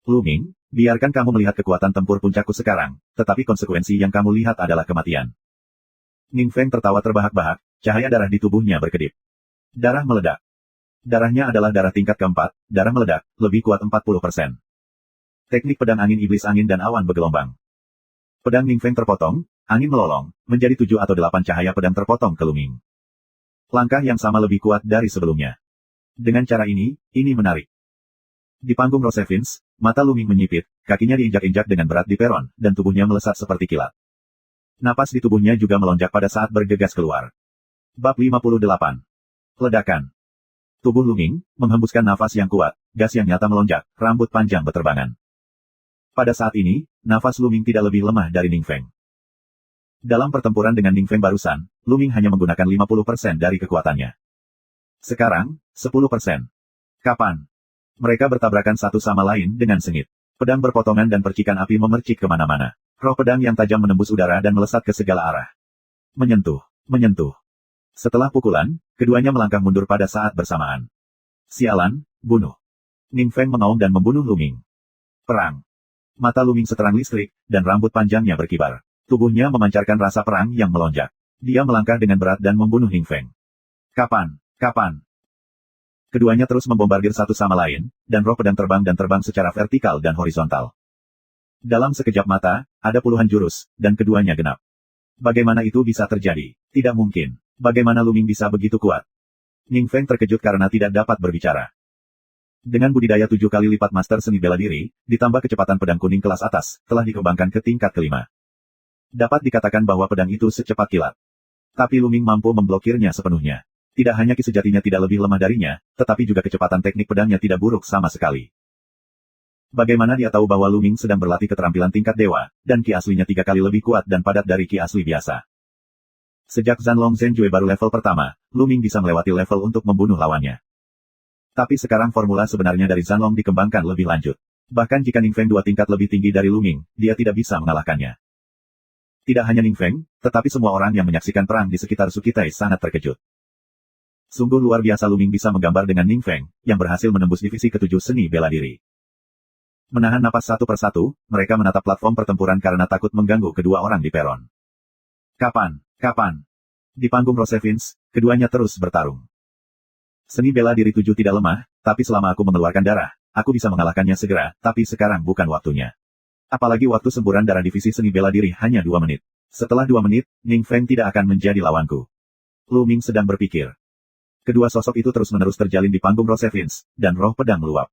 S1: Lu Ming, biarkan kamu melihat kekuatan tempur puncakku sekarang, tetapi konsekuensi yang kamu lihat adalah kematian. Ning Feng tertawa terbahak-bahak, cahaya darah di tubuhnya berkedip. Darah meledak. Darahnya adalah darah tingkat keempat, darah meledak, lebih kuat 40%. Teknik pedang angin iblis angin dan awan bergelombang. Pedang Ning Feng terpotong, angin melolong, menjadi 7 atau 8 cahaya pedang terpotong ke Lu Ming. Langkah yang sama lebih kuat dari sebelumnya. Dengan cara ini menarik. Di panggung Rosevins, mata Lu Ming menyipit, kakinya diinjak-injak dengan berat di peron, dan tubuhnya melesat seperti kilat. Napas di tubuhnya juga melonjak pada saat bergegas keluar. Bab 58. Ledakan. Tubuh Lu Ming menghembuskan nafas yang kuat, gas yang nyata melonjak, rambut panjang beterbangan. Pada saat ini, nafas Lu Ming tidak lebih lemah dari Ning Feng. Dalam pertempuran dengan Ning Feng barusan, Lu Ming hanya menggunakan 50% dari kekuatannya. Sekarang, 10%. Kapan? Mereka bertabrakan satu sama lain dengan sengit. Pedang berpotongan dan percikan api memercik kemana-mana. Roh pedang yang tajam menembus udara dan melesat ke segala arah. Menyentuh. Setelah pukulan, keduanya melangkah mundur pada saat bersamaan. Sialan, bunuh. Ning Feng mengaum dan membunuh Lu Ming. Perang. Mata Lu Ming seterang listrik, dan rambut panjangnya berkibar. Tubuhnya memancarkan rasa perang yang melonjak. Dia melangkah dengan berat dan membunuh Ning Feng. Kapan? Keduanya terus membombardir satu sama lain, dan roh pedang terbang secara vertikal dan horizontal. Dalam sekejap mata, ada puluhan jurus, dan keduanya genap. Bagaimana itu bisa terjadi? Tidak mungkin. Bagaimana Lu Ming bisa begitu kuat? Ning Feng terkejut karena tidak dapat berbicara. Dengan budidaya 7 kali lipat master seni bela diri, ditambah kecepatan pedang kuning kelas atas, telah dikembangkan ke tingkat kelima. Dapat dikatakan bahwa pedang itu secepat kilat. Tapi Lu Ming mampu memblokirnya sepenuhnya. Tidak hanya ki sejatinya tidak lebih lemah darinya, tetapi juga kecepatan teknik pedangnya tidak buruk sama sekali. Bagaimana dia tahu bahwa Lu Ming sedang berlatih keterampilan tingkat dewa, dan ki aslinya 3 kali lebih kuat dan padat dari ki asli biasa. Sejak Zanlong Zhenjue baru level pertama, Lu Ming bisa melewati level untuk membunuh lawannya. Tapi sekarang formula sebenarnya dari Zanlong dikembangkan lebih lanjut. Bahkan jika Ning Feng 2 tingkat lebih tinggi dari Lu Ming, dia tidak bisa mengalahkannya. Tidak hanya Ning Feng, tetapi semua orang yang menyaksikan perang di sekitar Sukitai sangat terkejut. Sungguh luar biasa Lu Ming bisa menggambar dengan Ning Feng, yang berhasil menembus divisi ke-7 seni bela diri. Menahan napas satu persatu, mereka menatap platform pertempuran karena takut mengganggu kedua orang di peron. Kapan? Di panggung Rosevins, keduanya terus bertarung. Seni bela diri 7 tidak lemah, tapi selama aku mengeluarkan darah, aku bisa mengalahkannya segera, tapi sekarang bukan waktunya. Apalagi waktu semburan darah divisi seni bela diri hanya 2 menit. Setelah 2 menit, Ning Feng tidak akan menjadi lawanku. Lu Ming sedang berpikir. Kedua sosok itu terus-menerus terjalin di panggung Rosevins, dan roh pedang meluap.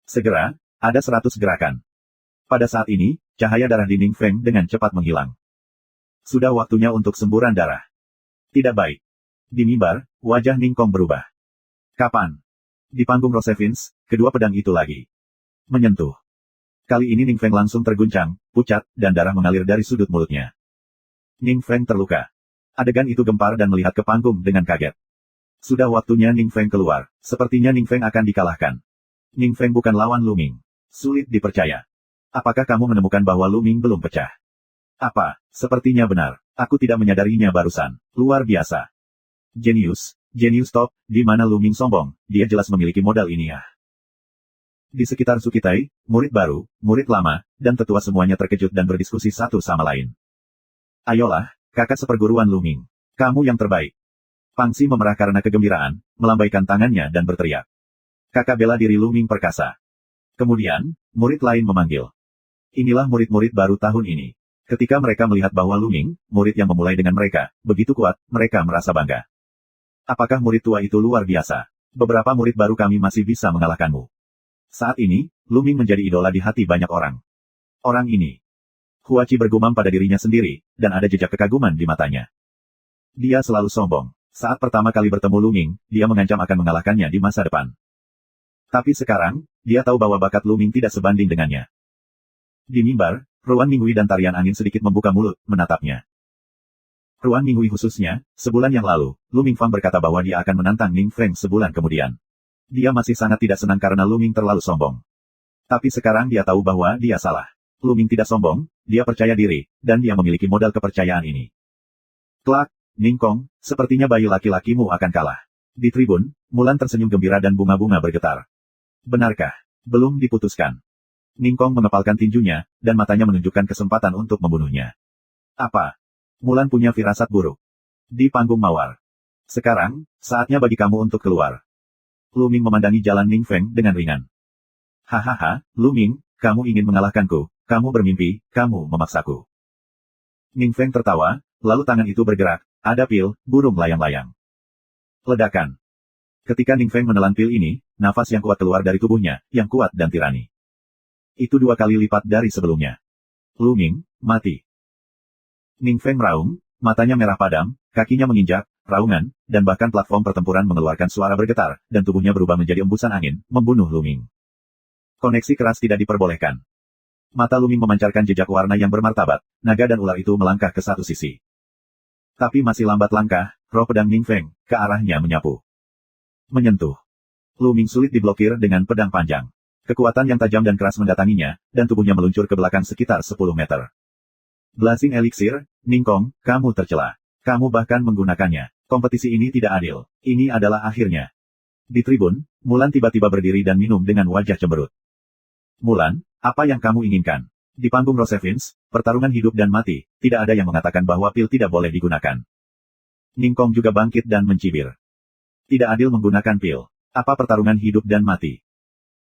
S1: Segera, ada 100 gerakan. Pada saat ini, cahaya darah di Ning Feng dengan cepat menghilang. Sudah waktunya untuk semburan darah. Tidak baik. Di mimbar, wajah Ning Kong berubah. Kapan? Di panggung Rosevins, kedua pedang itu lagi menyentuh. Kali ini Ning Feng langsung terguncang, pucat, dan darah mengalir dari sudut mulutnya. Ning Feng terluka. Adegan itu gempar dan melihat ke panggung dengan kaget. Sudah waktunya Ning Feng keluar. Sepertinya Ning Feng akan dikalahkan. Ning Feng bukan lawan Lu Ming. Sulit dipercaya. Apakah kamu menemukan bahwa Lu Ming belum pecah? Apa? Sepertinya benar. Aku tidak menyadarinya barusan. Luar biasa. Jenius top, di mana Lu Ming sombong, dia jelas memiliki modal ini ya. Di sekitar Sukitai, murid baru, murid lama, dan tetua semuanya terkejut dan berdiskusi satu sama lain. Ayolah, kakak seperguruan Lu Ming. Kamu yang terbaik. Pangsi memerah karena kegembiraan, melambaikan tangannya dan berteriak. Kakak bela diri Lu Ming perkasa. Kemudian, murid lain memanggil. Inilah murid-murid baru tahun ini. Ketika mereka melihat bahwa Lu Ming, murid yang memulai dengan mereka, begitu kuat, mereka merasa bangga. Apakah murid tua itu luar biasa? Beberapa murid baru kami masih bisa mengalahkanmu. Saat ini, Lu Ming menjadi idola di hati banyak orang. Orang ini. Huachi bergumam pada dirinya sendiri, dan ada jejak kekaguman di matanya. Dia selalu sombong. Saat pertama kali bertemu Lu Ming, dia mengancam akan mengalahkannya di masa depan. Tapi sekarang, dia tahu bahwa bakat Lu Ming tidak sebanding dengannya. Di mimbar, Ruan Minghui dan tarian angin sedikit membuka mulut, menatapnya. Ruan Minghui khususnya, sebulan yang lalu, Lu Mingfang berkata bahwa dia akan menantang Ning Feng sebulan kemudian. Dia masih sangat tidak senang karena Lu Ming terlalu sombong. Tapi sekarang dia tahu bahwa dia salah. Lu Ming tidak sombong, dia percaya diri, dan dia memiliki modal kepercayaan ini. Kelak, Ning Kong, sepertinya bayi laki-lakimu akan kalah. Di tribun, Mulan tersenyum gembira dan bunga-bunga bergetar. Benarkah? Belum diputuskan. Ning Kong mengepalkan tinjunya, dan matanya menunjukkan kesempatan untuk membunuhnya. Apa? Mulan punya firasat buruk. Di panggung mawar. Sekarang, saatnya bagi kamu untuk keluar. Lu Ming memandangi jalan Ning Feng dengan ringan. Hahaha, Lu Ming, kamu ingin mengalahkanku, kamu bermimpi, kamu memaksaku. Ning Feng tertawa, lalu tangan itu bergerak, ada pil, burung layang-layang. Ledakan. Ketika Ning Feng menelan pil ini, nafas yang kuat keluar dari tubuhnya, yang kuat dan tirani. Itu 2 kali lipat dari sebelumnya. Lu Ming, mati. Ning Feng meraung, matanya merah padam, kakinya menginjak, raungan, dan bahkan platform pertempuran mengeluarkan suara bergetar, dan tubuhnya berubah menjadi embusan angin, membunuh Lu Ming. Koneksi keras tidak diperbolehkan. Mata Lu Ming memancarkan jejak warna yang bermartabat, naga dan ular itu melangkah ke satu sisi. Tapi masih lambat langkah, roh pedang Ning Feng, ke arahnya menyapu. Menyentuh. Lu Ming sulit diblokir dengan pedang panjang. Kekuatan yang tajam dan keras mendatanginya, dan tubuhnya meluncur ke belakang sekitar 10 meter. Blazing Elixir, Ning Kong, kamu tercela. Kamu bahkan menggunakannya. Kompetisi ini tidak adil. Ini adalah akhirnya. Di tribun, Mulan tiba-tiba berdiri dan minum dengan wajah cemberut. Mulan, apa yang kamu inginkan? Di panggung Rosevins, pertarungan hidup dan mati, tidak ada yang mengatakan bahwa pil tidak boleh digunakan. Ning Kong juga bangkit dan mencibir. Tidak adil menggunakan pil. Apa pertarungan hidup dan mati?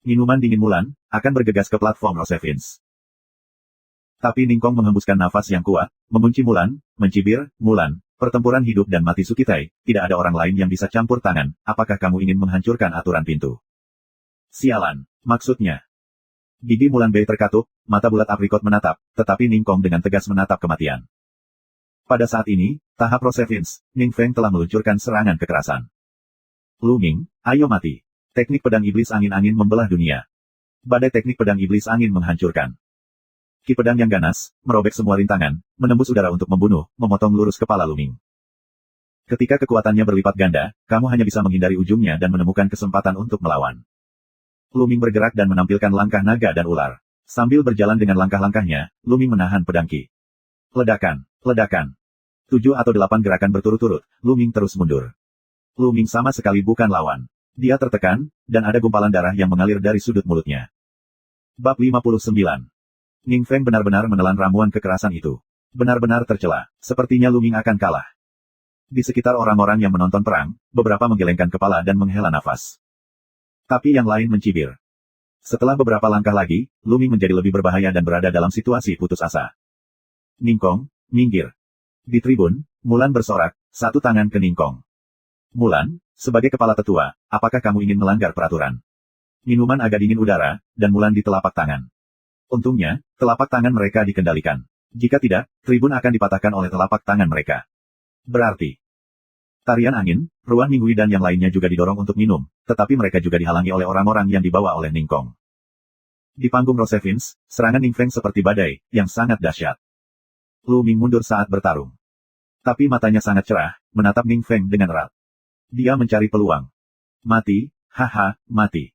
S1: Minuman dingin Mulan akan bergegas ke platform Rosevins. Tapi Ningkong menghembuskan nafas yang kuat, mengunci Mulan, mencibir, Mulan, pertempuran hidup dan mati Sukitai, tidak ada orang lain yang bisa campur tangan, apakah kamu ingin menghancurkan aturan pintu? Sialan, maksudnya. Gigi Mulan Bei terkatup, mata bulat aprikot menatap, tetapi Ningkong dengan tegas menatap kematian. Pada saat ini, tahap Rosevins, Ning Feng telah meluncurkan serangan kekerasan. Lu Ming, ayo mati. Teknik pedang iblis angin-angin membelah dunia. Badai teknik pedang iblis angin menghancurkan. Ki pedang yang ganas, merobek semua rintangan, menembus udara untuk membunuh, memotong lurus kepala Lu Ming. Ketika kekuatannya berlipat ganda, kamu hanya bisa menghindari ujungnya dan menemukan kesempatan untuk melawan. Lu Ming bergerak dan menampilkan langkah naga dan ular. Sambil berjalan dengan langkah-langkahnya, Lu Ming menahan pedang Ki. Ledakan, ledakan. 7 atau 8 gerakan berturut-turut, Lu Ming terus mundur. Lu Ming sama sekali bukan lawan. Dia tertekan, dan ada gumpalan darah yang mengalir dari sudut mulutnya. Bab 59. Ning Feng benar-benar menelan ramuan kekerasan itu. Benar-benar tercela. Sepertinya Lu Ming akan kalah. Di sekitar orang-orang yang menonton perang, beberapa menggelengkan kepala dan menghela nafas. Tapi yang lain mencibir. Setelah beberapa langkah lagi, Lu Ming menjadi lebih berbahaya dan berada dalam situasi putus asa. Ningkong, minggir. Di tribun, Mulan bersorak, satu tangan ke Ningkong. Mulan, sebagai kepala tetua, apakah kamu ingin melanggar peraturan? Minuman agak dingin udara, dan Mulan di telapak tangan. Untungnya, telapak tangan mereka dikendalikan. Jika tidak, tribun akan dipatahkan oleh telapak tangan mereka. Berarti, tarian angin, Ruan Minghui dan yang lainnya juga didorong untuk minum, tetapi mereka juga dihalangi oleh orang-orang yang dibawa oleh Ningkong. Di panggung Rosevins, serangan Ning Feng seperti badai, yang sangat dahsyat. Lu Ming mundur saat bertarung. Tapi matanya sangat cerah, menatap Ning Feng dengan erat. Dia mencari peluang. Mati, haha, mati.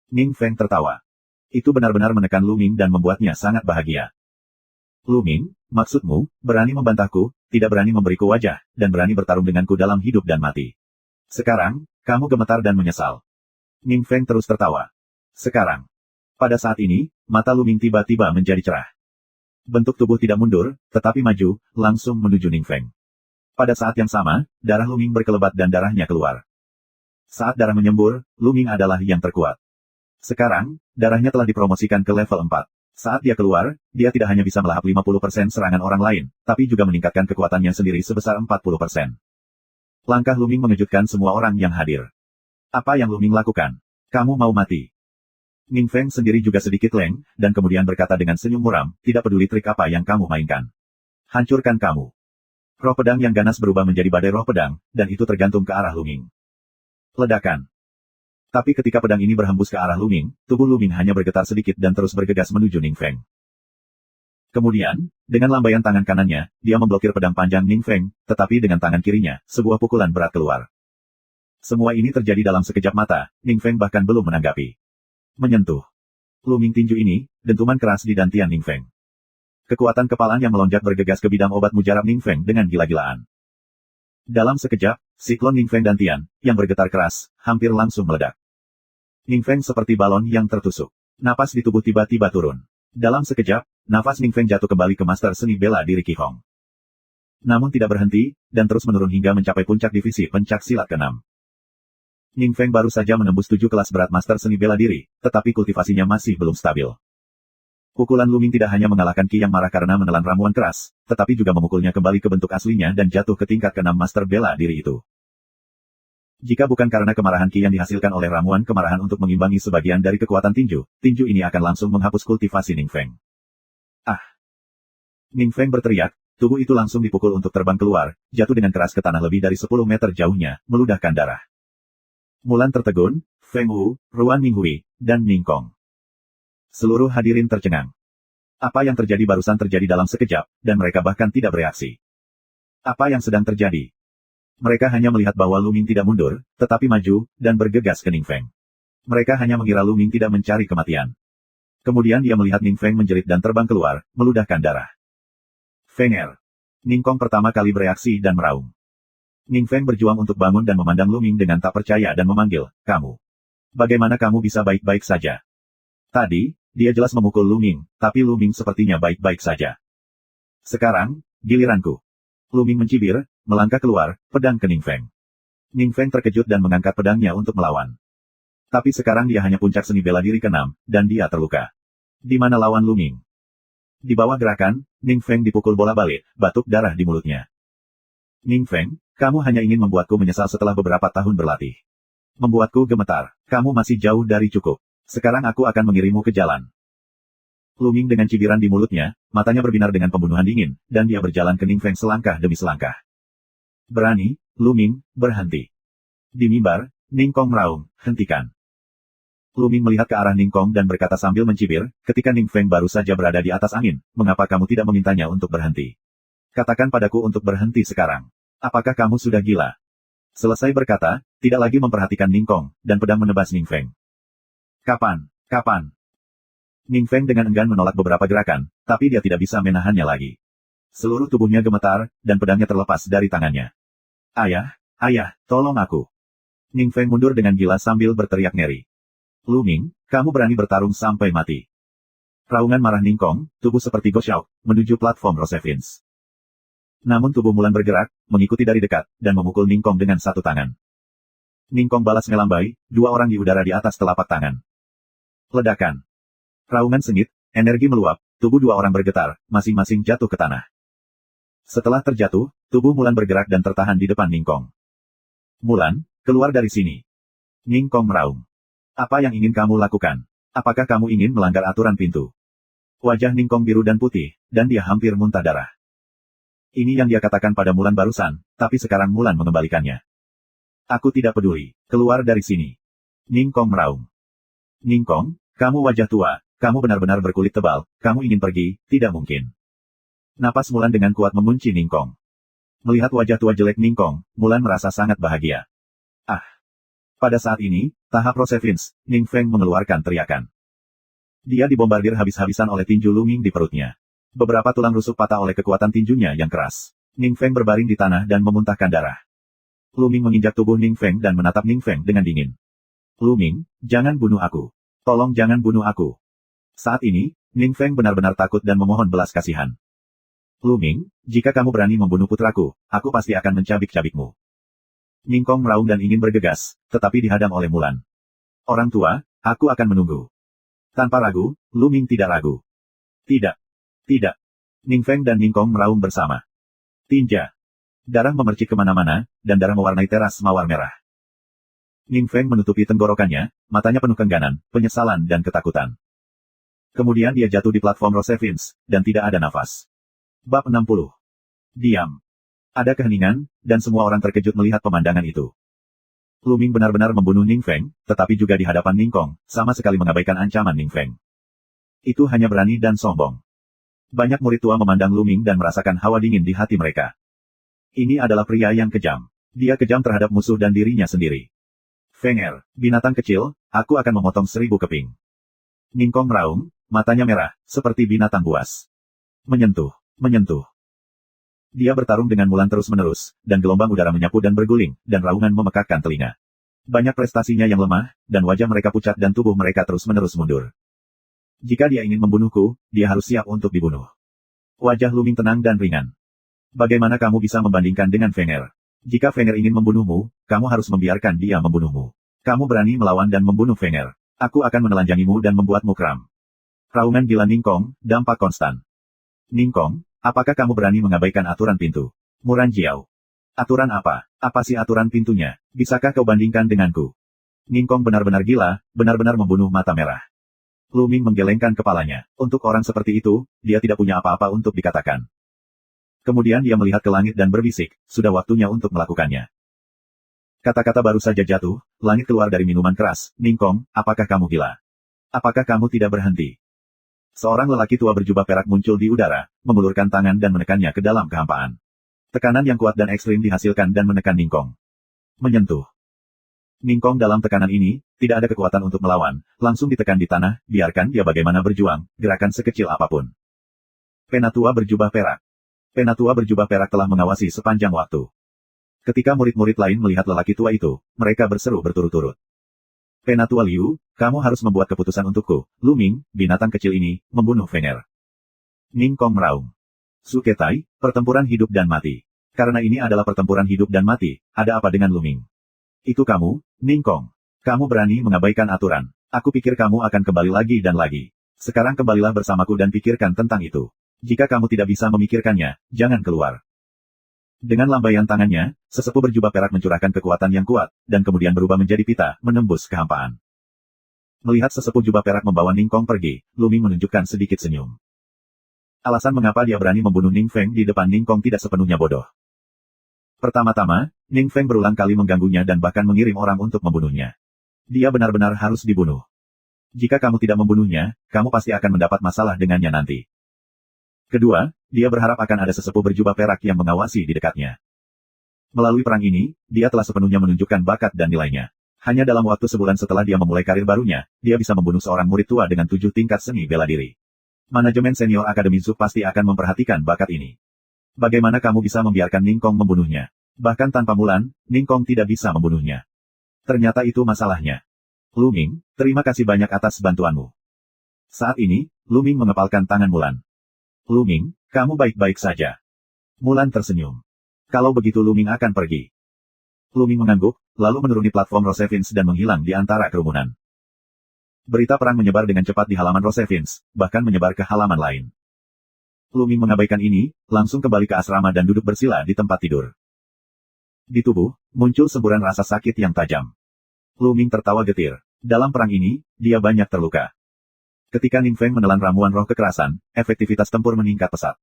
S1: Ning Feng tertawa. Itu benar-benar menekan Lu Ming dan membuatnya sangat bahagia. Lu Ming, maksudmu, berani membantahku, tidak berani memberiku wajah, dan berani bertarung denganku dalam hidup dan mati. Sekarang, kamu gemetar dan menyesal. Ning Feng terus tertawa. Sekarang. Pada saat ini, mata Lu Ming tiba-tiba menjadi cerah. Bentuk tubuh tidak mundur, tetapi maju, langsung menuju Ning Feng. Pada saat yang sama, darah Lu Ming berkelebat dan darahnya keluar. Saat darah menyembur, Lu Ming adalah yang terkuat. Sekarang, darahnya telah dipromosikan ke level 4. Saat dia keluar, dia tidak hanya bisa melahap 50% serangan orang lain, tapi juga meningkatkan kekuatannya sendiri sebesar 40%. Langkah Lu Ming mengejutkan semua orang yang hadir. Apa yang Lu Ming lakukan? Kamu mau mati? Ning Feng sendiri juga sedikit leng, dan kemudian berkata dengan senyum muram, tidak peduli trik apa yang kamu mainkan. Hancurkan kamu. Roh pedang yang ganas berubah menjadi badai roh pedang, dan itu tergantung ke arah Lu Ming. Ledakan. Tapi ketika pedang ini berhembus ke arah Lu Ming, tubuh Lu Ming hanya bergetar sedikit dan terus bergegas menuju Ning Feng. Kemudian, dengan lambaian tangan kanannya, dia memblokir pedang panjang Ning Feng, tetapi dengan tangan kirinya, sebuah pukulan berat keluar. Semua ini terjadi dalam sekejap mata, Ning Feng bahkan belum menanggapi. Menyentuh. Lu Ming tinju ini, dentuman keras di dantian Ning Feng. Kekuatan kepalan yang melonjak bergegas ke bidang obat mujarab Ning Feng dengan gila-gilaan. Dalam sekejap, siklon Ning Feng dantian, yang bergetar keras, hampir langsung meledak. Ning Feng seperti balon yang tertusuk. Napas di tubuh tiba-tiba turun. Dalam sekejap, nafas Ning Feng jatuh kembali ke master seni bela diri Qi Hong. Namun tidak berhenti, dan terus menurun hingga mencapai puncak divisi pencak silat ke-6. Ning Feng baru saja menembus 7 kelas berat master seni bela diri, tetapi kultivasinya masih belum stabil. Pukulan Lu Ming tidak hanya mengalahkan Qi yang marah karena menelan ramuan keras, tetapi juga memukulnya kembali ke bentuk aslinya dan jatuh ke tingkat ke-6 master bela diri itu. Jika bukan karena kemarahan Qi yang dihasilkan oleh ramuan kemarahan untuk mengimbangi sebagian dari kekuatan tinju ini akan langsung menghapus kultivasi Ning Feng. Ah! Ning Feng berteriak, tubuh itu langsung dipukul untuk terbang keluar, jatuh dengan keras ke tanah lebih dari 10 meter jauhnya, meludahkan darah. Mulan tertegun, Feng Wu, Ruan Minghui, dan Ningkong. Seluruh hadirin tercengang. Apa yang terjadi barusan terjadi dalam sekejap, dan mereka bahkan tidak bereaksi. Apa yang sedang terjadi? Mereka hanya melihat bahwa Lu Ming tidak mundur, tetapi maju, dan bergegas ke Ning Feng. Mereka hanya mengira Lu Ming tidak mencari kematian. Kemudian dia melihat Ning Feng menjerit dan terbang keluar, meludahkan darah. Fenger. Ningkong pertama kali bereaksi dan meraung. Ning Feng berjuang untuk bangun dan memandang Lu Ming dengan tak percaya dan memanggil, kamu. Bagaimana kamu bisa baik-baik saja? Tadi, dia jelas memukul Lu Ming, tapi Lu Ming sepertinya baik-baik saja. Sekarang, giliranku. Lu Ming mencibir, melangkah keluar, pedang ke Ning Feng. Ning Feng terkejut dan mengangkat pedangnya untuk melawan. Tapi sekarang dia hanya puncak seni bela diri ke-6, dan dia terluka. Di mana lawan Lu Ming? Di bawah gerakan, Ning Feng dipukul bola balik, batuk darah di mulutnya. Ning Feng, kamu hanya ingin membuatku menyesal setelah beberapa tahun berlatih. Membuatku gemetar. Kamu masih jauh dari cukup. Sekarang aku akan mengirimmu ke jalan. Lu Ming dengan cibiran di mulutnya, matanya berbinar dengan pembunuhan dingin, dan dia berjalan ke Ning Feng selangkah demi selangkah. Berani, Lu Ming, berhenti. Di mimbar, Ning Kong meraung, hentikan. Lu Ming melihat ke arah Ning Kong dan berkata sambil mencibir, ketika Ning Feng baru saja berada di atas angin, mengapa kamu tidak memintanya untuk berhenti? Katakan padaku untuk berhenti sekarang. Apakah kamu sudah gila? Selesai berkata, tidak lagi memperhatikan Ning Kong, dan pedang menebas Ning Feng. Kapan? Kapan? Ning Feng dengan enggan menolak beberapa gerakan, tapi dia tidak bisa menahannya lagi. Seluruh tubuhnya gemetar, dan pedangnya terlepas dari tangannya. Ayah, ayah, tolong aku. Ning Feng mundur dengan gila sambil berteriak ngeri. Lu Ming, kamu berani bertarung sampai mati. Raungan marah Ning Kong, tubuh seperti Go Xiao, menuju platform Rosevins. Namun tubuh Mulan bergerak, mengikuti dari dekat, dan memukul Ning Kong dengan satu tangan. Ning Kong balas melambai, dua orang di udara di atas telapak tangan. Ledakan. Raungan sengit, energi meluap, tubuh dua orang bergetar, masing-masing jatuh ke tanah. Setelah terjatuh, tubuh Mulan bergerak dan tertahan di depan Ning Kong. Mulan, keluar dari sini. Ning Kong meraung. Apa yang ingin kamu lakukan? Apakah kamu ingin melanggar aturan pintu? Wajah Ning Kong biru dan putih, dan dia hampir muntah darah. Ini yang dia katakan pada Mulan barusan, tapi sekarang Mulan mengembalikannya. Aku tidak peduli, keluar dari sini. Ning Kong meraung. Ning Kong, kamu wajah tua, kamu benar-benar berkulit tebal, kamu ingin pergi, tidak mungkin. Napas Mulan dengan kuat mengunci Ning Kong. Melihat wajah tua jelek Ning Kong, Mulan merasa sangat bahagia. Ah! Pada saat ini, tahap Rosevins, Ning Feng mengeluarkan teriakan. Dia dibombardir habis-habisan oleh tinju Lu Ming di perutnya. Beberapa tulang rusuk patah oleh kekuatan tinjunya yang keras. Ning Feng berbaring di tanah dan memuntahkan darah. Lu Ming menginjak tubuh Ning Feng dan menatap Ning Feng dengan dingin. Lu Ming, jangan bunuh aku. Tolong jangan bunuh aku. Saat ini, Ning Feng benar-benar takut dan memohon belas kasihan. Lu Ming, jika kamu berani membunuh putraku, aku pasti akan mencabik-cabikmu. Ning Kong meraung dan ingin bergegas, tetapi dihadang oleh Mulan. Orang tua, aku akan menunggu. Tanpa ragu, Lu Ming tidak ragu. Tidak. Tidak. Ning Feng dan Ning Kong meraung bersama. Tinja. Darah memercik kemana-mana, dan darah mewarnai teras mawar merah. Ning Feng menutupi tenggorokannya, matanya penuh kengganan, penyesalan dan ketakutan. Kemudian dia jatuh di platform Rosevins, dan tidak ada nafas. Bab 60. Diam. Ada keheningan, dan semua orang terkejut melihat pemandangan itu. Lu Ming benar-benar membunuh Ning Feng, tetapi juga di hadapan Ning Kong, sama sekali mengabaikan ancaman Ning Feng. Itu hanya berani dan sombong. Banyak murid tua memandang Lu Ming dan merasakan hawa dingin di hati mereka. Ini adalah pria yang kejam. Dia kejam terhadap musuh dan dirinya sendiri. Feng Er, binatang kecil, aku akan memotong 1000 keping. Ning Kong meraung, matanya merah, seperti binatang buas. Menyentuh. Dia bertarung dengan Mulan terus-menerus, dan gelombang udara menyapu dan berguling, dan raungan memekakkan telinga. Banyak prestasinya yang lemah, dan wajah mereka pucat dan tubuh mereka terus-menerus mundur. Jika dia ingin membunuhku, dia harus siap untuk dibunuh. Wajah Lu Ming tenang dan ringan. Bagaimana kamu bisa membandingkan dengan Feng Er? Jika Feng Er ingin membunuhmu, kamu harus membiarkan dia membunuhmu. Kamu berani melawan dan membunuh Feng Er. Aku akan menelanjangimu dan membuatmu kram. Raungan gila Ning Kong, dampak konstan. Ning Kong, apakah kamu berani mengabaikan aturan pintu? Muran Jiao. Aturan apa? Apa sih aturan pintunya? Bisakah kau bandingkan denganku? Ning Kong benar-benar gila, benar-benar membunuh mata merah. Lu Ming menggelengkan kepalanya. Untuk orang seperti itu, dia tidak punya apa-apa untuk dikatakan. Kemudian dia melihat ke langit dan berbisik, sudah waktunya untuk melakukannya. Kata-kata baru saja jatuh, langit keluar dari minuman keras. Ning Kong, apakah kamu gila? Apakah kamu tidak berhenti? Seorang lelaki tua berjubah perak muncul di udara, mengulurkan tangan dan menekannya ke dalam kehampaan. Tekanan yang kuat dan ekstrim dihasilkan dan menekan Ning Kong. Menyentuh. Ning Kong dalam tekanan ini, tidak ada kekuatan untuk melawan, langsung ditekan di tanah, biarkan dia bagaimana berjuang, gerakan sekecil apapun. Penatua berjubah perak. Penatua berjubah perak telah mengawasi sepanjang waktu. Ketika murid-murid lain melihat lelaki tua itu, mereka berseru berturut-turut. Penatua Liu, kamu harus membuat keputusan untukku. Lu Ming, binatang kecil ini, membunuh Feng Er. Ning Kong meraung. Suketai, pertempuran hidup dan mati. Karena ini adalah pertempuran hidup dan mati, ada apa dengan Lu Ming? Itu kamu, Ning Kong. Kamu berani mengabaikan aturan. Aku pikir kamu akan kembali lagi dan lagi. Sekarang kembalilah bersamaku dan pikirkan tentang itu. Jika kamu tidak bisa memikirkannya, jangan keluar. Dengan lambaian tangannya, sesepuh berjubah perak mencurahkan kekuatan yang kuat, dan kemudian berubah menjadi pita, menembus kehampaan. Melihat sesepuh jubah perak membawa Ning Kong pergi, Lu Ming menunjukkan sedikit senyum. Alasan mengapa dia berani membunuh Ning Feng di depan Ning Kong tidak sepenuhnya bodoh. Pertama-tama, Ning Feng berulang kali mengganggunya dan bahkan mengirim orang untuk membunuhnya. Dia benar-benar harus dibunuh. Jika kamu tidak membunuhnya, kamu pasti akan mendapat masalah dengannya nanti. Kedua, dia berharap akan ada sesepuh berjubah perak yang mengawasi di dekatnya. Melalui perang ini, dia telah sepenuhnya menunjukkan bakat dan nilainya. Hanya dalam waktu sebulan setelah dia memulai karir barunya, dia bisa membunuh seorang murid tua dengan 7 tingkat seni bela diri. Manajemen senior Akademi Zhu pasti akan memperhatikan bakat ini. Bagaimana kamu bisa membiarkan Ning Kong membunuhnya? Bahkan tanpa Mulan, Ning Kong tidak bisa membunuhnya. Ternyata itu masalahnya. Lu Ming, terima kasih banyak atas bantuanmu. Saat ini, Lu Ming mengepalkan tangan Mulan. Lu Ming, kamu baik-baik saja. Mulan tersenyum. Kalau begitu Lu Ming akan pergi. Lu Ming mengangguk, lalu menuruni platform Rosevins dan menghilang di antara kerumunan. Berita perang menyebar dengan cepat di halaman Rosevins, bahkan menyebar ke halaman lain. Lu Ming mengabaikan ini, langsung kembali ke asrama dan duduk bersila di tempat tidur. Di tubuh, muncul semburan rasa sakit yang tajam. Lu Ming tertawa getir. Dalam perang ini, dia banyak terluka. Ketika Ning Feng menelan ramuan roh kekerasan, efektivitas tempur meningkat pesat.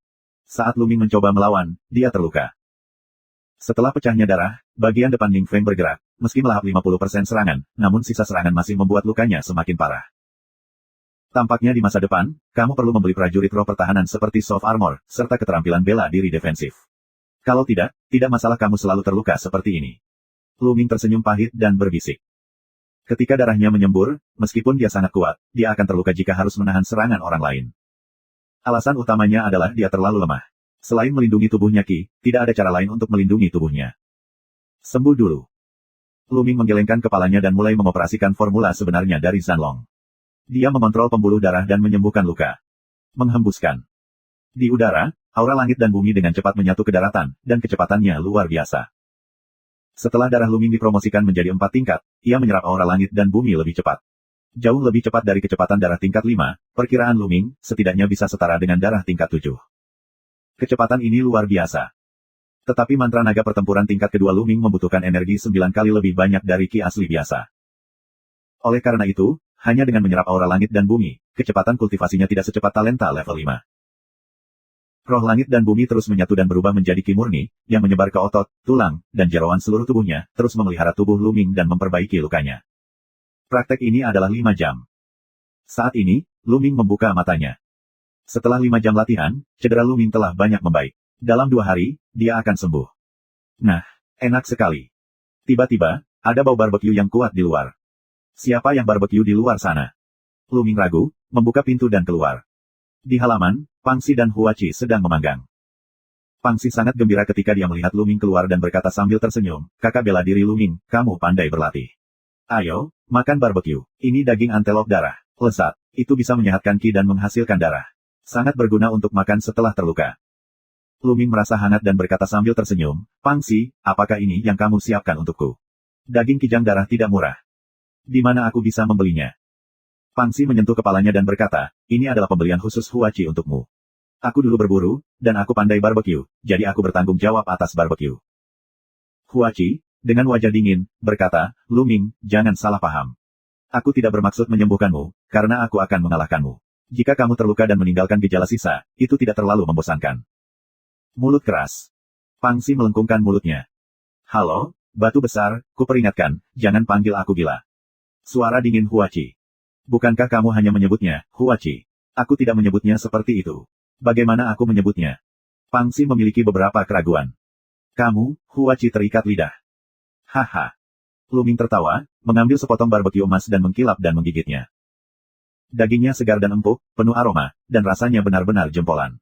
S1: Saat Lu Ming mencoba melawan, dia terluka. Setelah pecahnya darah, bagian depan Ning Feng bergerak, meski melahap 50% serangan, namun sisa serangan masih membuat lukanya semakin parah. Tampaknya di masa depan, kamu perlu membeli prajurit roh pertahanan seperti soft armor, serta keterampilan bela diri defensif. Kalau tidak masalah kamu selalu terluka seperti ini. Lu Ming tersenyum pahit dan berbisik. Ketika darahnya menyembur, meskipun dia sangat kuat, dia akan terluka jika harus menahan serangan orang lain. Alasan utamanya adalah dia terlalu lemah. Selain melindungi tubuhnya Qi, tidak ada cara lain untuk melindungi tubuhnya. Sembuh dulu. Lu Ming menggelengkan kepalanya dan mulai mengoperasikan formula sebenarnya dari Zanlong. Dia mengontrol pembuluh darah dan menyembuhkan luka. Menghembuskan. Di udara, aura langit dan bumi dengan cepat menyatu ke daratan, dan kecepatannya luar biasa. Setelah darah Lu Ming dipromosikan menjadi 4 tingkat, ia menyerap aura langit dan bumi lebih cepat. Jauh lebih cepat dari kecepatan darah tingkat 5, perkiraan Lu Ming, setidaknya bisa setara dengan darah tingkat 7. Kecepatan ini luar biasa. Tetapi mantra naga pertempuran tingkat kedua Lu Ming membutuhkan energi 9 kali lebih banyak dari Qi asli biasa. Oleh karena itu, hanya dengan menyerap aura langit dan bumi, kecepatan kultivasinya tidak secepat talenta level 5. Roh langit dan bumi terus menyatu dan berubah menjadi Qi murni, yang menyebar ke otot, tulang, dan jeroan seluruh tubuhnya, terus memelihara tubuh Lu Ming dan memperbaiki lukanya. Praktek ini adalah 5 jam. Saat ini, Lu Ming membuka matanya. Setelah 5 jam latihan, cedera Lu Ming telah banyak membaik. Dalam 2 hari, dia akan sembuh. Nah, enak sekali. Tiba-tiba, ada bau barbeque yang kuat di luar. Siapa yang barbeque di luar sana? Lu Ming ragu, membuka pintu dan keluar. Di halaman, Pang Xi dan Hua Qi sedang memanggang. Pang Xi sangat gembira ketika dia melihat Lu Ming keluar dan berkata sambil tersenyum, "Kakak bela diri Lu Ming, kamu pandai berlatih. Ayo, makan barbeque. Ini daging antelop darah. Lezat. Itu bisa menyehatkan Qi dan menghasilkan darah. Sangat berguna untuk makan setelah terluka." Lu Ming merasa hangat dan berkata sambil tersenyum, "Pang Xi, apakah ini yang kamu siapkan untukku? Daging kijang darah tidak murah. Di mana aku bisa membelinya?" Pang Xi menyentuh kepalanya dan berkata, "Ini adalah pembelian khusus Hua Qi untukmu. Aku dulu berburu, dan aku pandai barbeque, jadi aku bertanggung jawab atas barbeque." Hua Qi, dengan wajah dingin, berkata, "Lu Ming, jangan salah paham. Aku tidak bermaksud menyembuhkanmu, karena aku akan mengalahkanmu. Jika kamu terluka dan meninggalkan gejala sisa, itu tidak terlalu membosankan." Mulut keras. Pang Xi melengkungkan mulutnya. "Halo, batu besar, kuperingatkan, jangan panggil aku gila." Suara dingin Hua Qi. "Bukankah kamu hanya menyebutnya, Hua Qi? Aku tidak menyebutnya seperti itu. Bagaimana aku menyebutnya?" Pang Xi memiliki beberapa keraguan. "Kamu," Hua Qi terikat lidah. "Haha." Lu Ming tertawa, mengambil sepotong barbeque emas dan mengkilap dan menggigitnya. Dagingnya segar dan empuk, penuh aroma, dan rasanya benar-benar jempolan.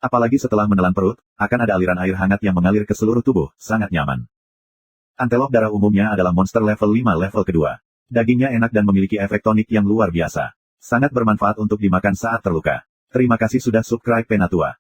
S1: Apalagi setelah menelan perut, akan ada aliran air hangat yang mengalir ke seluruh tubuh, sangat nyaman. Antelop darah umumnya adalah monster level 5 level kedua. Dagingnya enak dan memiliki efek tonik yang luar biasa. Sangat bermanfaat untuk dimakan saat terluka. Terima kasih sudah subscribe Penatua.